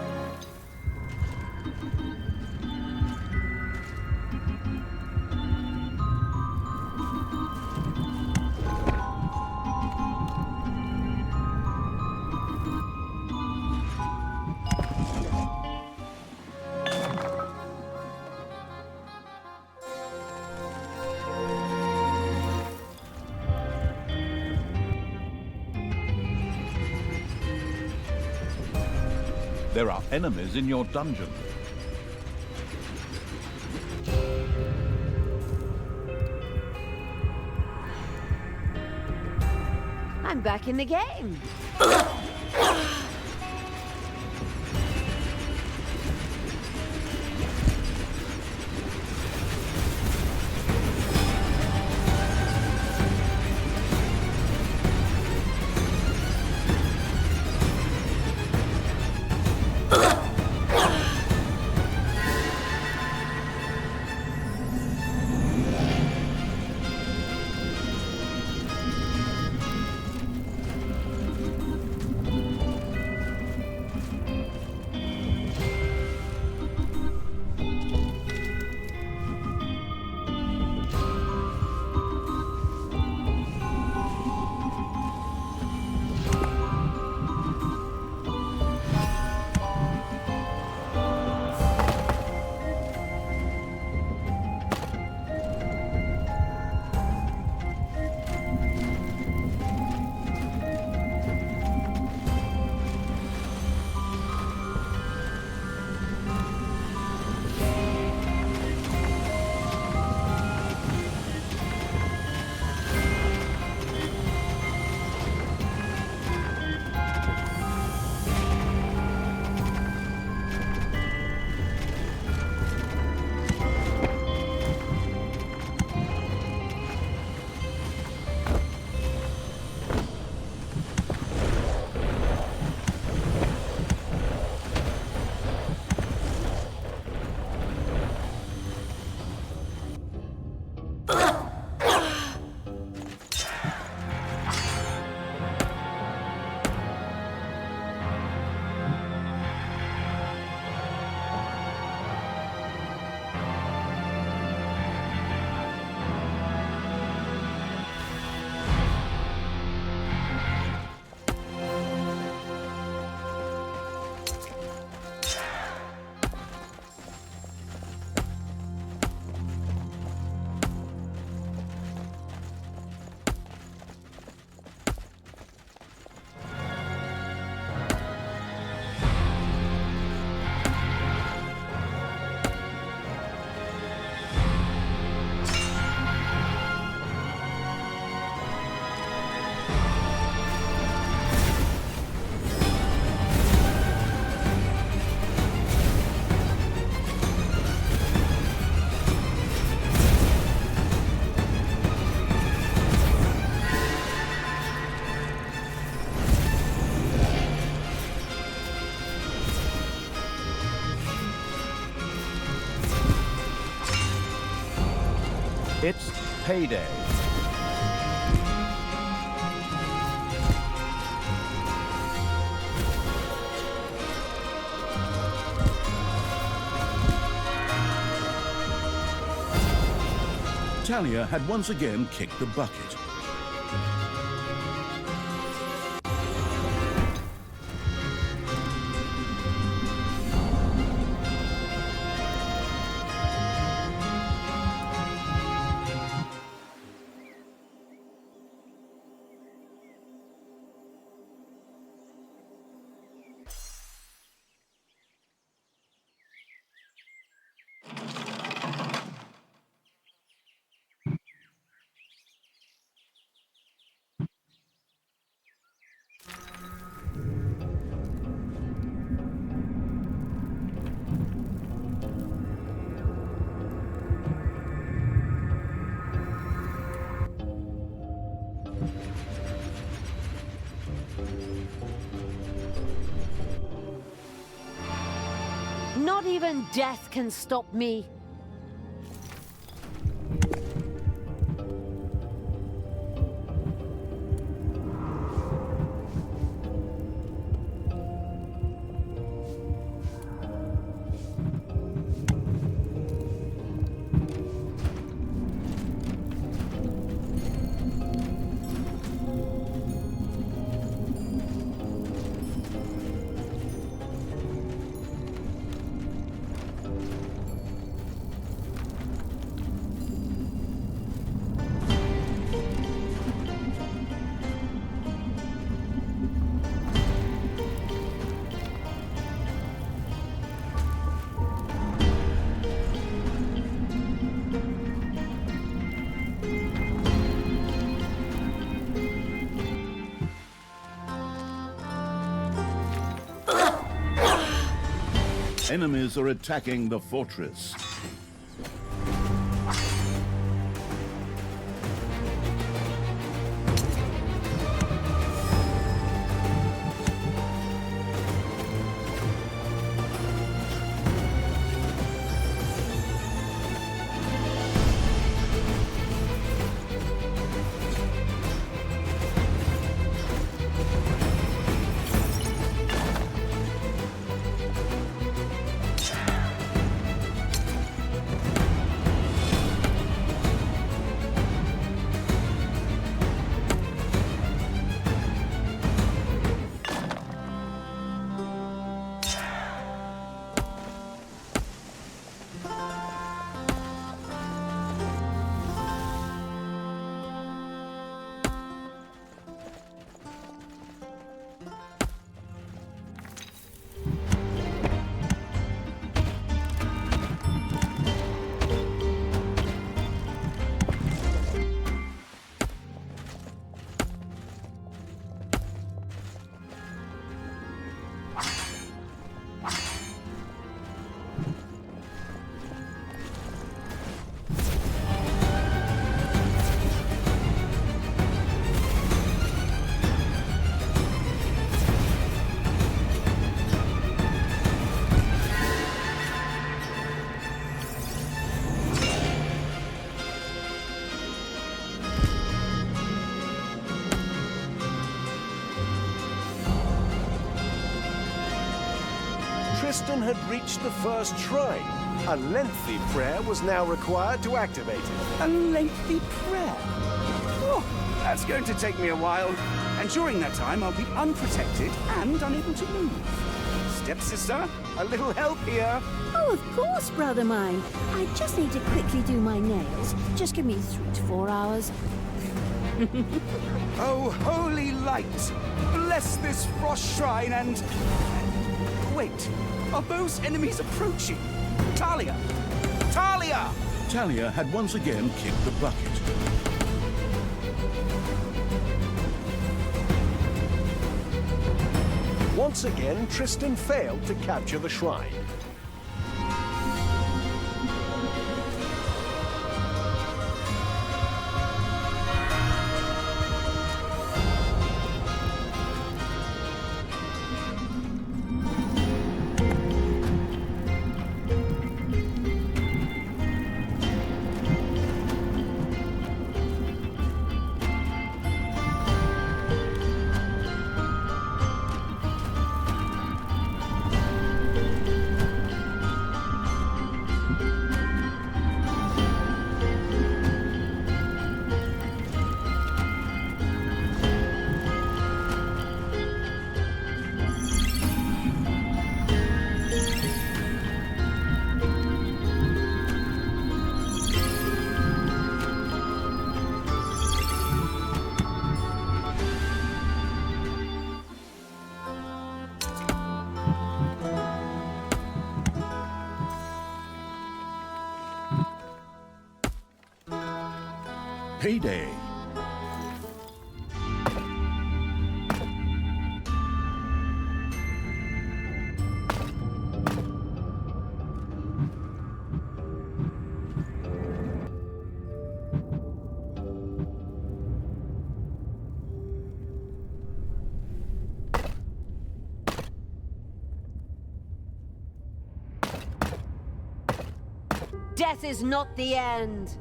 There are enemies in your dungeon. I'm back in the game. It's payday. Talia had once again kicked the bucket. Not even death can stop me. Enemies are attacking the fortress. Tristan had reached the first shrine. A lengthy prayer was now required to activate it. A lengthy prayer. Oh, that's going to take me a while. And during that time, I'll be unprotected and unable to move. Stepsister, a little help here. Oh, of course, brother mine. I just need to quickly do my nails. Just give me 3 to 4 hours. Oh, holy light, bless this frost shrine and... Wait, are those enemies approaching? Talia! Talia! Talia had once again kicked the bucket. Once again, Tristan failed to capture the shrine. Payday. Death is not the end.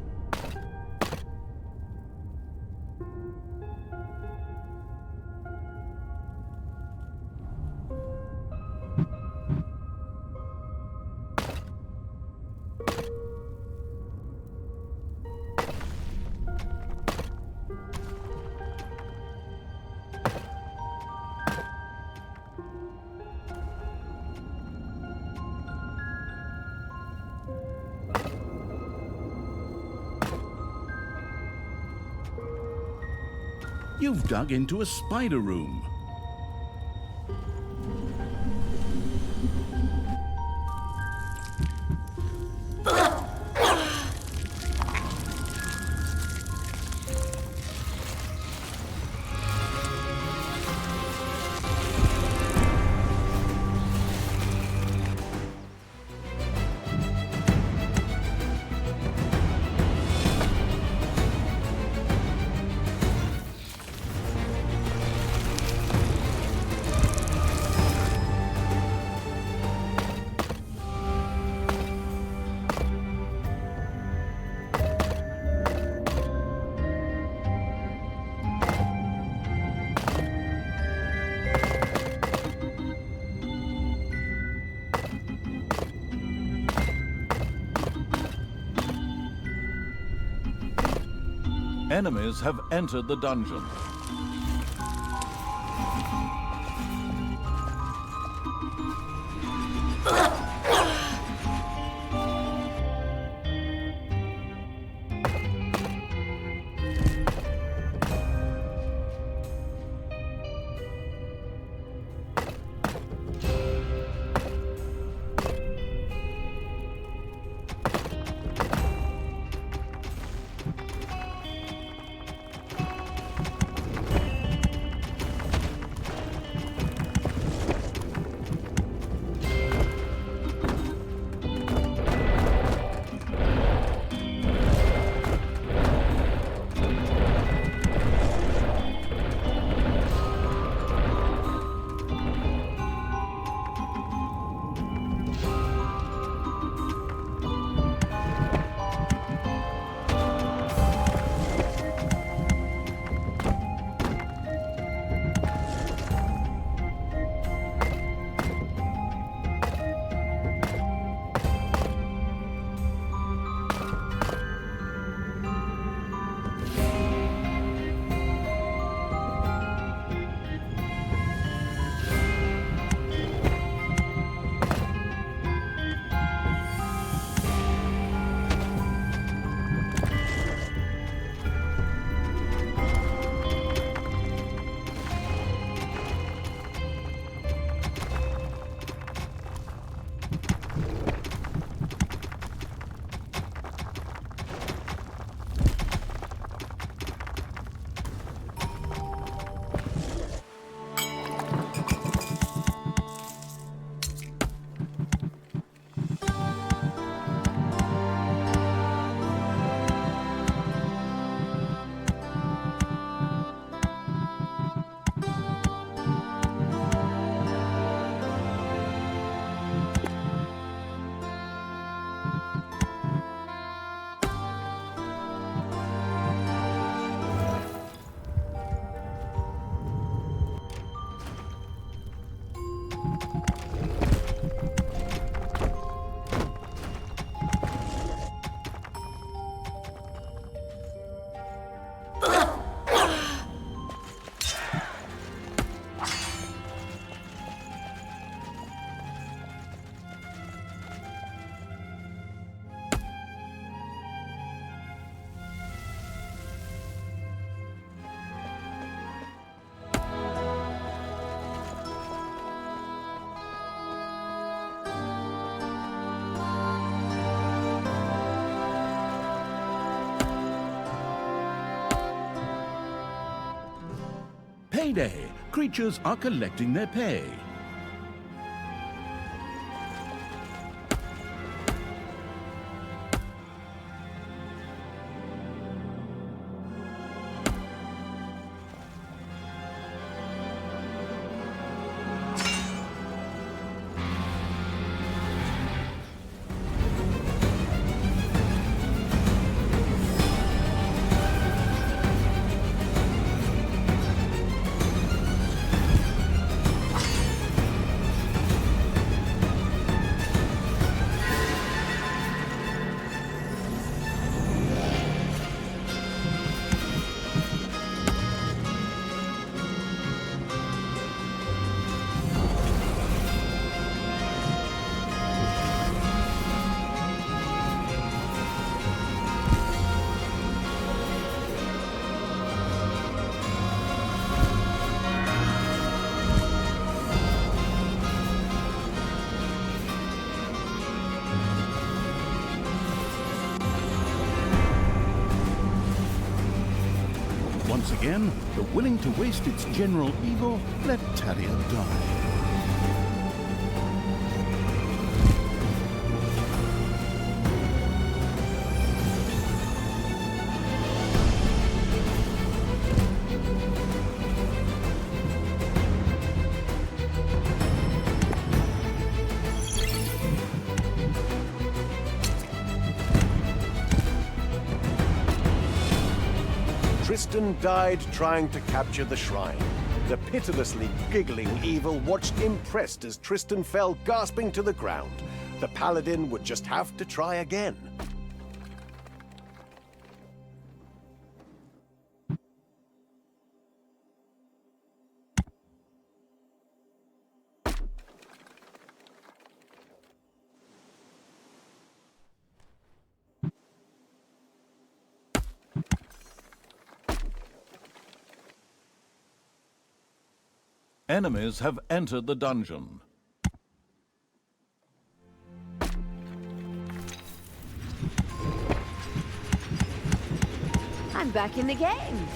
You've dug into a spider room. Enemies have entered the dungeon. payday! Creatures are collecting their pay. Once again, the willing to waste its general evil let Talia die. Tristan died trying to capture the shrine. The pitilessly giggling evil watched impressed as Tristan fell gasping to the ground. The paladin would just have to try again. Enemies have entered the dungeon. I'm back in the game.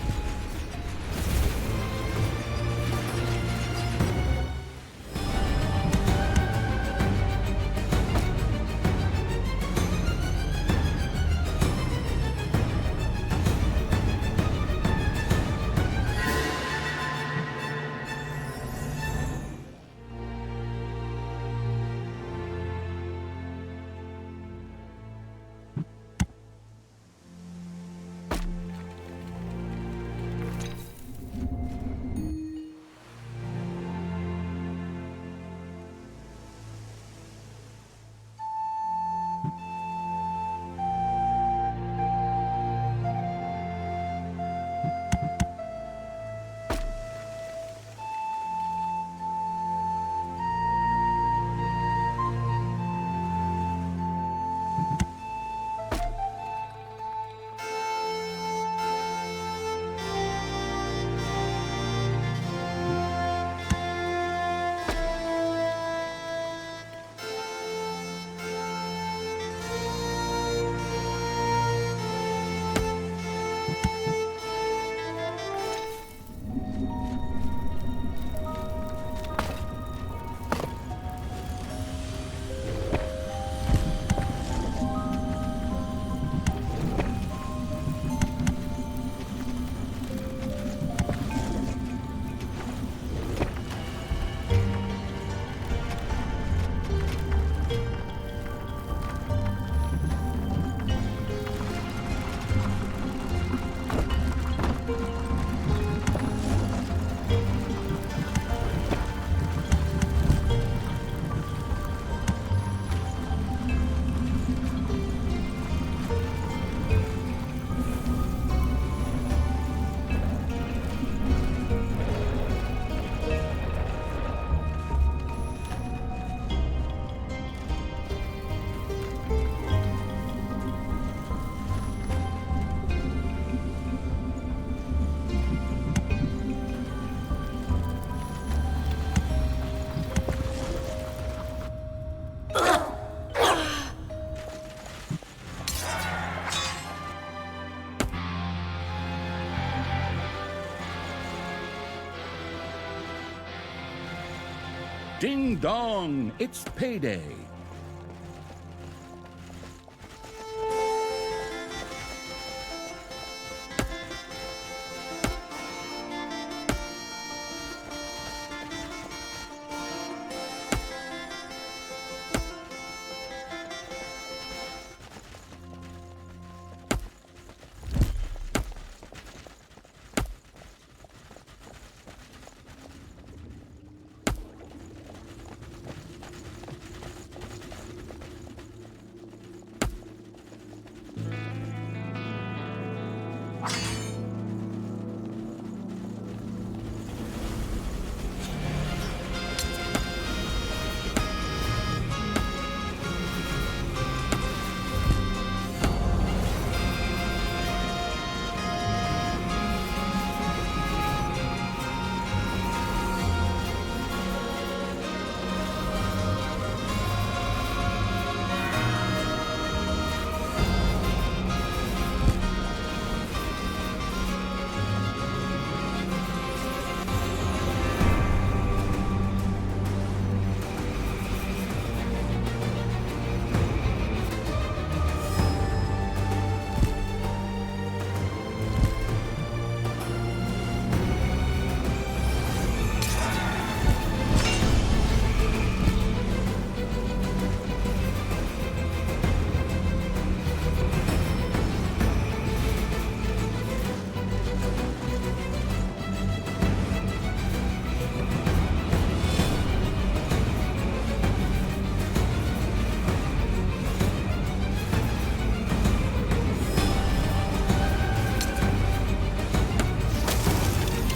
Ding dong, it's payday.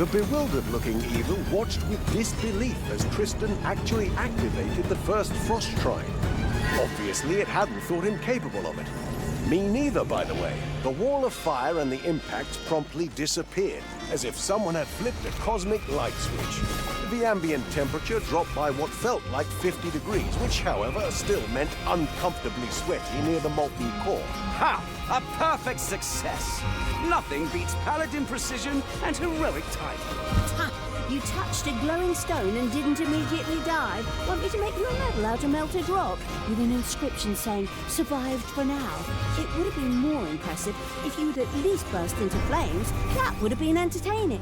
The bewildered-looking evil watched with disbelief as Tristan actually activated the first frost shrine. Obviously, it hadn't thought him capable of it. Me neither, by the way. The wall of fire and the impacts promptly disappeared, as if someone had flipped a cosmic light switch. The ambient temperature dropped by what felt like 50 degrees, which, however, still meant uncomfortably sweaty near the molten core. Ha! A perfect success! Nothing beats paladin precision and heroic timing. Ha! You touched a glowing stone and didn't immediately die. Want me to make you a medal out of melted rock with an inscription saying, "Survived for now"? It would have been more impressive if you'd at least burst into flames. That would have been entertaining.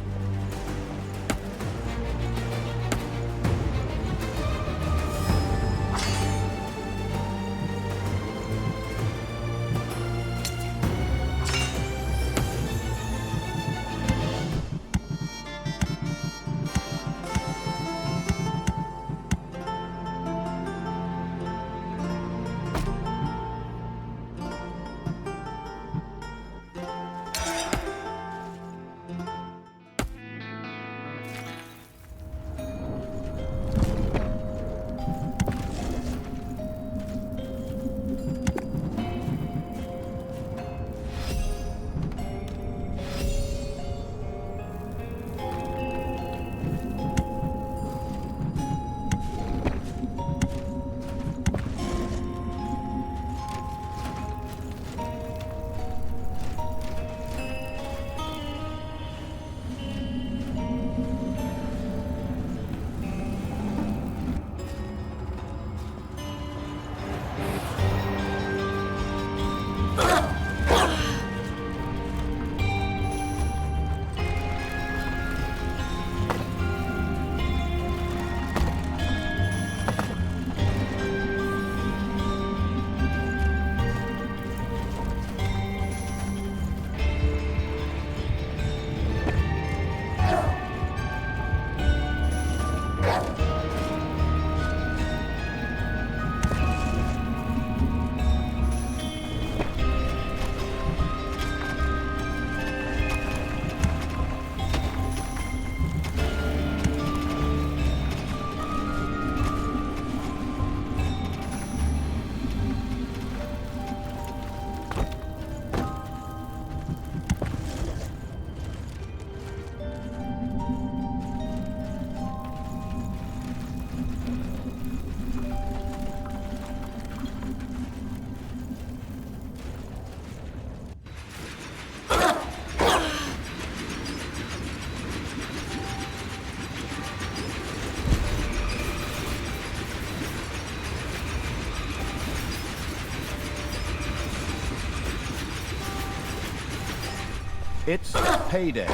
It's payday.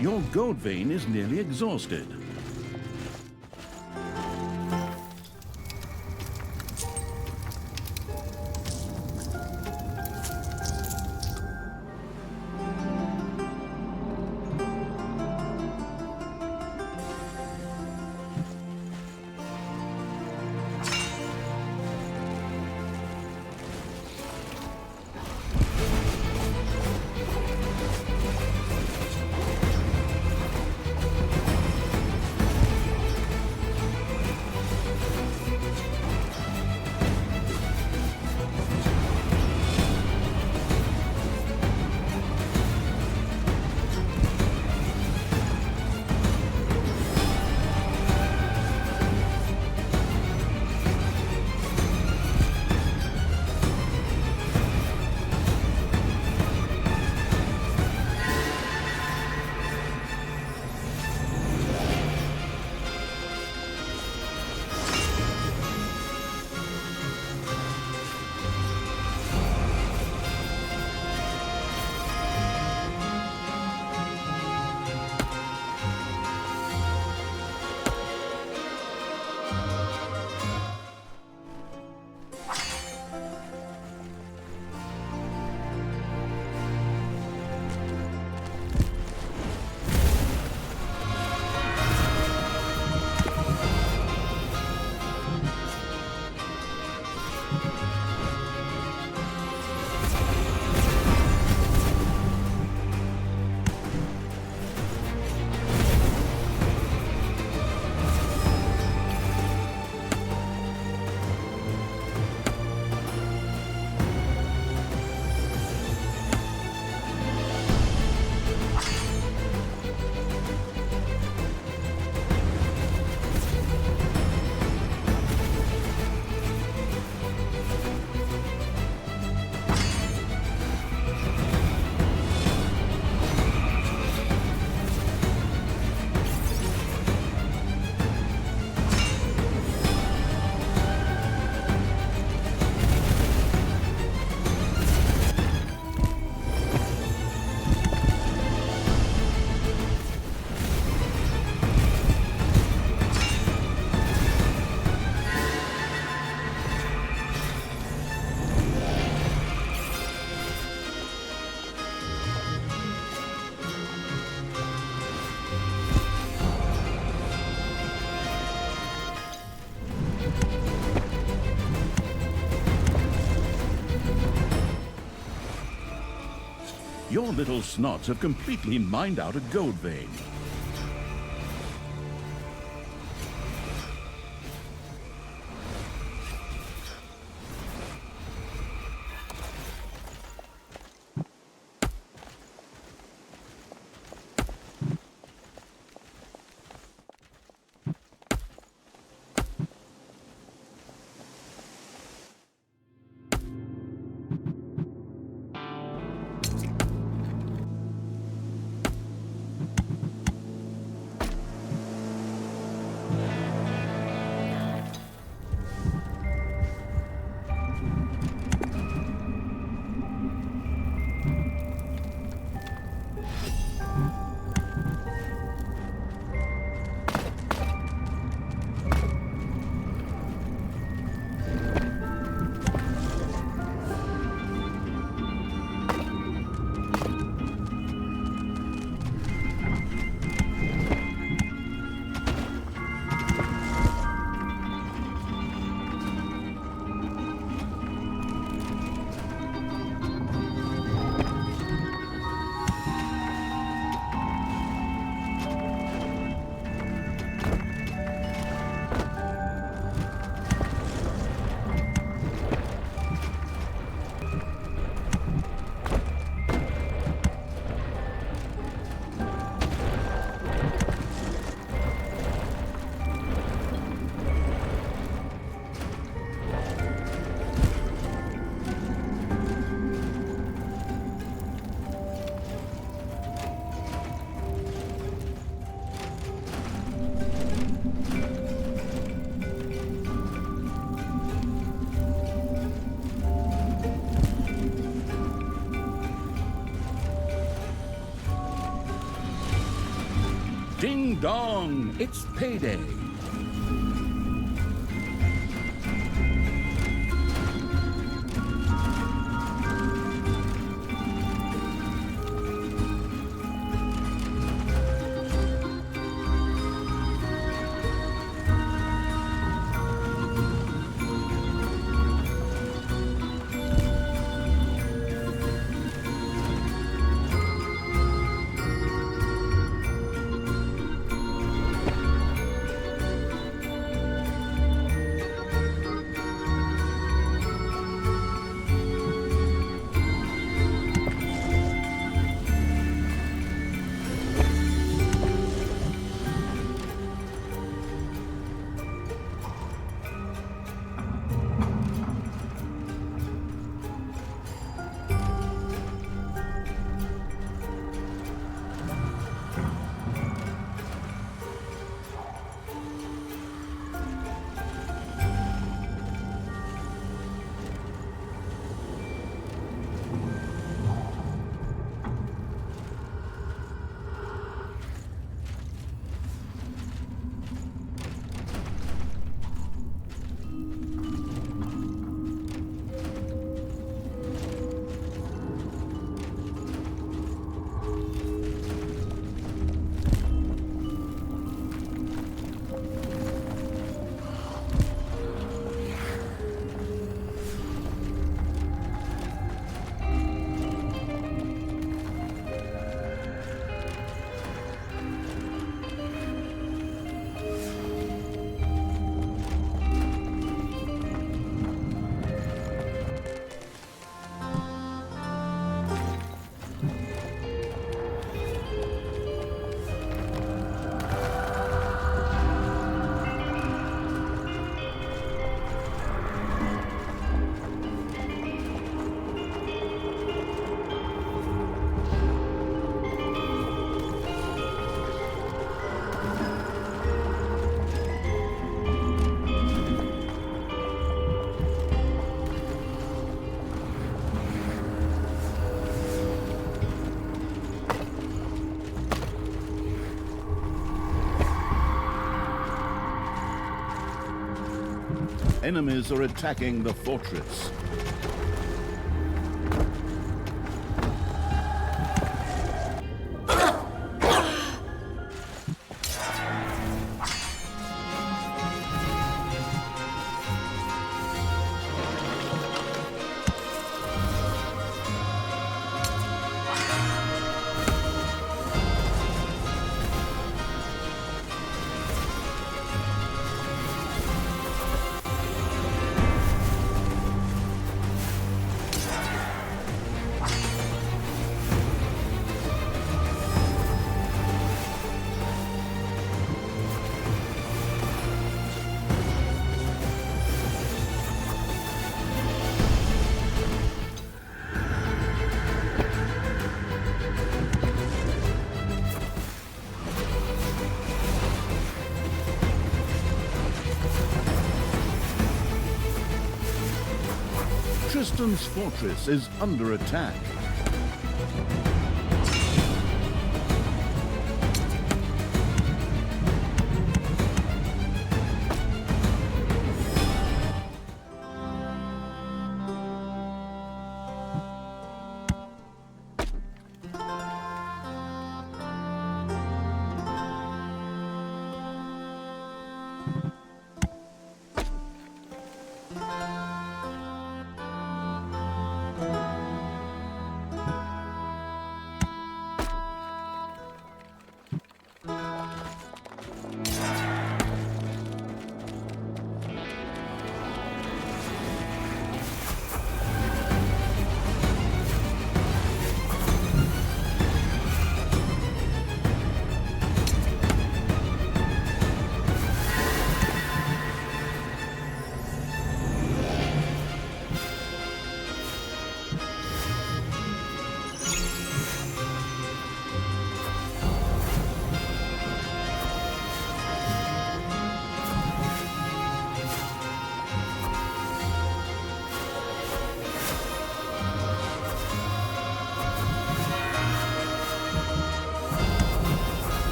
Your gold vein is nearly exhausted. Your little snots have completely mined out a gold vein. Ding dong, it's payday. Enemies are attacking the fortress. Tristan's fortress is under attack.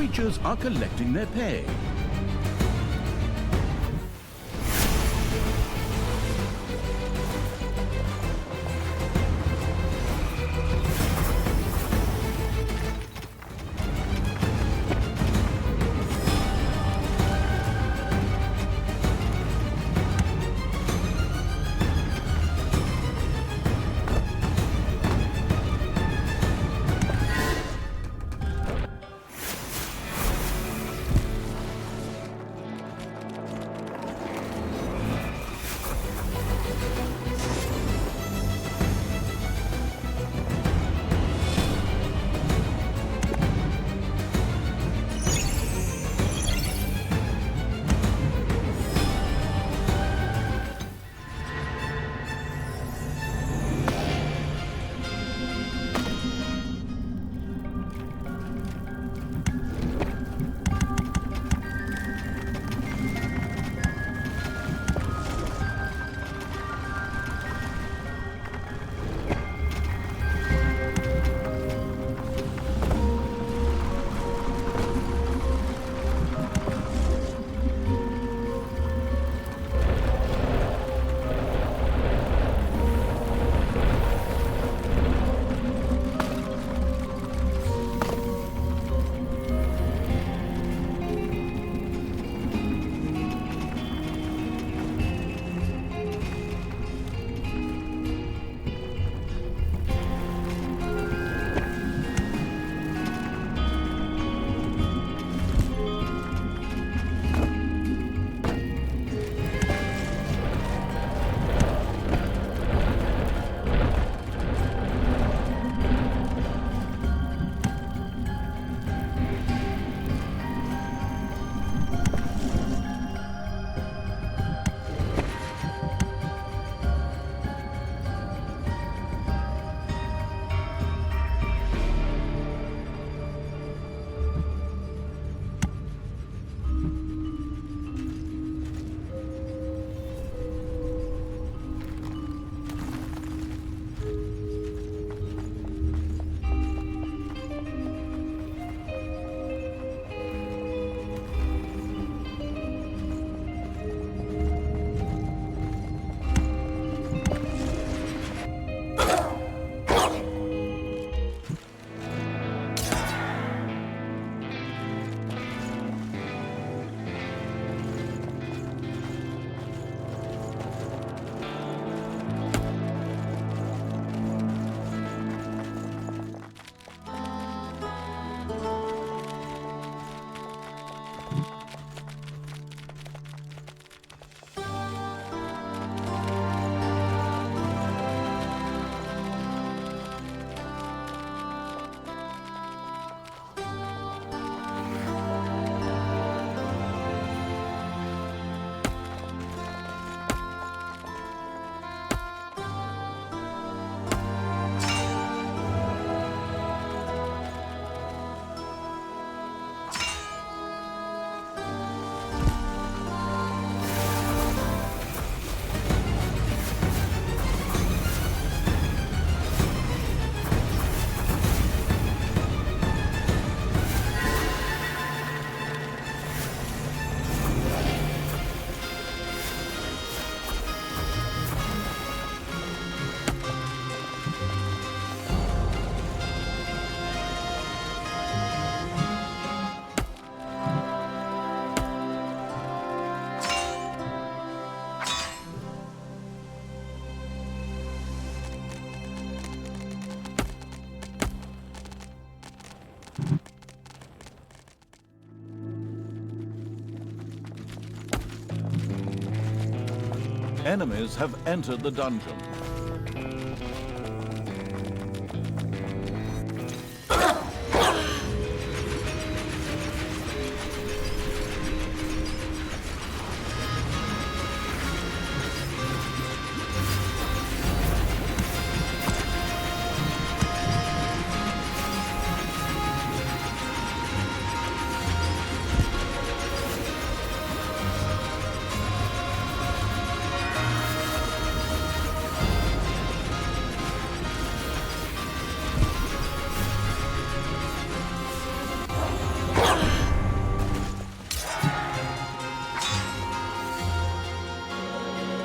creatures are collecting their pay. Enemies have entered the dungeon.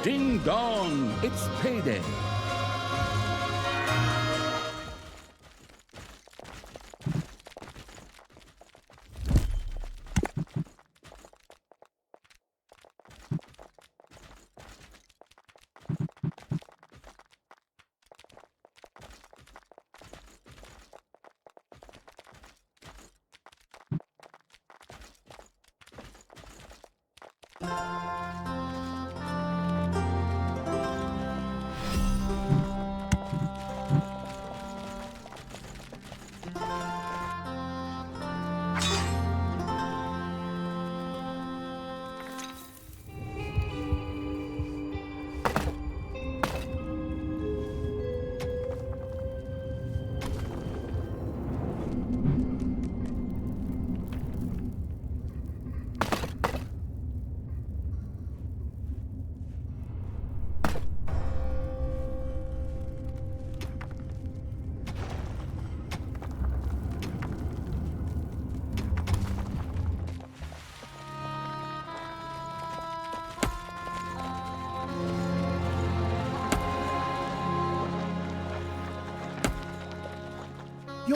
Ding dong, it's payday.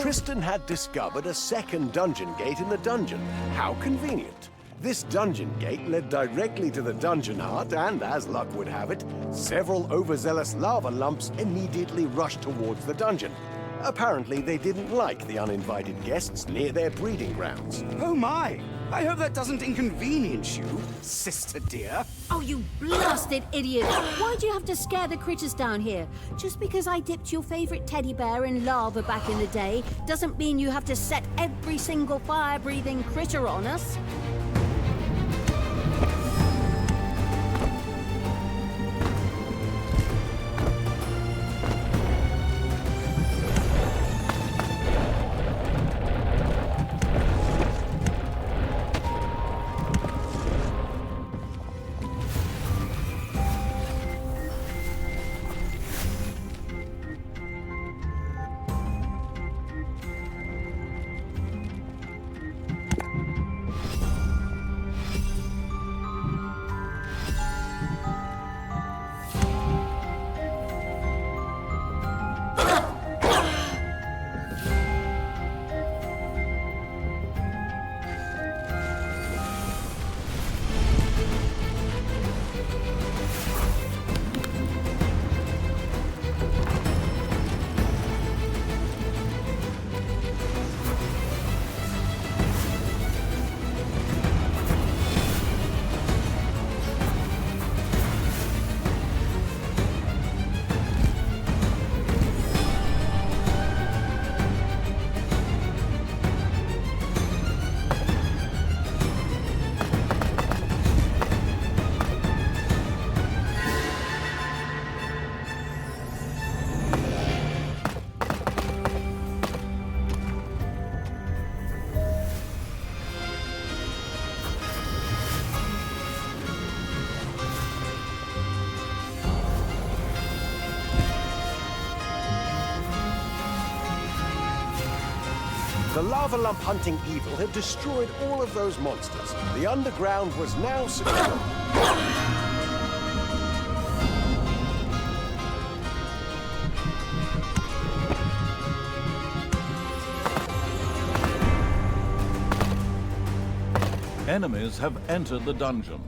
Tristan had discovered a second dungeon gate in the dungeon. How convenient. This dungeon gate led directly to the dungeon heart, and as luck would have it, several overzealous lava lumps immediately rushed towards the dungeon. Apparently, they didn't like the uninvited guests near their breeding grounds. Oh my! I hope that doesn't inconvenience you, sister dear. Oh, you blasted idiot! Why'd you have to scare the critters down here? Just because I dipped your favorite teddy bear in lava back in the day doesn't mean you have to set every single fire-breathing critter on us. The lava lump hunting evil had destroyed all of those monsters. The underground was now secure. Enemies have entered the dungeon.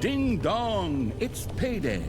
Ding dong, it's payday.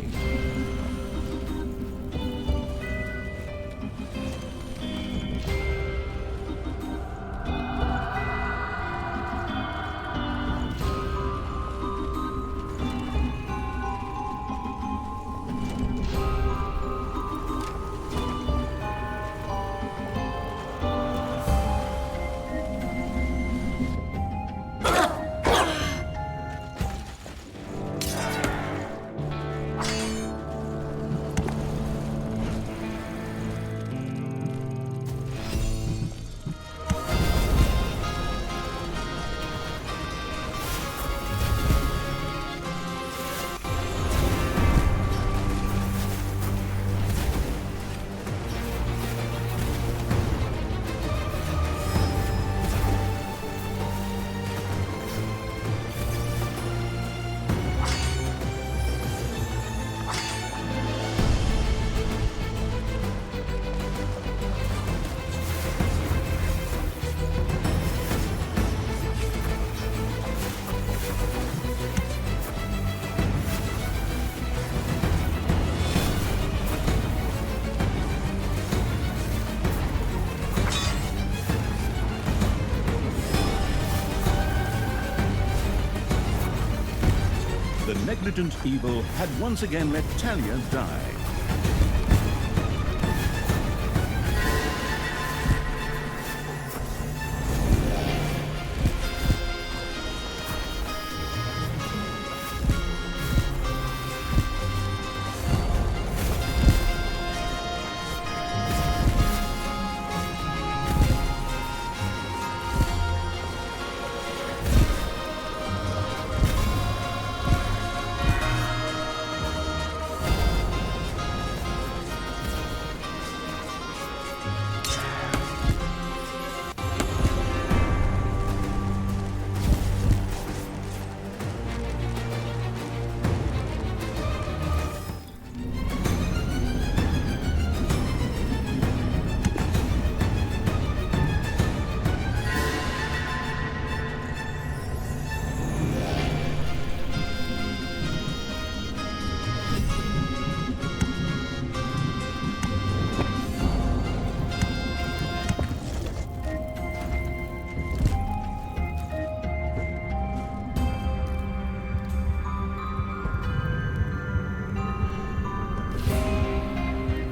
The negligent evil had once again let Talia die.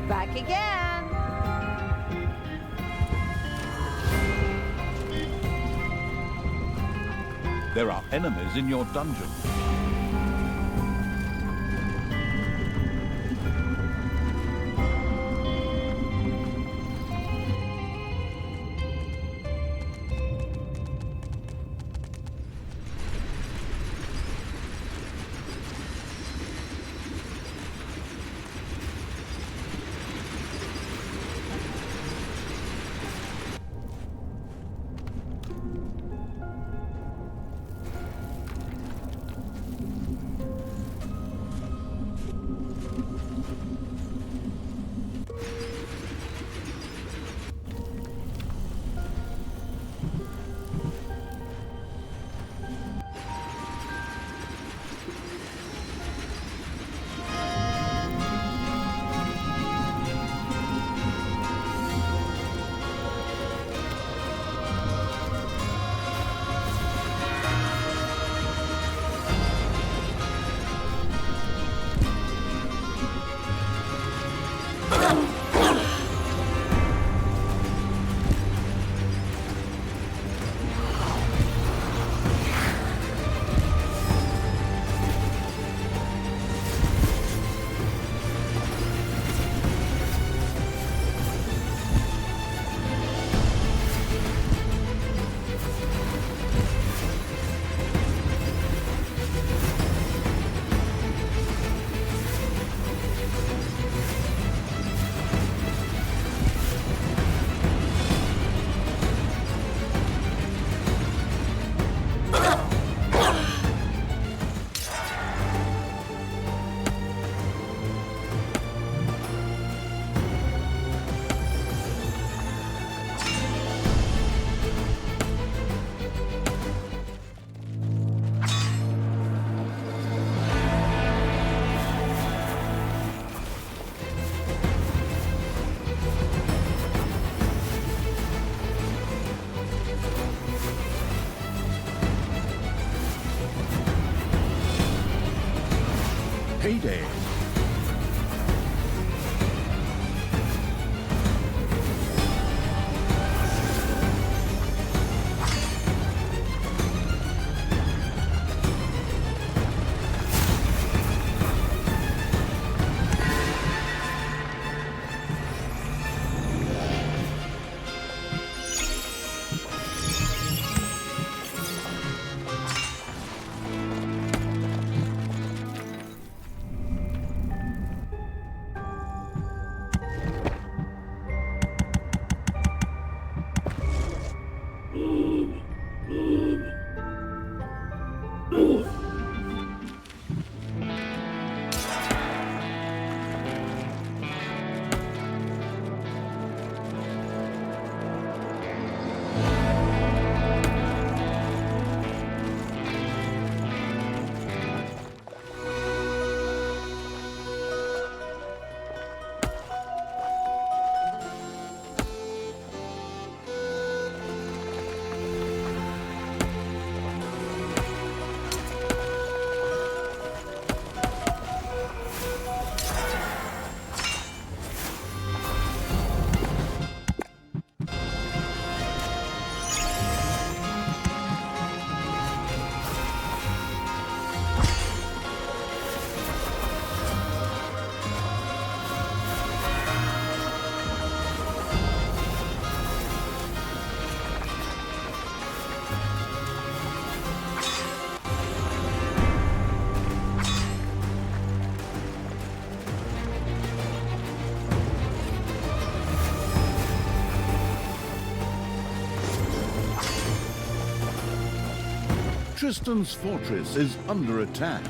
Back again. There are enemies in your dungeon. Payday. Tristan's fortress is under attack.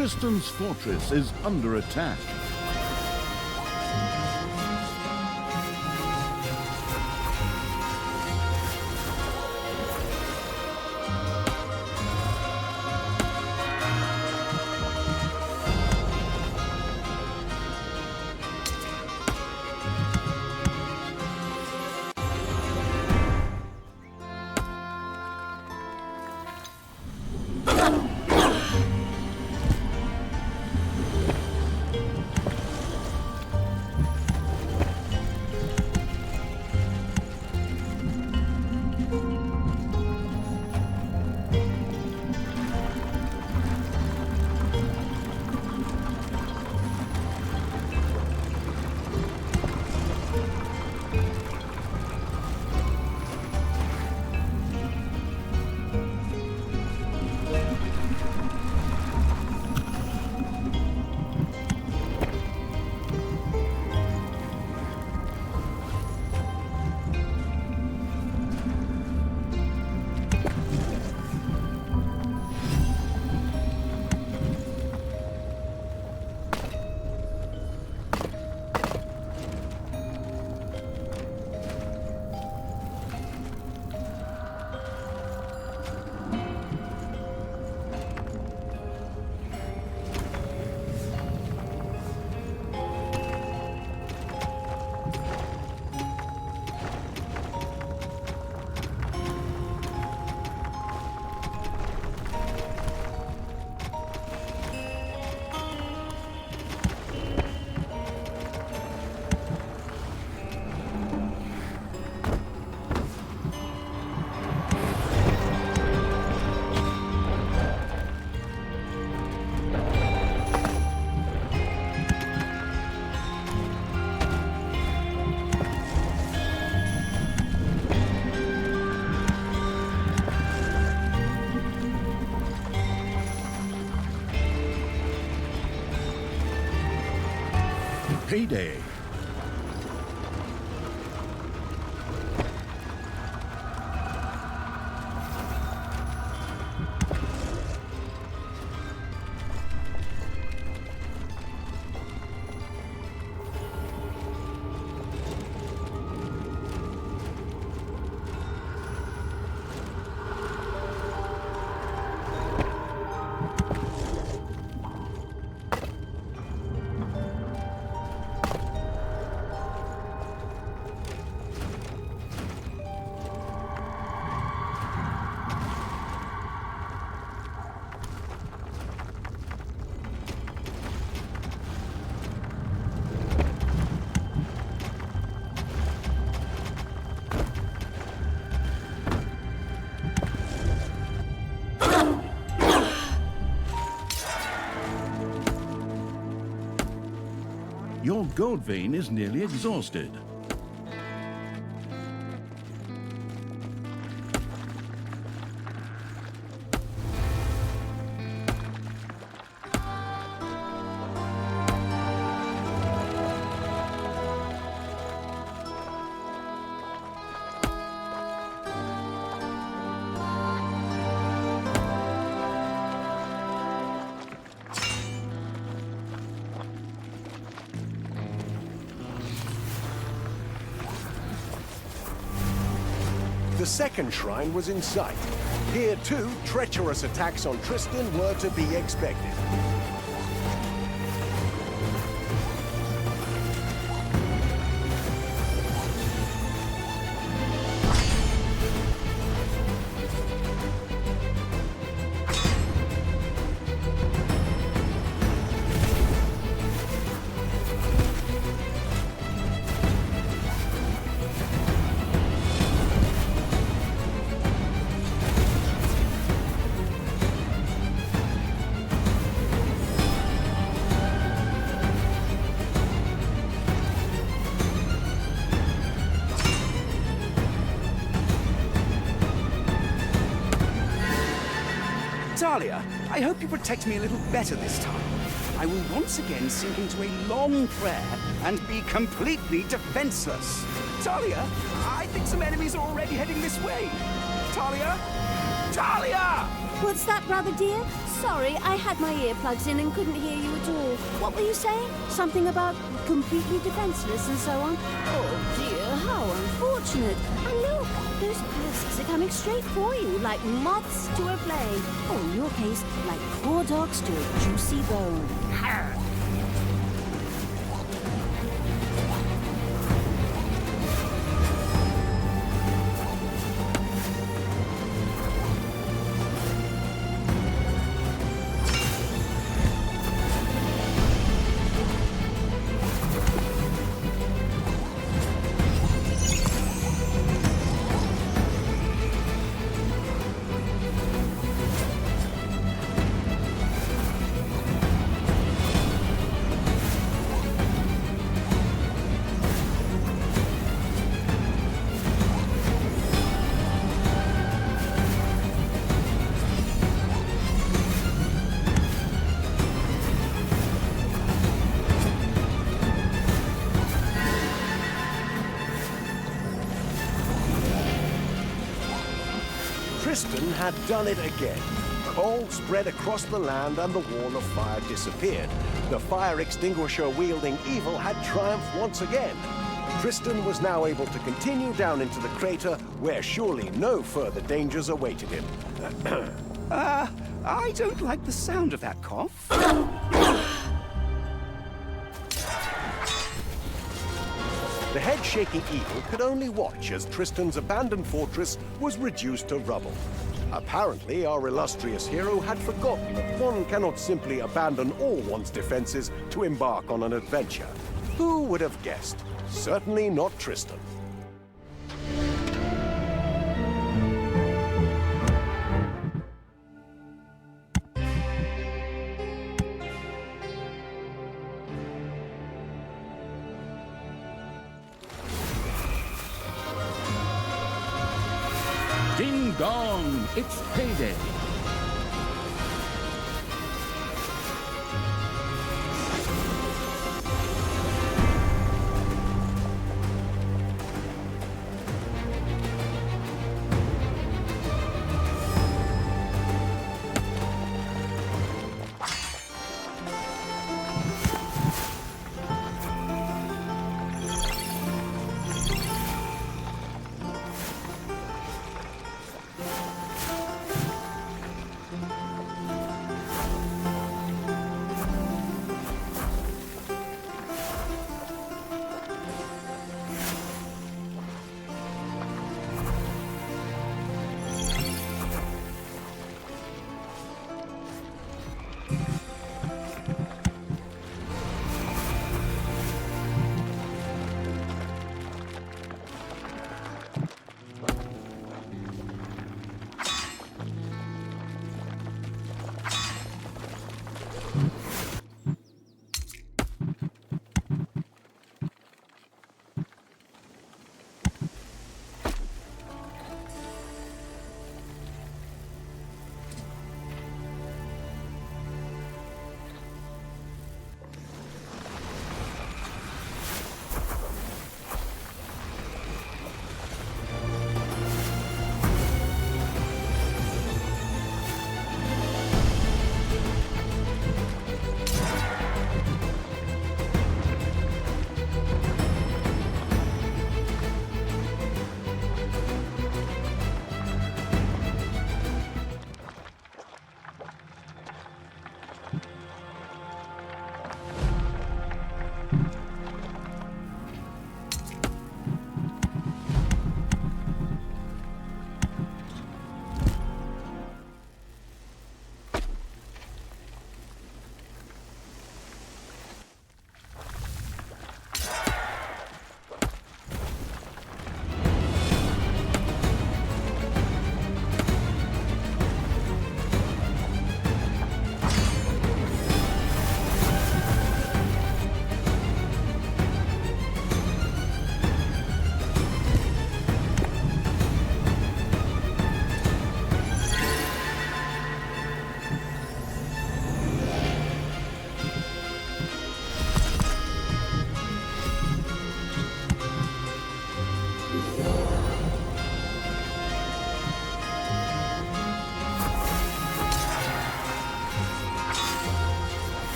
Tristan's fortress is under attack. payday. Your gold vein is nearly exhausted. The second shrine was in sight. Here too, treacherous attacks on Tristan were to be expected. Talia, I hope you protect me a little better this time. I will once again sink into a long prayer and be completely defenseless. Talia, I think some enemies are already heading this way. Talia? Talia! What's that, brother dear? Sorry, I had my earplugs in and couldn't hear you at all. What were you saying? Something about completely defenseless and so on? Oh dear, how unfortunate. And look, those pests are coming straight for you, like moths to a flame. Or in your case, like poor dogs to a juicy bone. Arr. Tristan had done it again. Coal spread across the land and the wall of fire disappeared. The fire extinguisher-wielding evil had triumphed once again. Tristan was now able to continue down into the crater where surely no further dangers awaited him. I don't like the sound of that cough. The head-shaking evil could only watch as Tristan's abandoned fortress was reduced to rubble. Apparently, our illustrious hero had forgotten that one cannot simply abandon all one's defenses to embark on an adventure. Who would have guessed? Certainly not Tristan. Ding dong, it's payday.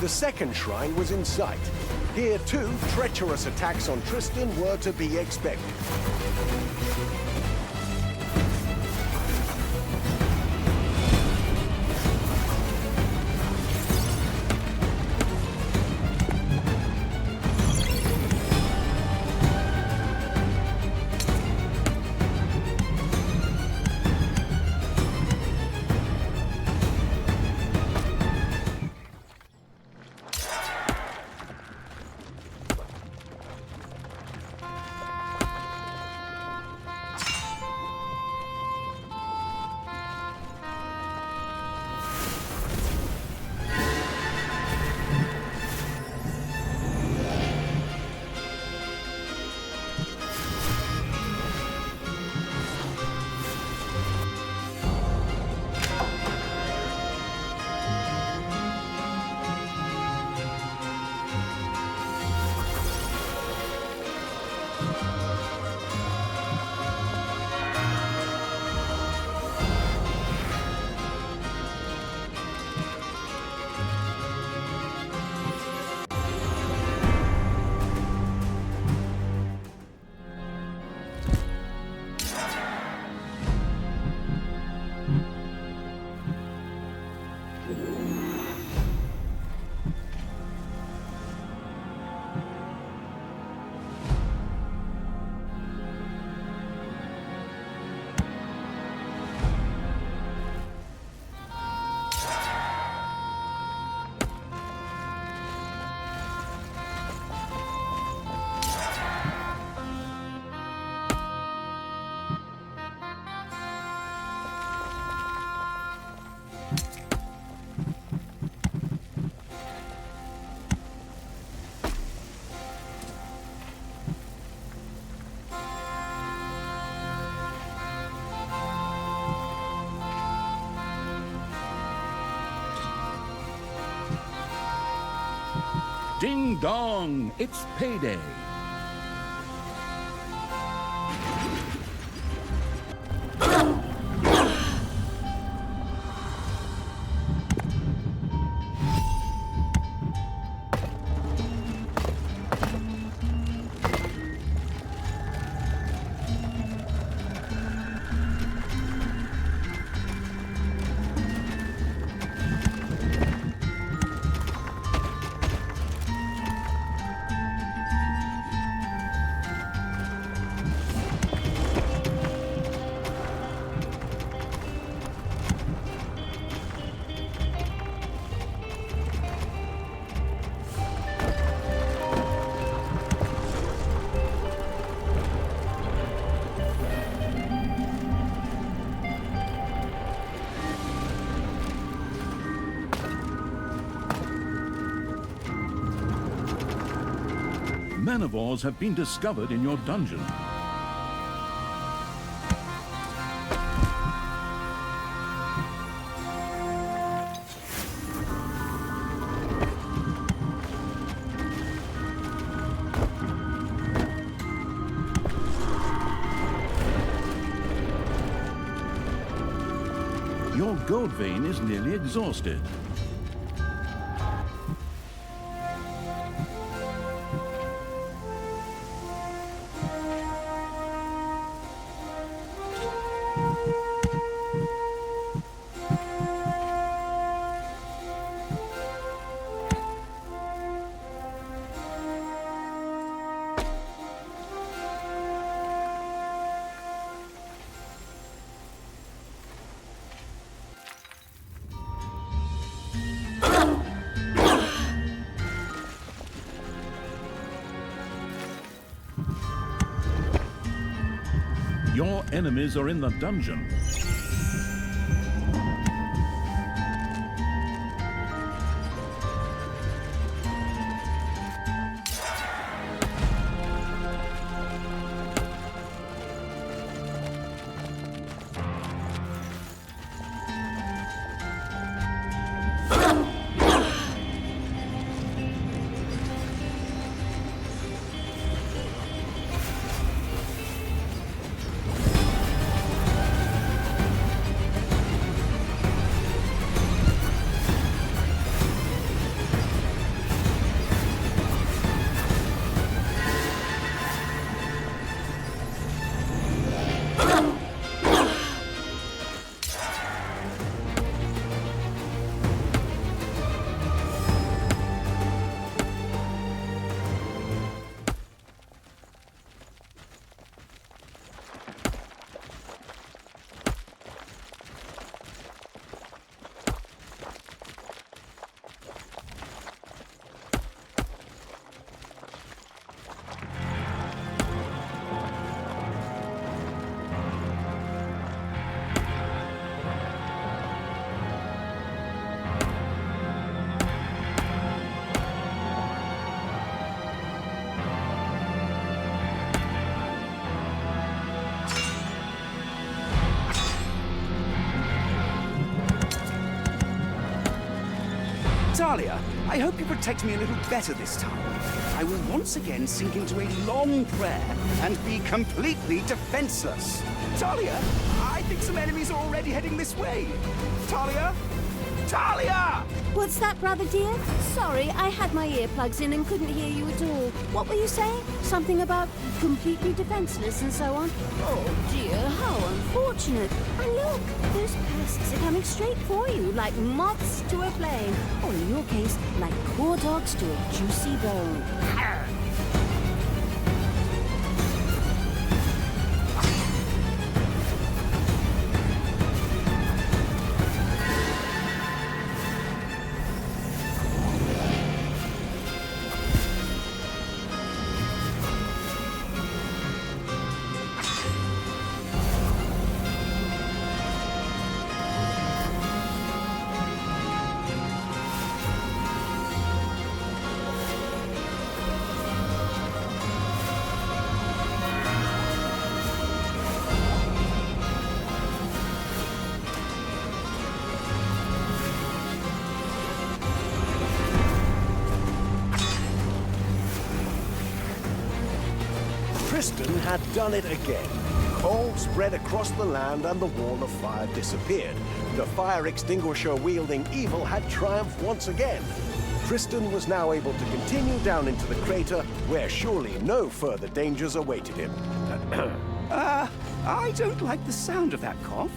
The second shrine was in sight. Here too, treacherous attacks on Tristan were to be expected. Ding dong, it's payday. Manivores have been discovered in your dungeon. Your gold vein is nearly exhausted. Your enemies are in the dungeon. Talia, I hope you protect me a little better this time. I will once again sink into a long prayer and be completely defenseless. Talia, I think some enemies are already heading this way. Talia? Talia! What's that, brother dear? Sorry, I had my earplugs in and couldn't hear you at all. What were you saying? Something about completely defenseless and so on? Oh dear, how unfortunate. And look, those pests are coming straight for you, like moths to a flame. Or in your case, like poor dogs to a juicy bone. Tristan had done it again. Coal spread across the land and the wall of fire disappeared. The fire extinguisher-wielding evil had triumphed once again. Tristan was now able to continue down into the crater, where surely no further dangers awaited him. I don't like the sound of that cough.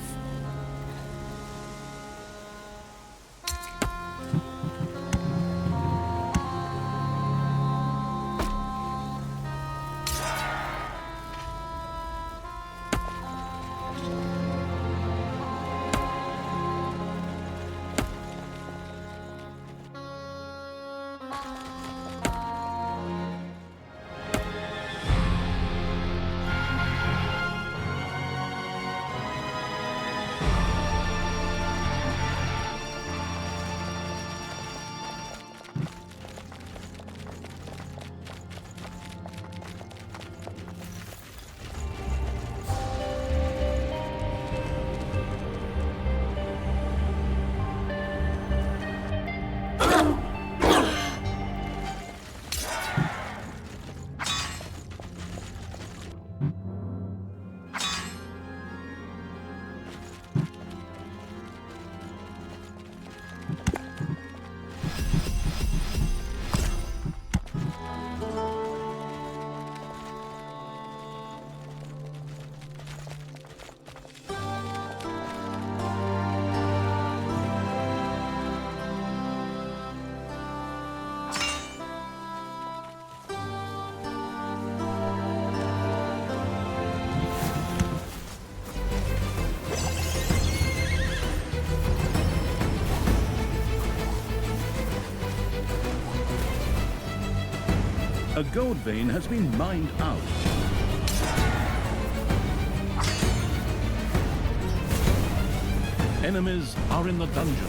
A gold vein has been mined out. Enemies are in the dungeon.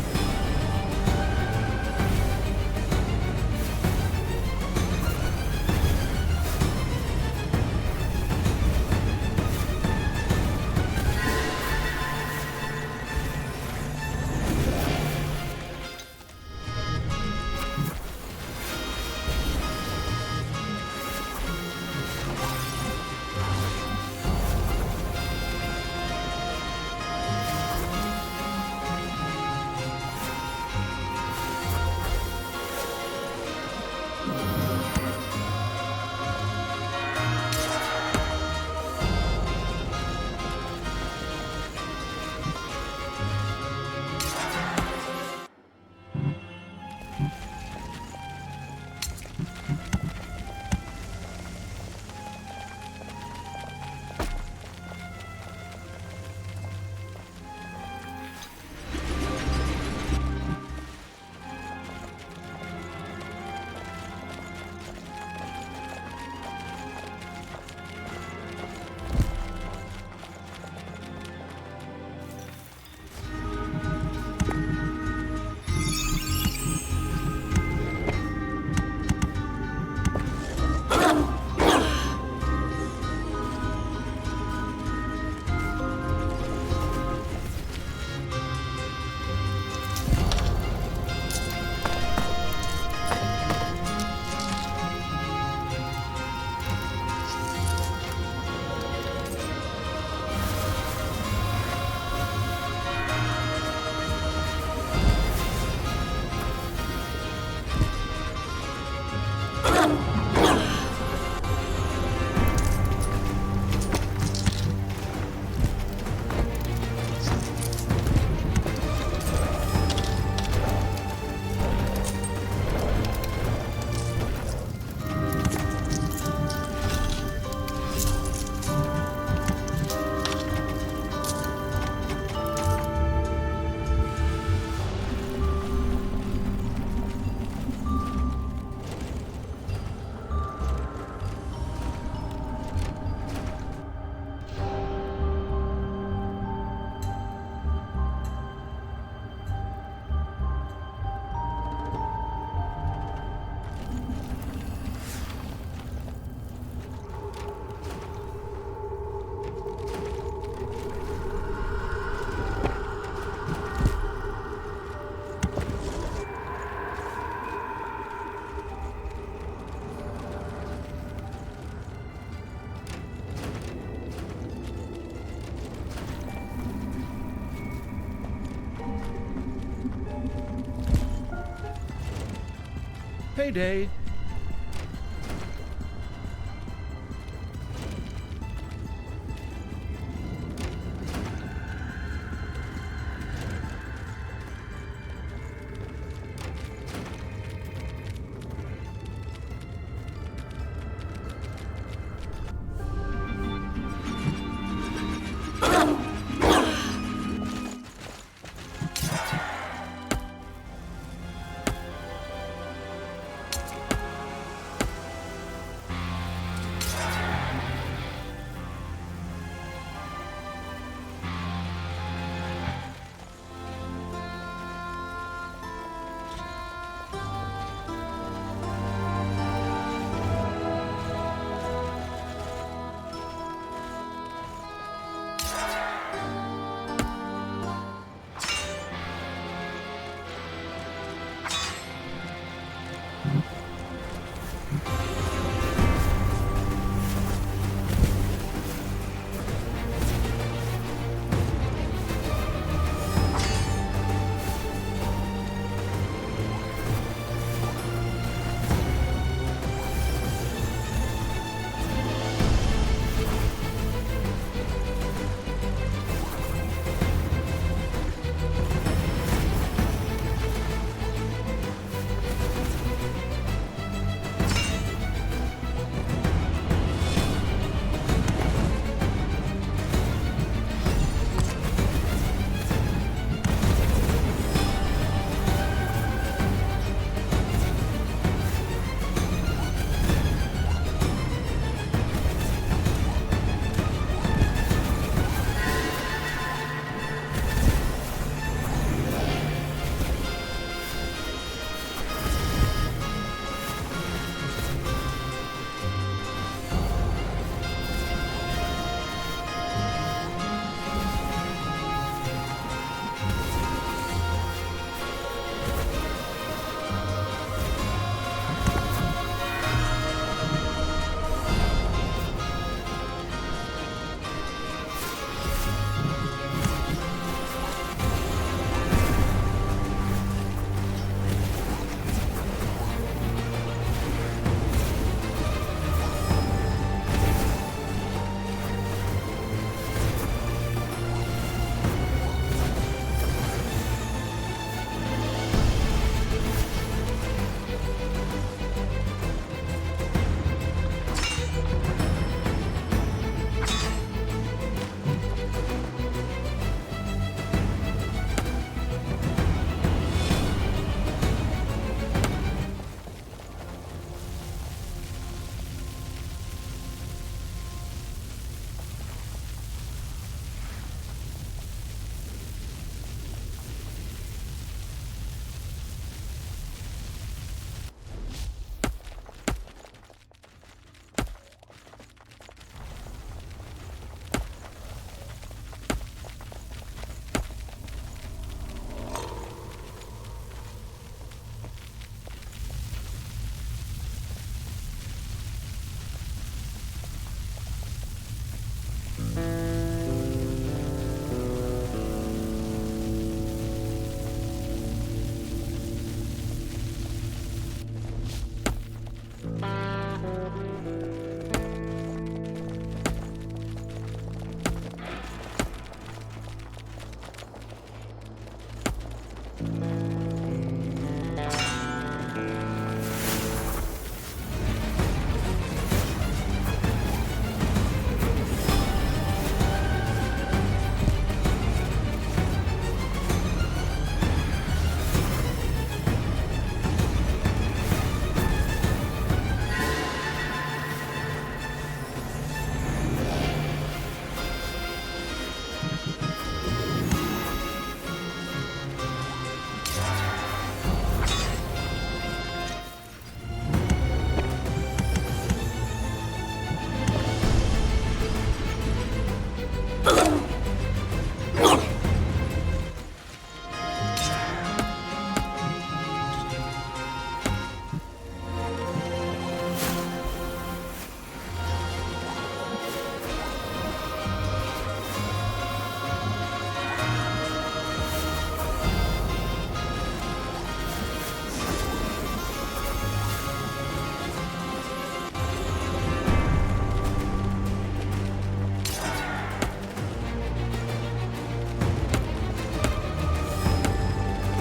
Payday.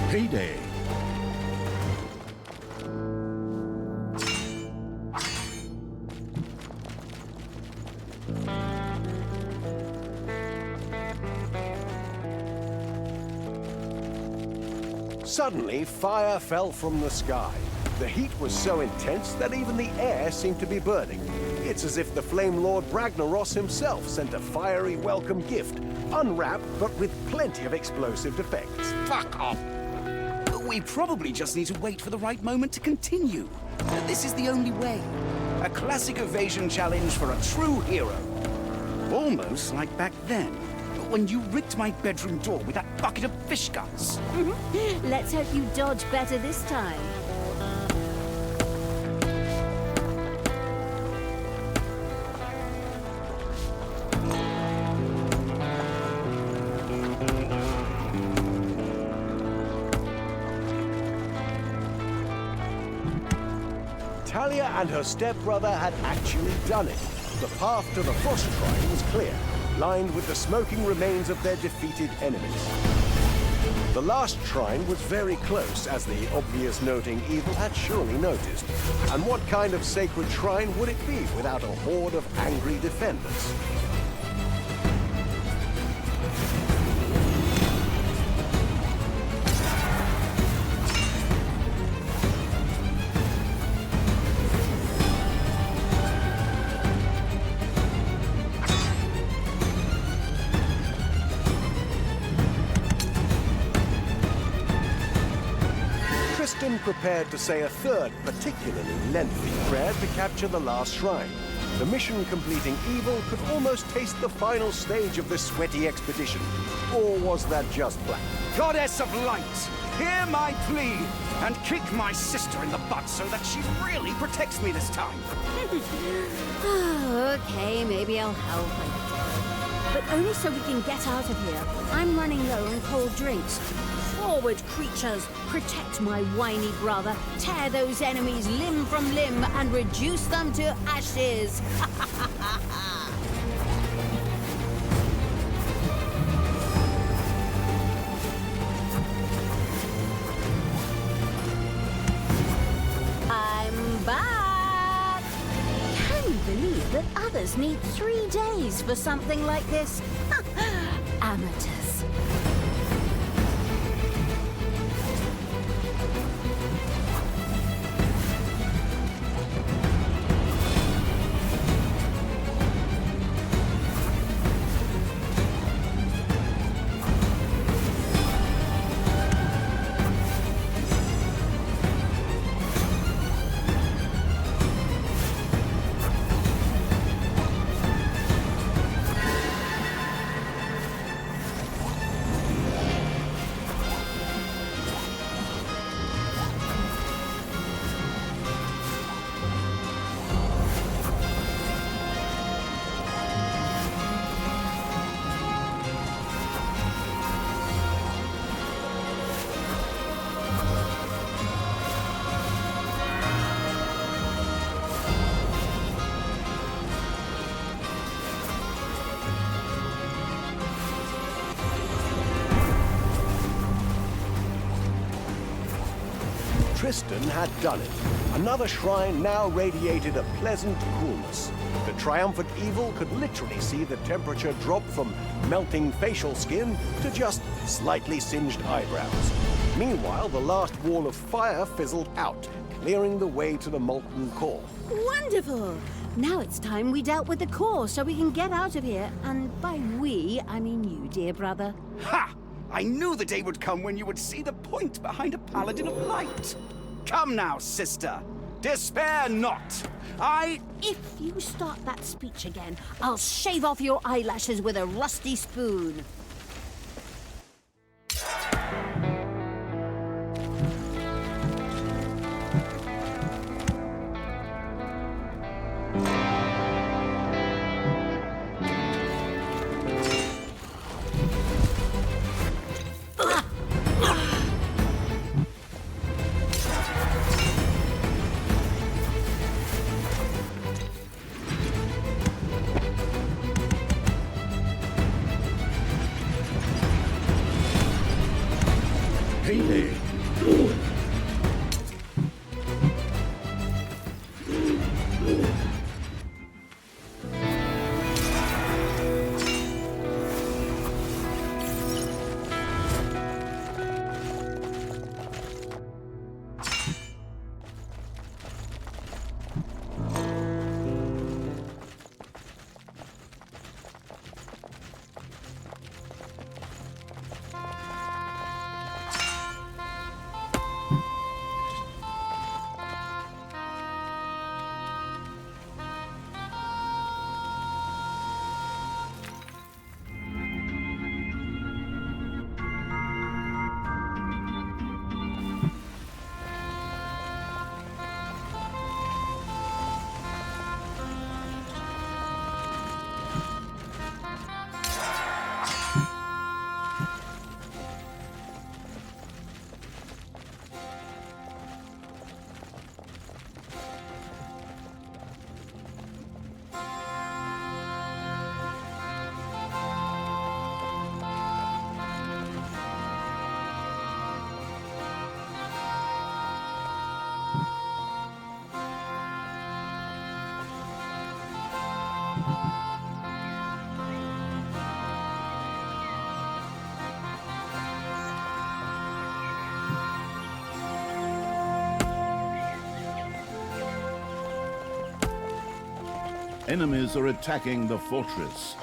payday. Suddenly, fire fell from the sky. The heat was so intense that even the air seemed to be burning. It's as if the Flame Lord Ragnaros himself sent a fiery welcome gift, unwrapped but with plenty of explosive effects. Fuck off! We probably just need to wait for the right moment to continue. This is the only way. A classic evasion challenge for a true hero. Almost like back then, when you ripped my bedroom door with that bucket of fish guts. Let's hope you dodge better this time. Talia and her stepbrother had actually done it. The path to the Frost Shrine was clear, lined with the smoking remains of their defeated enemies. The last shrine was very close, as the obvious noting evil had surely noticed. And what kind of sacred shrine would it be without a horde of angry defenders? Tristan prepared to say a third, particularly lengthy prayer to capture the last shrine. The mission-completing evil could almost taste the final stage of this sweaty expedition. Or was that just black? Goddess of Light, hear my plea and kick my sister in the butt so that she really protects me this time. Oh, okay, maybe I'll help a little. But only so we can get out of here. I'm running low on cold drinks. Forward, creatures! Protect my whiny brother, tear those enemies limb from limb, and reduce them to ashes! I'm back! Can you believe that others need 3 days for something like this? Amateurs. Tristan had done it. Another shrine now radiated a pleasant coolness. The triumphant evil could literally see the temperature drop from melting facial skin to just slightly singed eyebrows. Meanwhile, the last wall of fire fizzled out, clearing the way to the molten core. Wonderful! Now it's time we dealt with the core so we can get out of here. And by we, I mean you, dear brother. Ha! I knew the day would come when you would see the point behind a paladin of light. Come now, sister. Despair not. If you start that speech again, I'll shave off your eyelashes with a rusty spoon. payday. Enemies are attacking the fortress.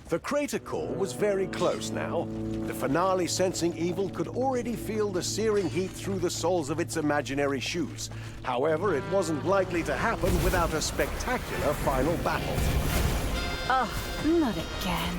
The crater core was very close now. The finale sensing evil could already feel the searing heat through the soles of its imaginary shoes. However, it wasn't likely to happen without a spectacular final battle. Oh, not again.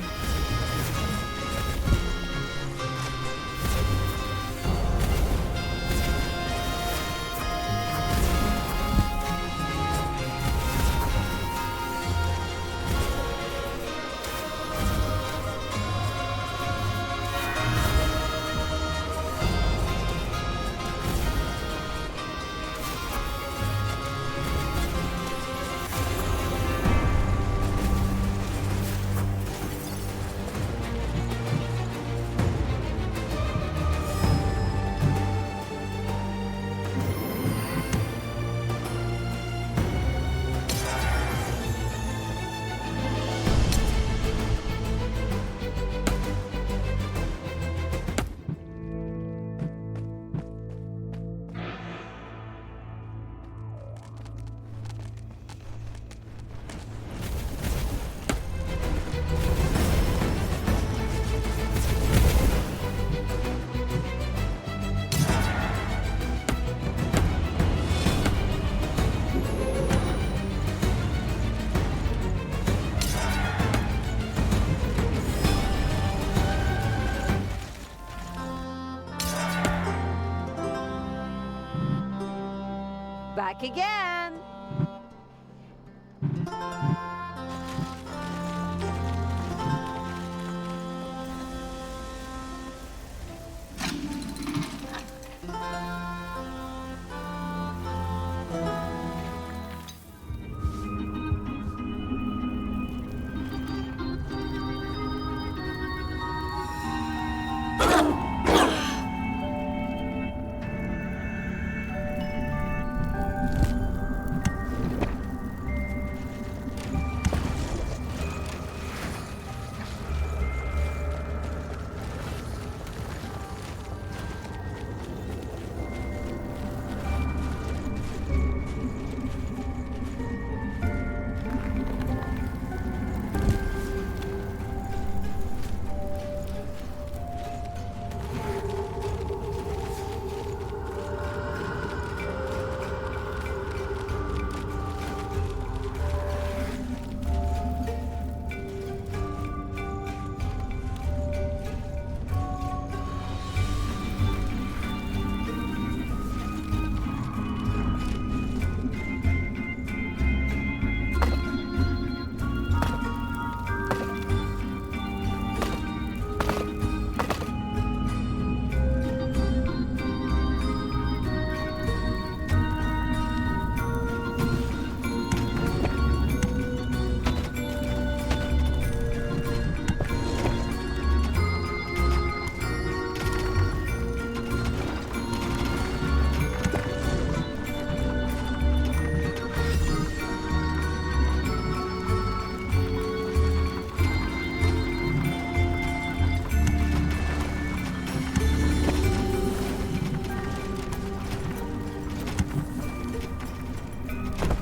Back again.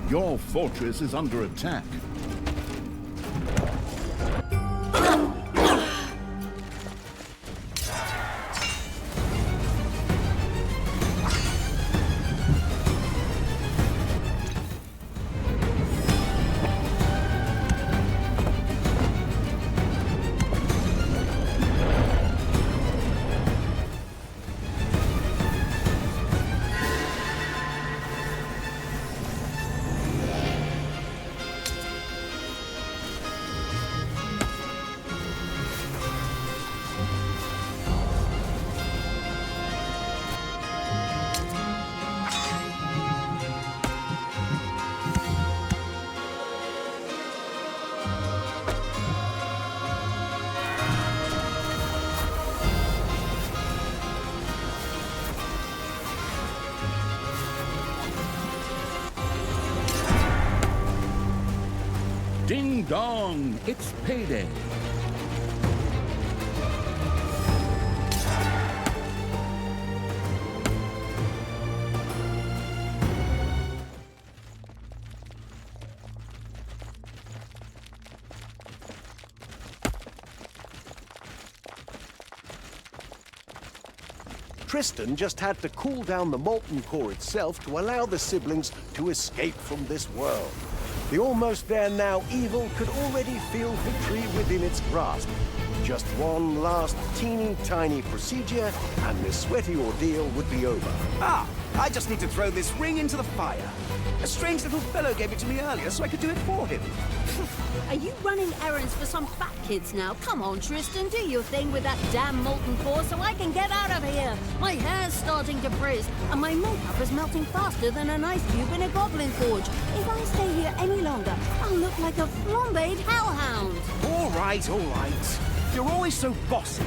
Your fortress is under attack. Ding dong, it's payday. Tristan just had to cool down the molten core itself to allow the siblings to escape from this world. The almost there now evil could already feel victory within its grasp. Just one last teeny tiny procedure and this sweaty ordeal would be over. Ah, I just need to throw this ring into the fire. A strange little fellow gave it to me earlier so I could do it for him. Are you running errands for some fat kids now? Come on, Tristan, do your thing with that damn molten core so I can get out of here. My hair's starting to frizz, and my makeup is melting faster than an ice cube in a goblin forge. If I stay here any longer, I'll look like a flambéed hellhound. All right, all right. You're always so bossy.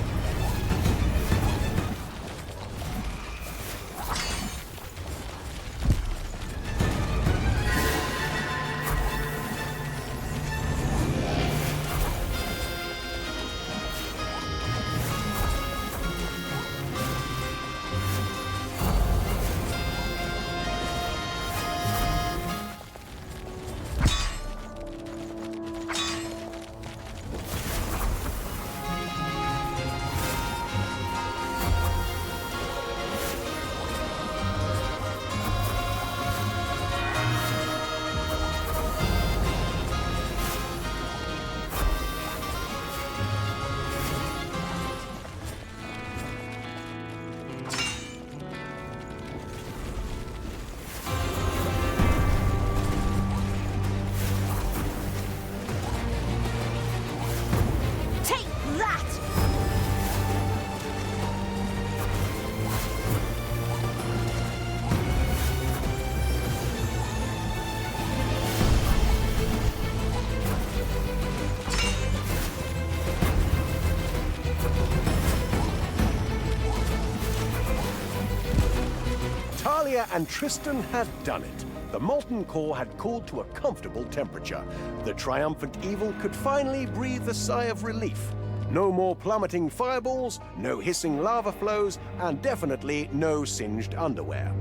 Talia and Tristan had done it. The molten core had cooled to a comfortable temperature. The triumphant evil could finally breathe a sigh of relief. No more plummeting fireballs, no hissing lava flows, and definitely no singed underwear.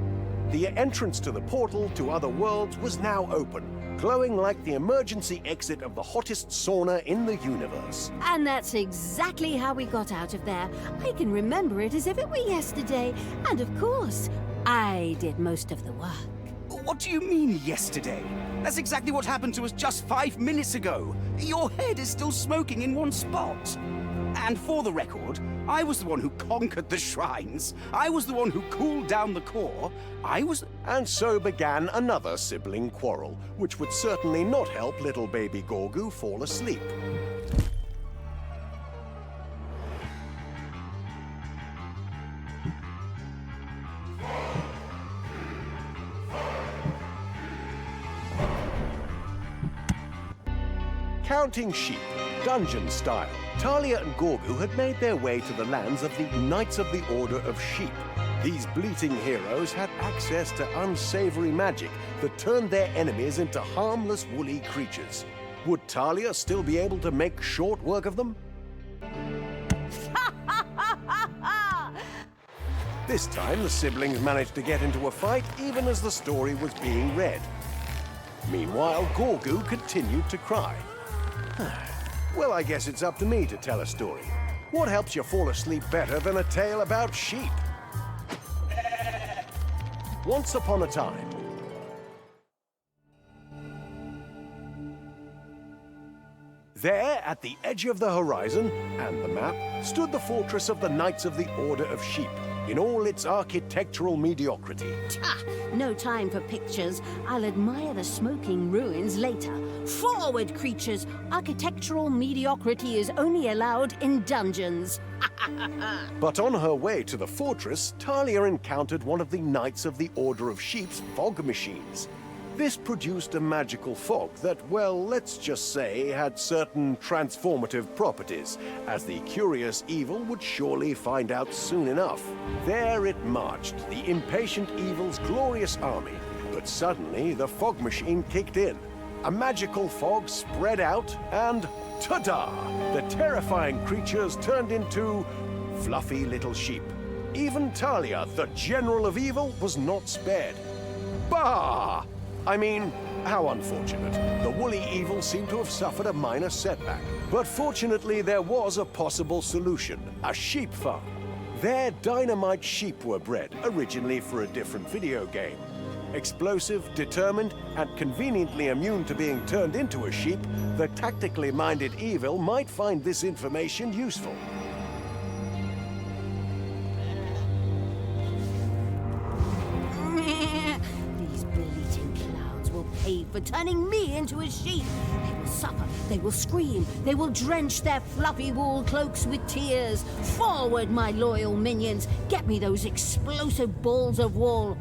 The entrance to the portal to other worlds was now open, glowing like the emergency exit of the hottest sauna in the universe. And that's exactly how we got out of there. I can remember it as if it were yesterday. And of course, I did most of the work. What do you mean, yesterday? That's exactly what happened to us just 5 minutes ago. Your head is still smoking in one spot. And for the record, I was the one who conquered the shrines. I was the one who cooled down the core. And so began another sibling quarrel, which would certainly not help little baby Gorgu fall asleep. Counting sheep, dungeon style, Talia and Gorgu had made their way to the lands of the Knights of the Order of Sheep. These bleating heroes had access to unsavory magic that turned their enemies into harmless woolly creatures. Would Talia still be able to make short work of them? This time, the siblings managed to get into a fight even as the story was being read. Meanwhile, Gorgu continued to cry. Well, I guess it's up to me to tell a story. What helps you fall asleep better than a tale about sheep? Once upon a time. There, at the edge of the horizon and the map, stood the fortress of the Knights of the Order of Sheep, in all its architectural mediocrity. No time for pictures. I'll admire the smoking ruins later. Forward, creatures! Architectural mediocrity is only allowed in dungeons. But on her way to the fortress, Talia encountered one of the Knights of the Order of Sheep's fog machines. This produced a magical fog that, well, let's just say, had certain transformative properties, as the curious evil would surely find out soon enough. There it marched, the impatient evil's glorious army. But suddenly, the fog machine kicked in. A magical fog spread out, and ta-da! The terrifying creatures turned into fluffy little sheep. Even Talia, the general of evil, was not spared. Bah! I mean, how unfortunate. The woolly evil seemed to have suffered a minor setback. But fortunately, there was a possible solution, a sheep farm. There, dynamite sheep were bred, originally for a different video game. Explosive, determined, and conveniently immune to being turned into a sheep, the tactically minded evil might find this information useful. These bleating clouds will pay for turning me into a sheep. They will suffer, they will scream, they will drench their fluffy wool cloaks with tears. Forward, my loyal minions, get me those explosive balls of wool.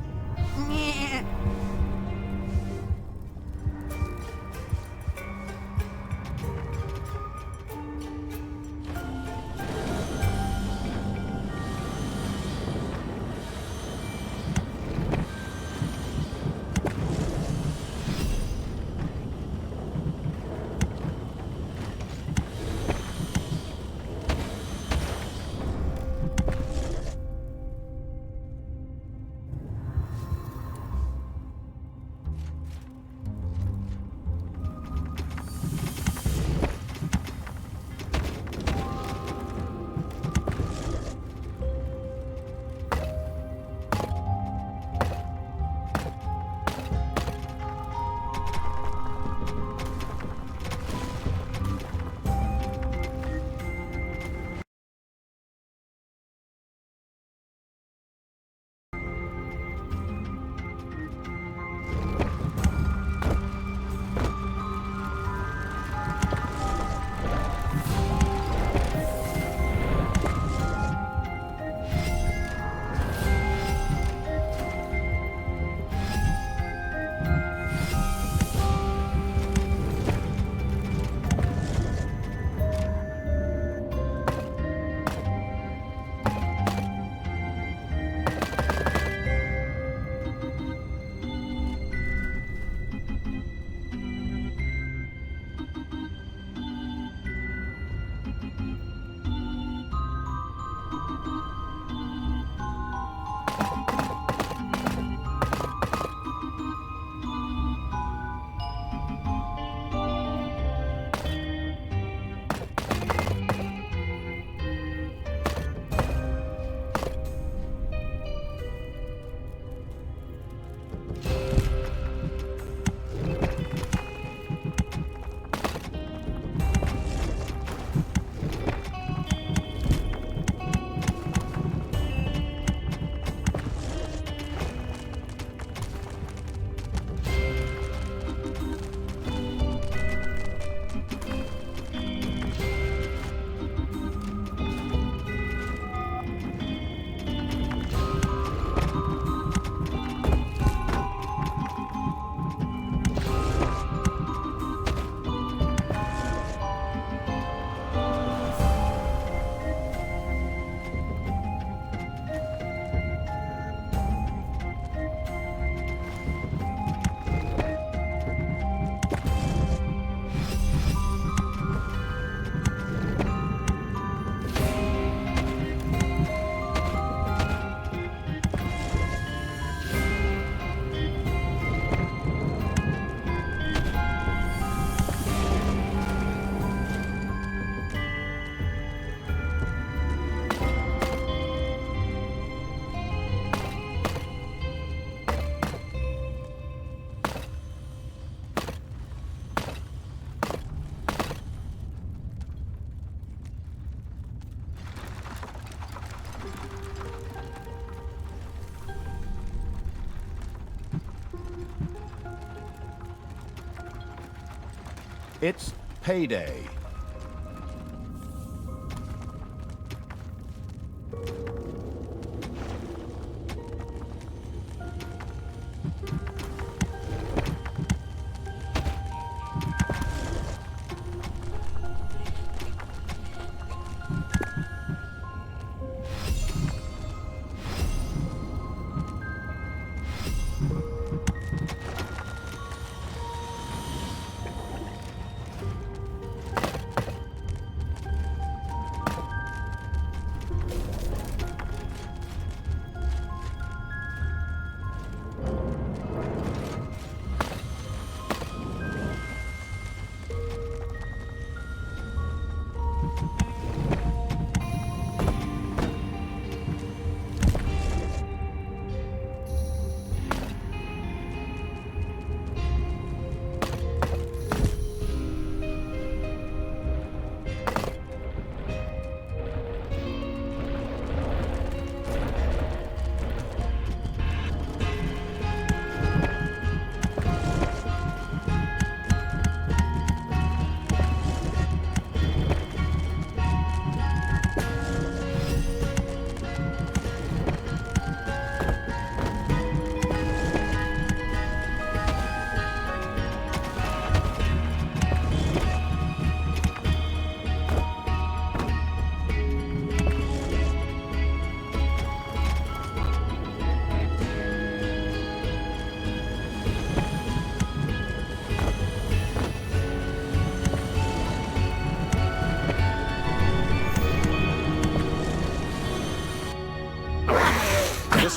It's payday.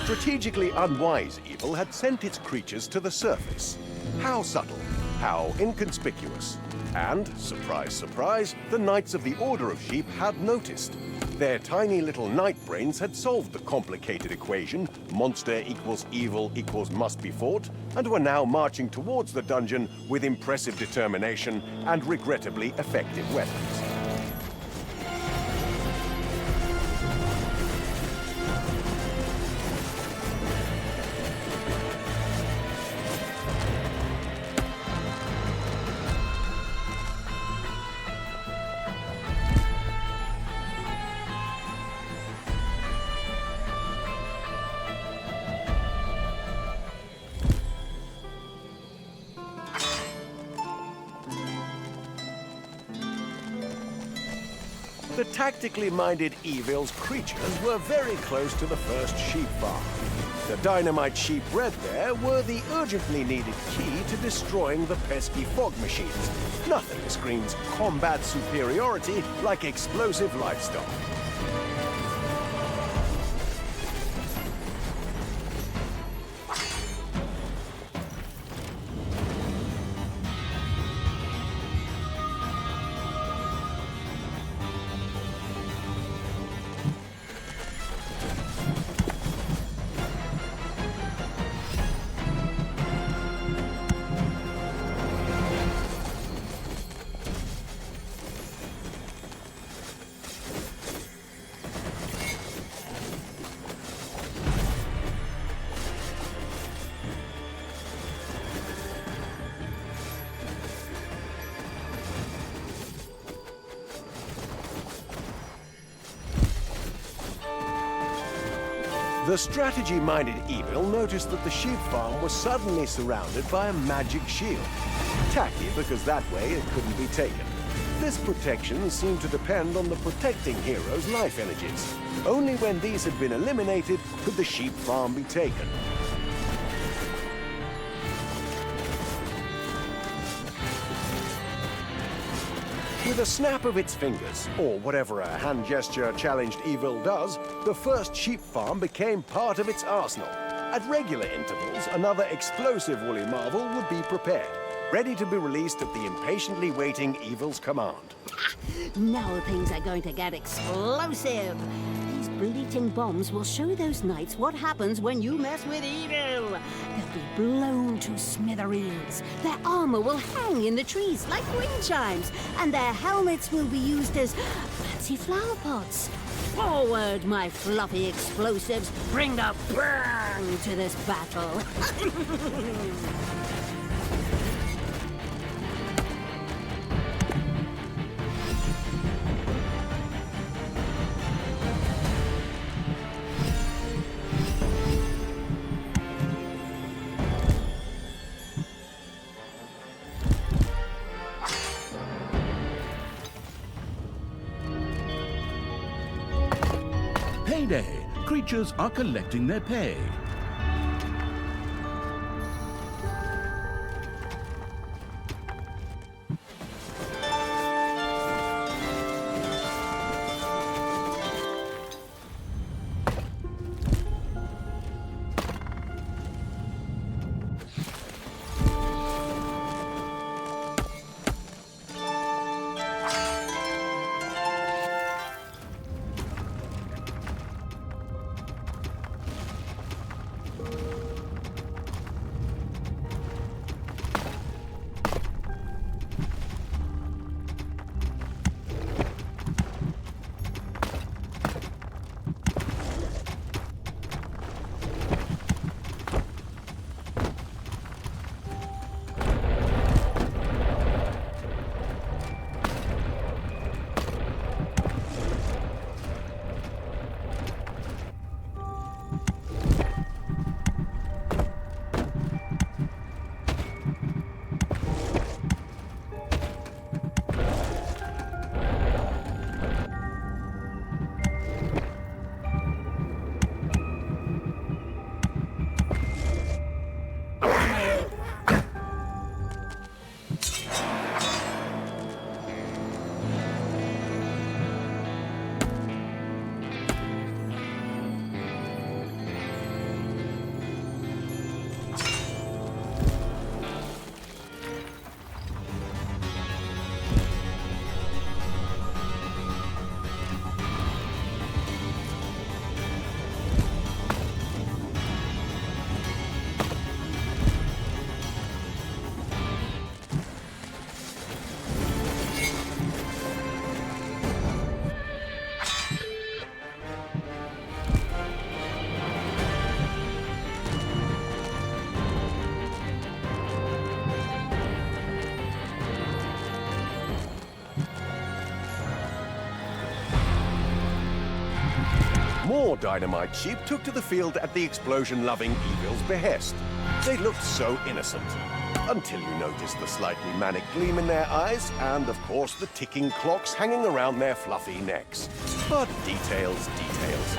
strategically unwise evil had sent its creatures to the surface. How subtle, how inconspicuous. And, surprise, surprise, the Knights of the Order of Sheep had noticed. Their tiny little night brains had solved the complicated equation, monster equals evil equals must be fought, and were now marching towards the dungeon with impressive determination and regrettably effective weapons. The tactically minded evil's creatures were very close to the first sheep farm. The dynamite sheep bred there were the urgently needed key to destroying the pesky fog machines. Nothing screams combat superiority like explosive livestock. The strategy-minded evil noticed that the sheep farm was suddenly surrounded by a magic shield. Tacky, because that way it couldn't be taken. This protection seemed to depend on the protecting hero's life energies. Only when these had been eliminated could the sheep farm be taken. With a snap of its fingers, or whatever a hand gesture challenged evil does, the first sheep farm became part of its arsenal. At regular intervals, another explosive woolly marvel would be prepared, ready to be released at the impatiently waiting evil's command. Now things are going to get explosive. These bleating bombs will show those knights what happens when you mess with evil. They'll be blown to smithereens. Their armor will hang in the trees like wind chimes, and their helmets will be used as fancy flower pots. Forward, my fluffy explosives. Bring the burn to this battle. Payday! Creatures are collecting their pay. More dynamite sheep took to the field at the explosion-loving evil's behest. They looked so innocent, until you noticed the slightly manic gleam in their eyes, and of course the ticking clocks hanging around their fluffy necks. But details, details.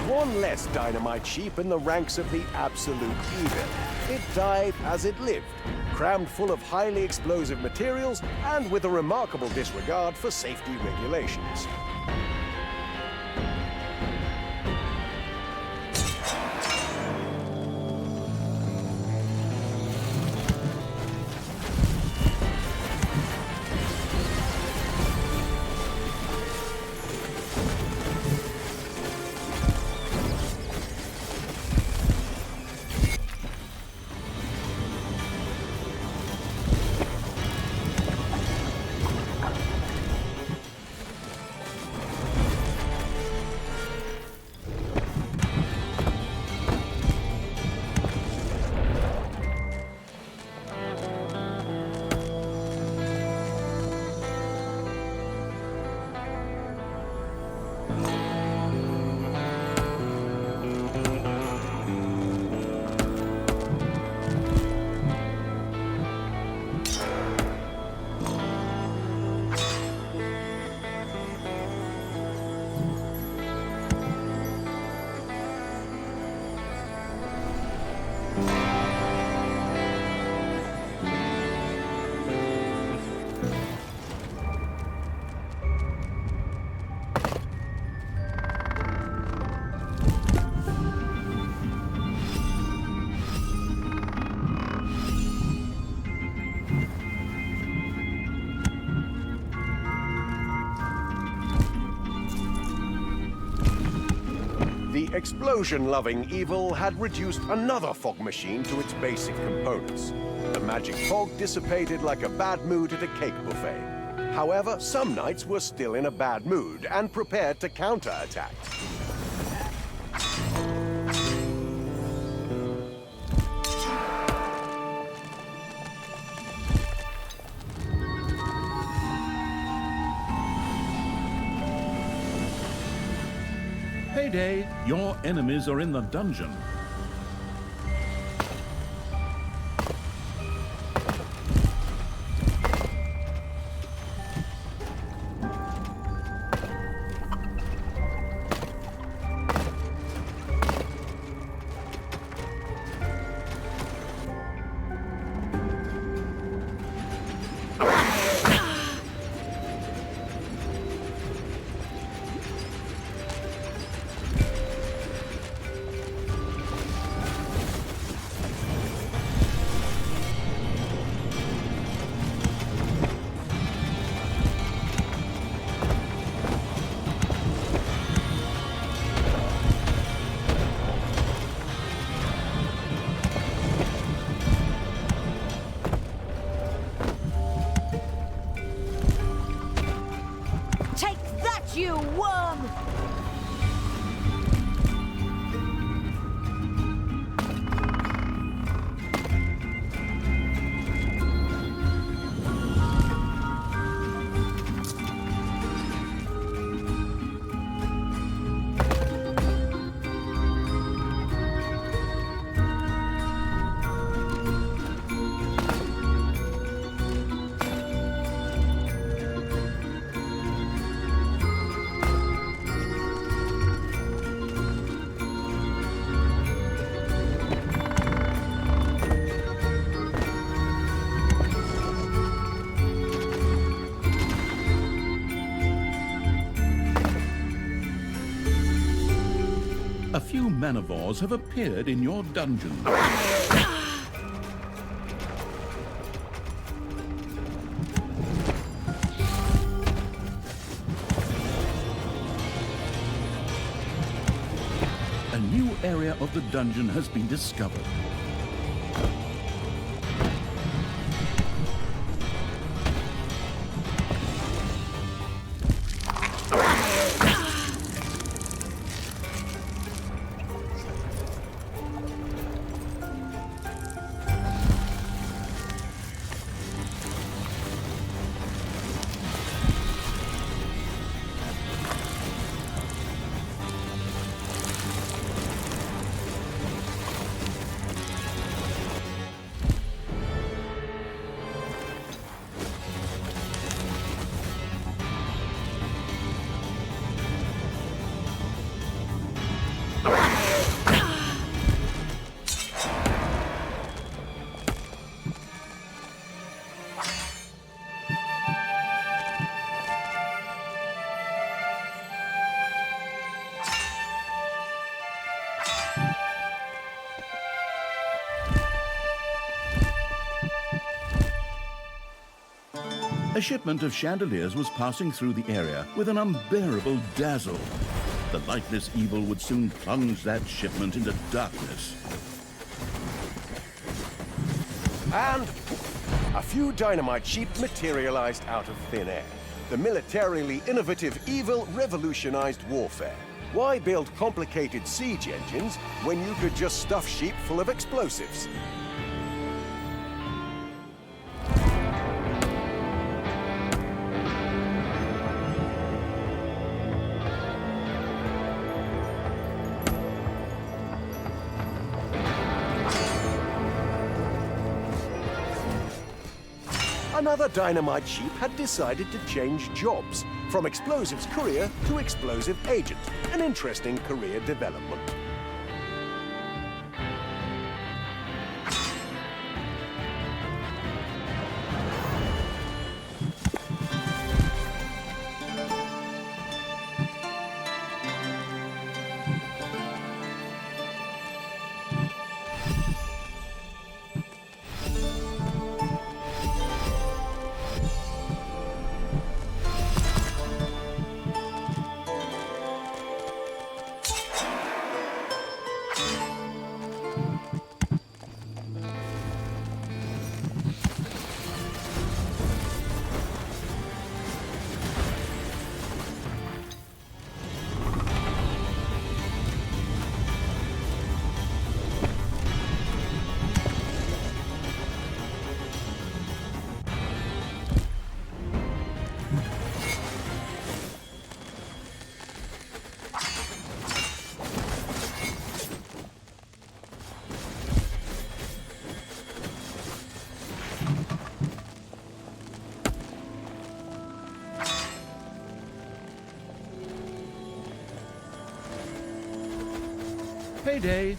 One less dynamite sheep in the ranks of the absolute evil. It died as it lived, crammed full of highly explosive materials and with a remarkable disregard for safety regulations. The explosion-loving evil had reduced another fog machine to its basic components. The magic fog dissipated like a bad mood at a cake buffet. However, some knights were still in a bad mood and prepared to counterattack. Payday, your enemies are in the dungeon. Take that, you worm! A few manivores have appeared in your dungeon. area of the dungeon has been discovered. A shipment of chandeliers was passing through the area with an unbearable dazzle. The lightless evil would soon plunge that shipment into darkness. And a few dynamite sheep materialized out of thin air. The militarily innovative evil revolutionized warfare. Why build complicated siege engines when you could just stuff sheep full of explosives? Another dynamite sheep had decided to change jobs, from explosives courier to explosive agent. An interesting career development. Payday!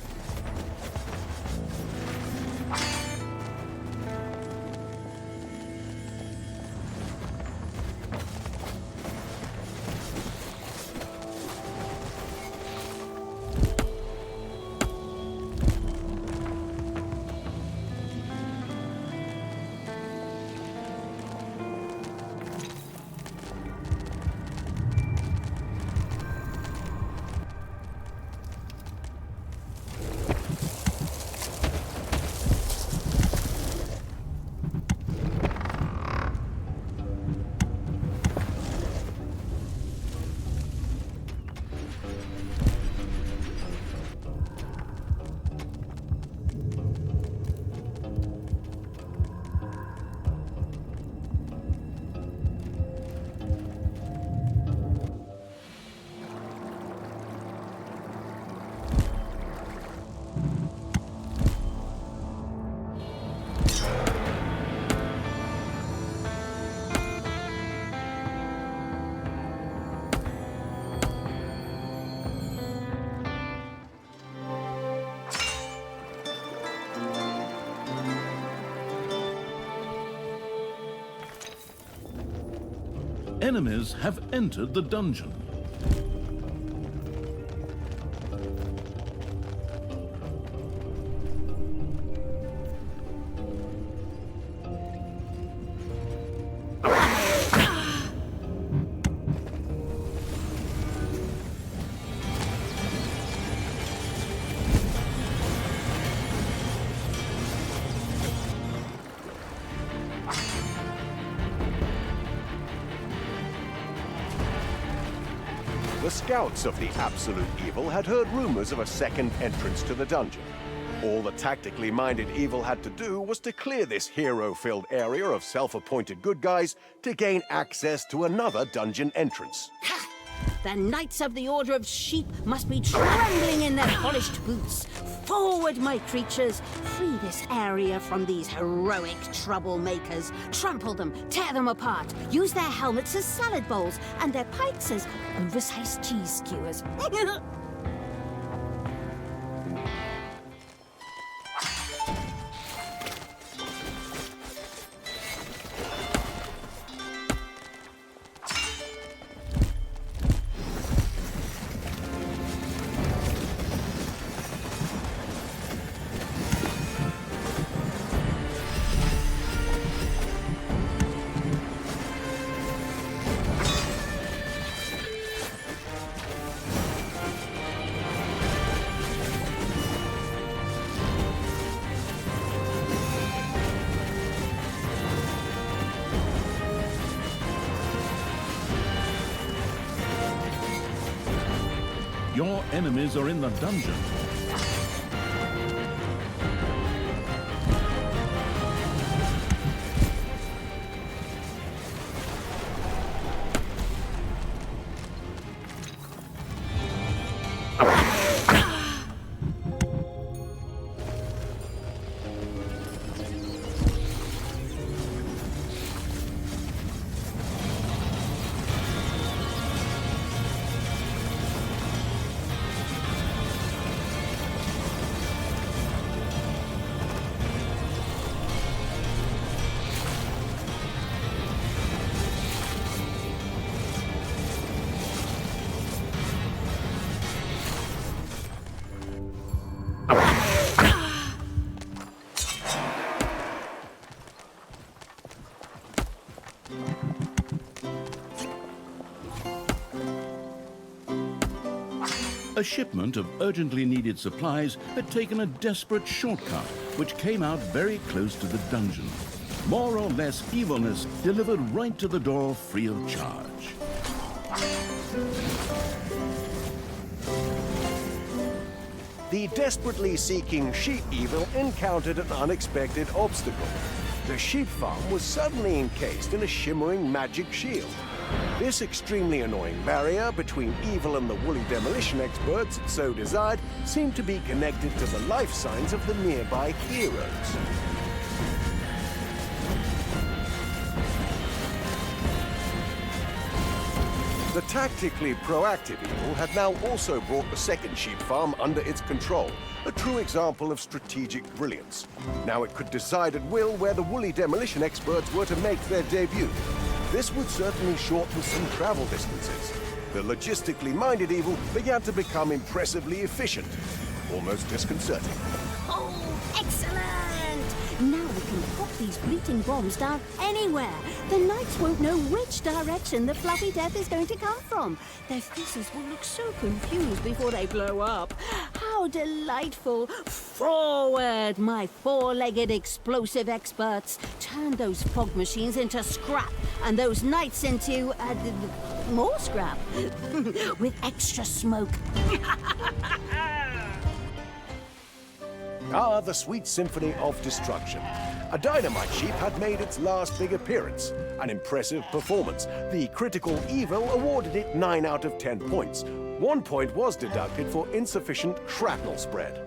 Enemies have entered the dungeon. The scouts of the Absolute Evil had heard rumors of a second entrance to the dungeon. All the tactically minded evil had to do was to clear this hero-filled area of self-appointed good guys to gain access to another dungeon entrance. Ha! The Knights of the Order of Sheep must be trembling in their polished boots. Forward, my creatures! Free this area from these heroic troublemakers. Trample them, tear them apart. Use their helmets as salad bowls and their pikes as oversized cheese skewers. Your enemies are in the dungeon. A shipment of urgently needed supplies had taken a desperate shortcut, which came out very close to the dungeon. More or less evilness delivered right to the door free of charge. The desperately seeking sheep evil encountered an unexpected obstacle. The sheep farm was suddenly encased in a shimmering magic shield. This extremely annoying barrier between evil and the woolly demolition experts it so desired seemed to be connected to the life signs of the nearby heroes. The tactically proactive evil had now also brought the second sheep farm under its control, a true example of strategic brilliance. Now it could decide at will where the woolly demolition experts were to make their debut. This would certainly shorten some travel distances. The logistically minded evil began to become impressively efficient, almost disconcerting. Oh, excellent! Now we can pop these bleating bombs down anywhere. The knights won't know which direction the fluffy death is going to come from. Their faces will look so confused before they blow up. How delightful! Forward, my four-legged explosive experts. Turn those fog machines into scrap and those knights into more scrap with extra smoke. Ah, the sweet symphony of destruction. A dynamite sheep had made its last big appearance. An impressive performance. The critical evil awarded it 9 out of 10 points. 1 point was deducted for insufficient shrapnel spread.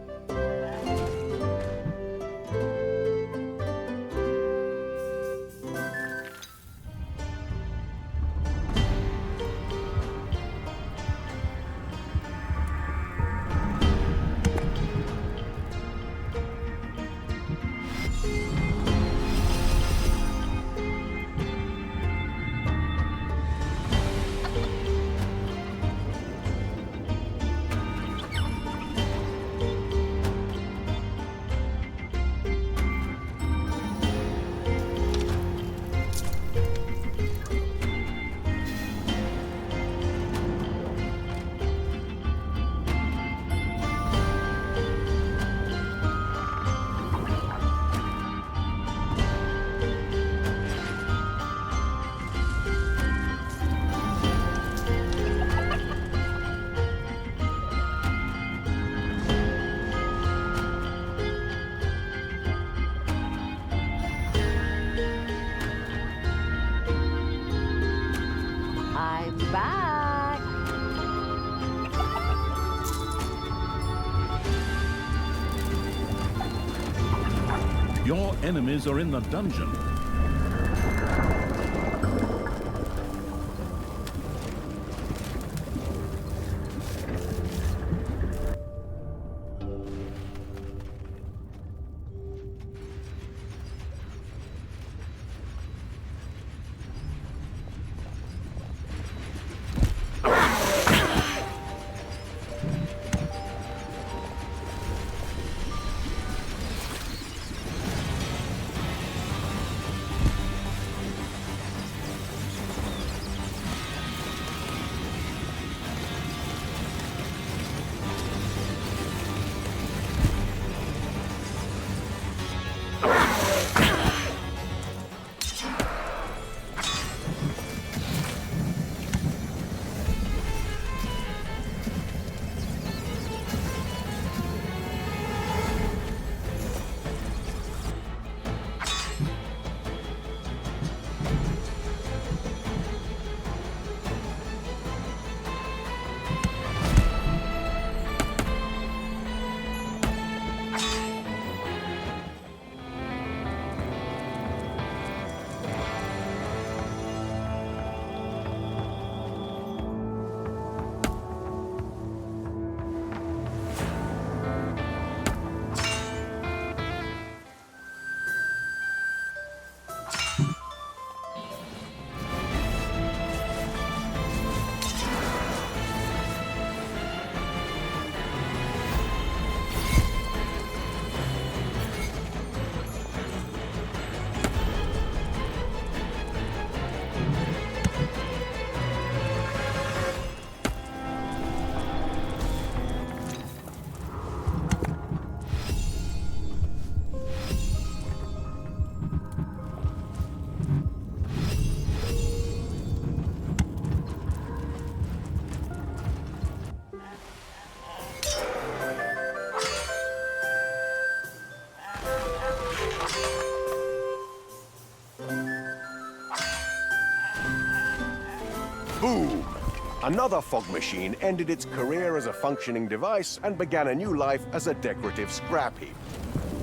Your enemies are in the dungeon. Boom! Another fog machine ended its career as a functioning device and began a new life as a decorative scrap heap.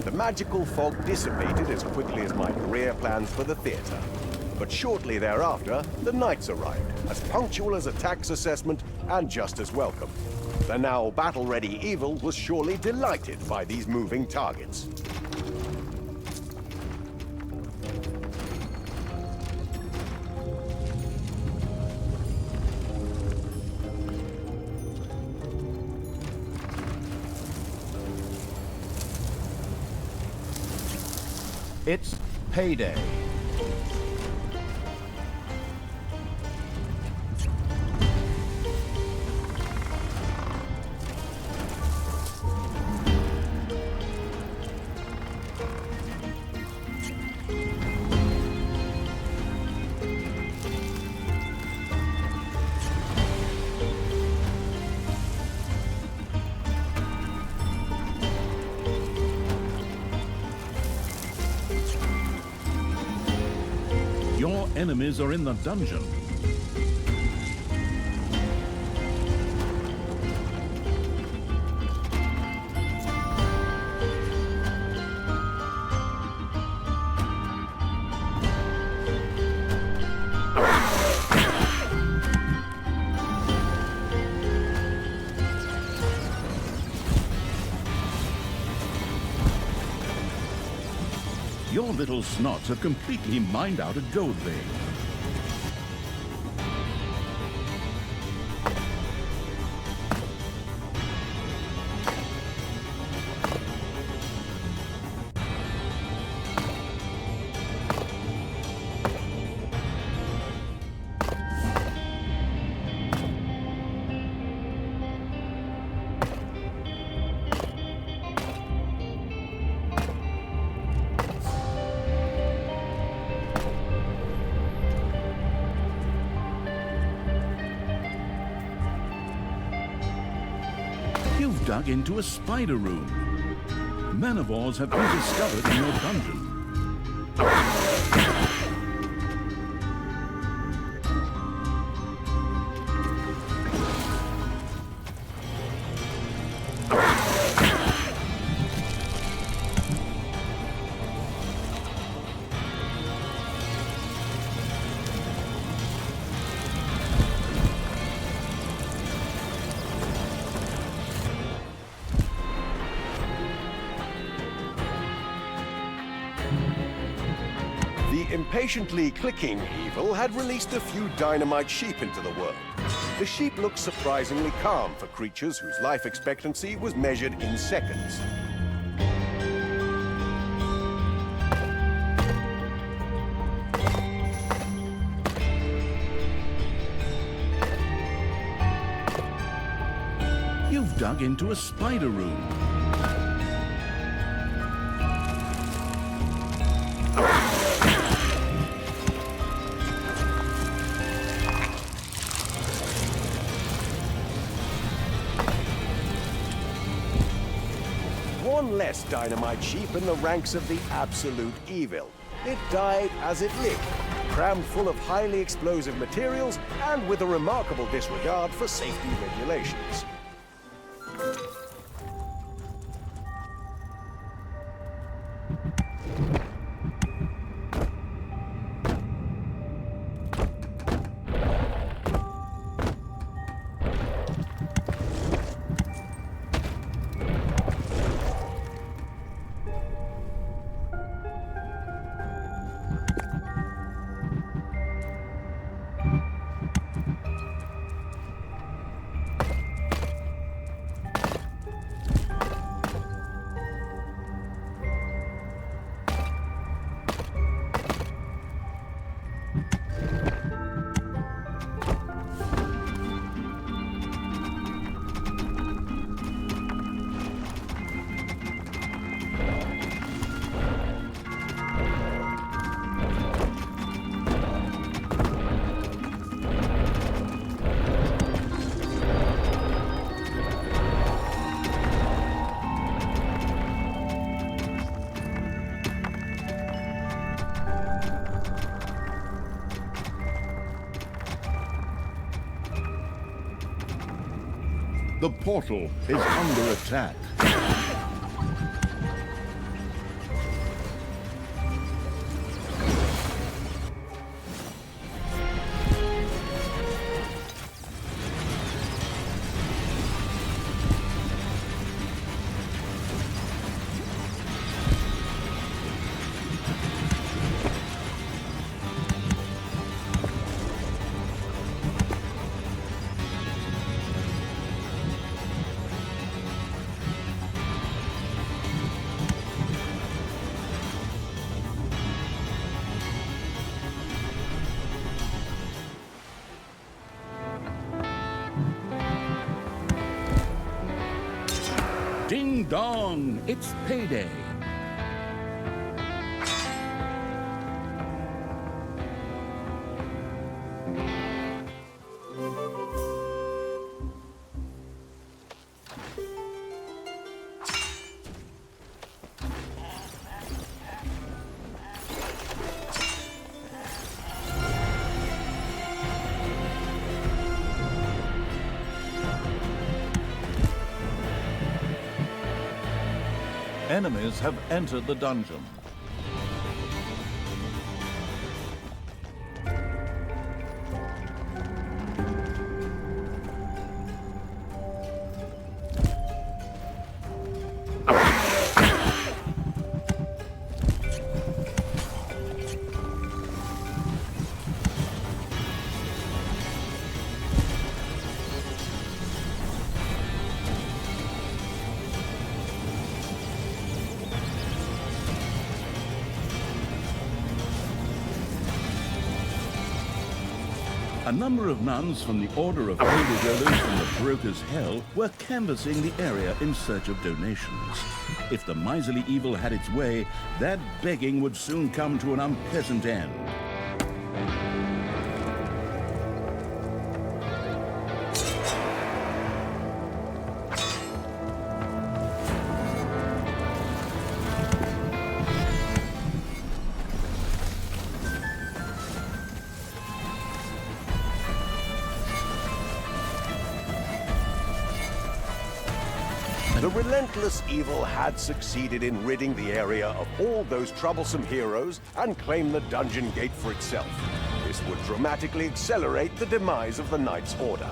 The magical fog dissipated as quickly as my career plans for the theatre. But shortly thereafter, the knights arrived, as punctual as a tax assessment and just as welcome. The now battle-ready evil was surely delighted by these moving targets. It's payday. Your enemies are in the dungeon. Your little snots have completely mined out a gold vein. You've dug into a spider room. Manivores have been discovered in your dungeon. impatiently clicking evil had released a few dynamite sheep into the world. The sheep looked surprisingly calm for creatures whose life expectancy was measured in seconds. You've dug into a spider room. One less dynamite sheep in the ranks of the absolute evil. It died as it lived, crammed full of highly explosive materials and with a remarkable disregard for safety regulations. The portal is under attack. Ding dong, it's payday. Enemies have entered the dungeon. A number of nuns from the Order of Holy Rollers from the Broker's Hell were canvassing the area in search of donations. If the miserly evil had its way, that begging would soon come to an unpleasant end. The relentless evil had succeeded in ridding the area of all those troublesome heroes and claimed the dungeon gate for itself. This would dramatically accelerate the demise of the Knights' Order.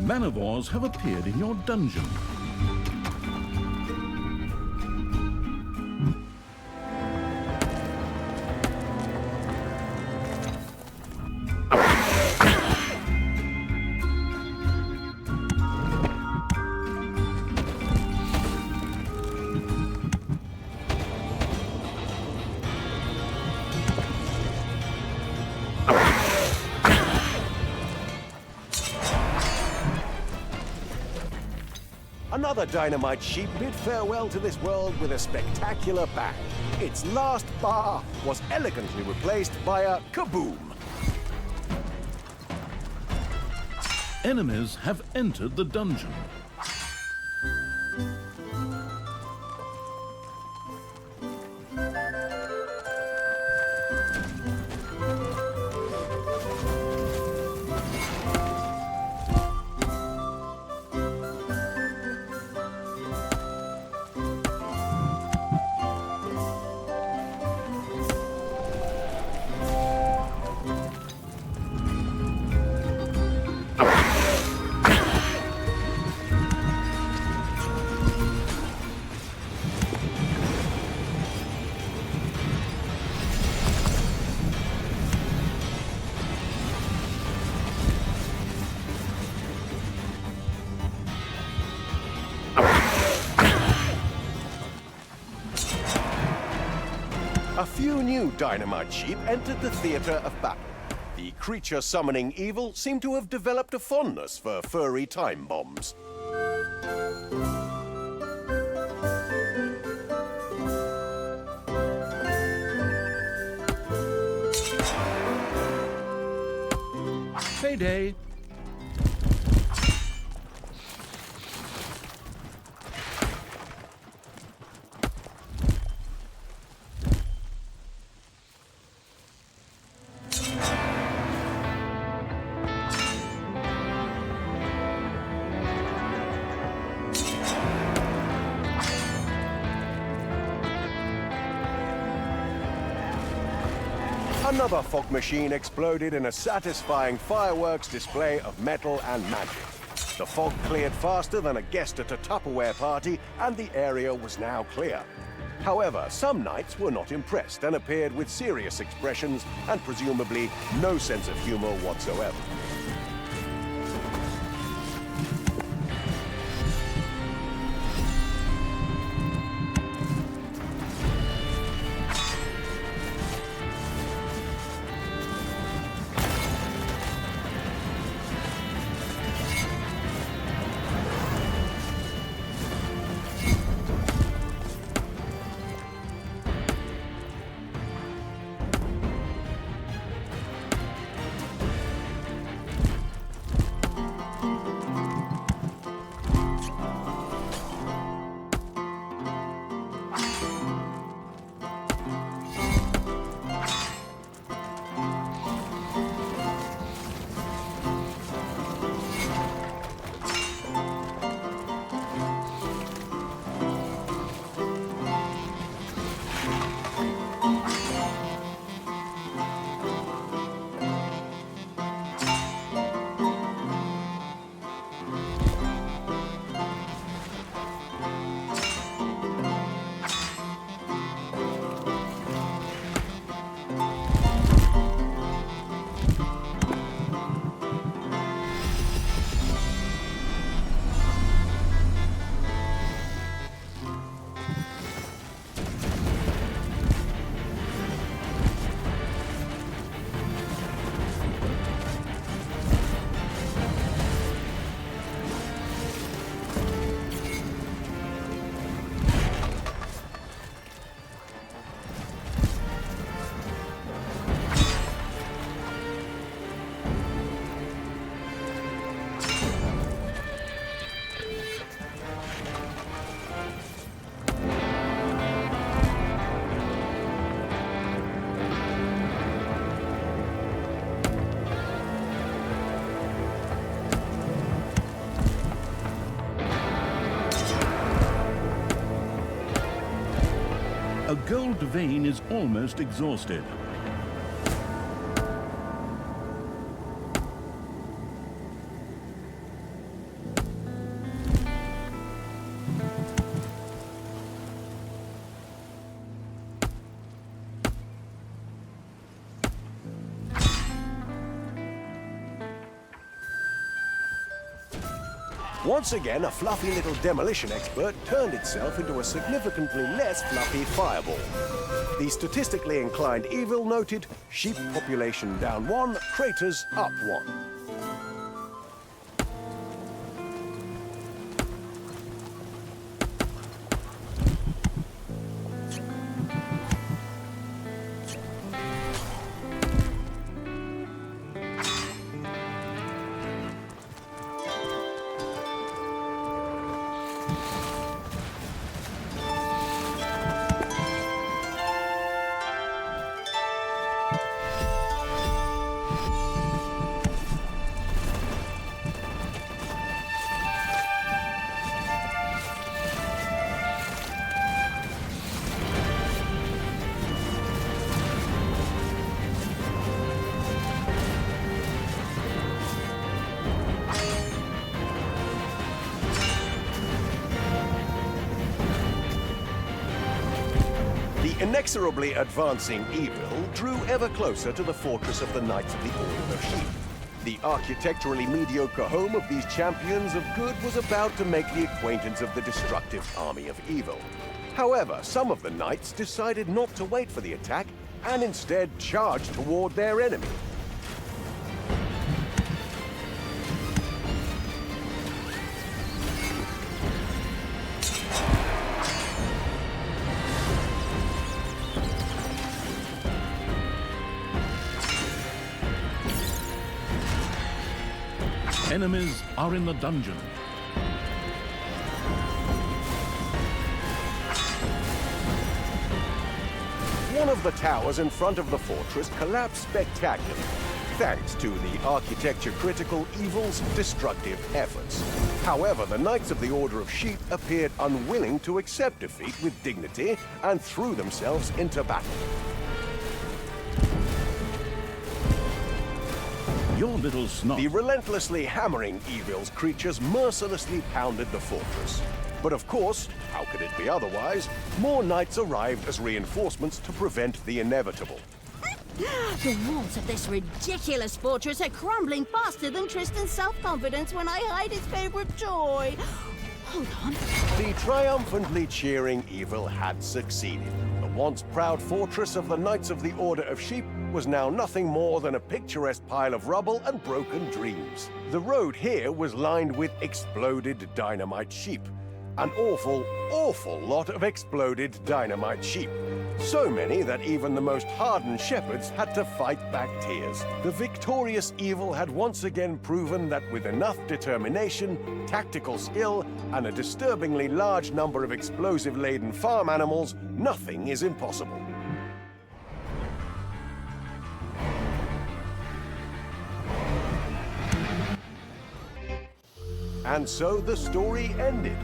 manivores have appeared in your dungeon. Another dynamite sheep bid farewell to this world with a spectacular bang. Its last bar was elegantly replaced by a kaboom. Enemies have entered the dungeon. A few new dynamite sheep entered the theater of battle. The creature summoning evil seemed to have developed a fondness for furry time bombs. Payday. Another fog machine exploded in a satisfying fireworks display of metal and magic. The fog cleared faster than a guest at a Tupperware party, and the area was now clear. However, some knights were not impressed and appeared with serious expressions and presumably no sense of humor whatsoever. A gold vein is almost exhausted. Once again, a fluffy little demolition expert turned itself into a significantly less fluffy fireball. The statistically inclined evil noted, sheep population down 1, craters up 1. Inexorably advancing evil drew ever closer to the fortress of the Knights of the Order of Sheep. The architecturally mediocre home of these champions of good was about to make the acquaintance of the destructive army of evil. However, some of the knights decided not to wait for the attack and instead charged toward their enemy. Enemies are in the dungeon. One of the towers in front of the fortress collapsed spectacularly, thanks to the architecture-critical evil's destructive efforts. However, the Knights of the Order of Sheep appeared unwilling to accept defeat with dignity and threw themselves into battle. Your little snot. The relentlessly hammering evil's creatures mercilessly pounded the fortress. But of course, how could it be otherwise? More knights arrived as reinforcements to prevent the inevitable. The walls of this ridiculous fortress are crumbling faster than Tristan's self-confidence when I hide his favorite toy. Hold on. The triumphantly cheering evil had succeeded. The once proud fortress of the Knights of the Order of Sheep was now nothing more than a picturesque pile of rubble and broken dreams. The road here was lined with exploded dynamite sheep. An awful, awful lot of exploded dynamite sheep. So many that even the most hardened shepherds had to fight back tears. The victorious evil had once again proven that with enough determination, tactical skill, and a disturbingly large number of explosive-laden farm animals, nothing is impossible. And so the story ended.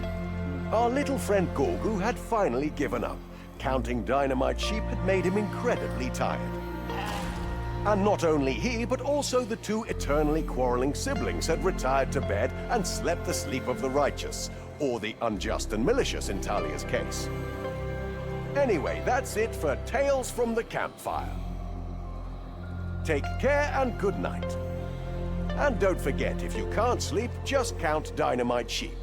Our little friend Gorgu had finally given up. Counting dynamite sheep had made him incredibly tired. And not only he, but also the two eternally quarreling siblings had retired to bed and slept the sleep of the righteous, or the unjust and malicious in Talia's case. Anyway, that's it for Tales from the Campfire. Take care and good night. And don't forget, if you can't sleep, just count dynamite sheep.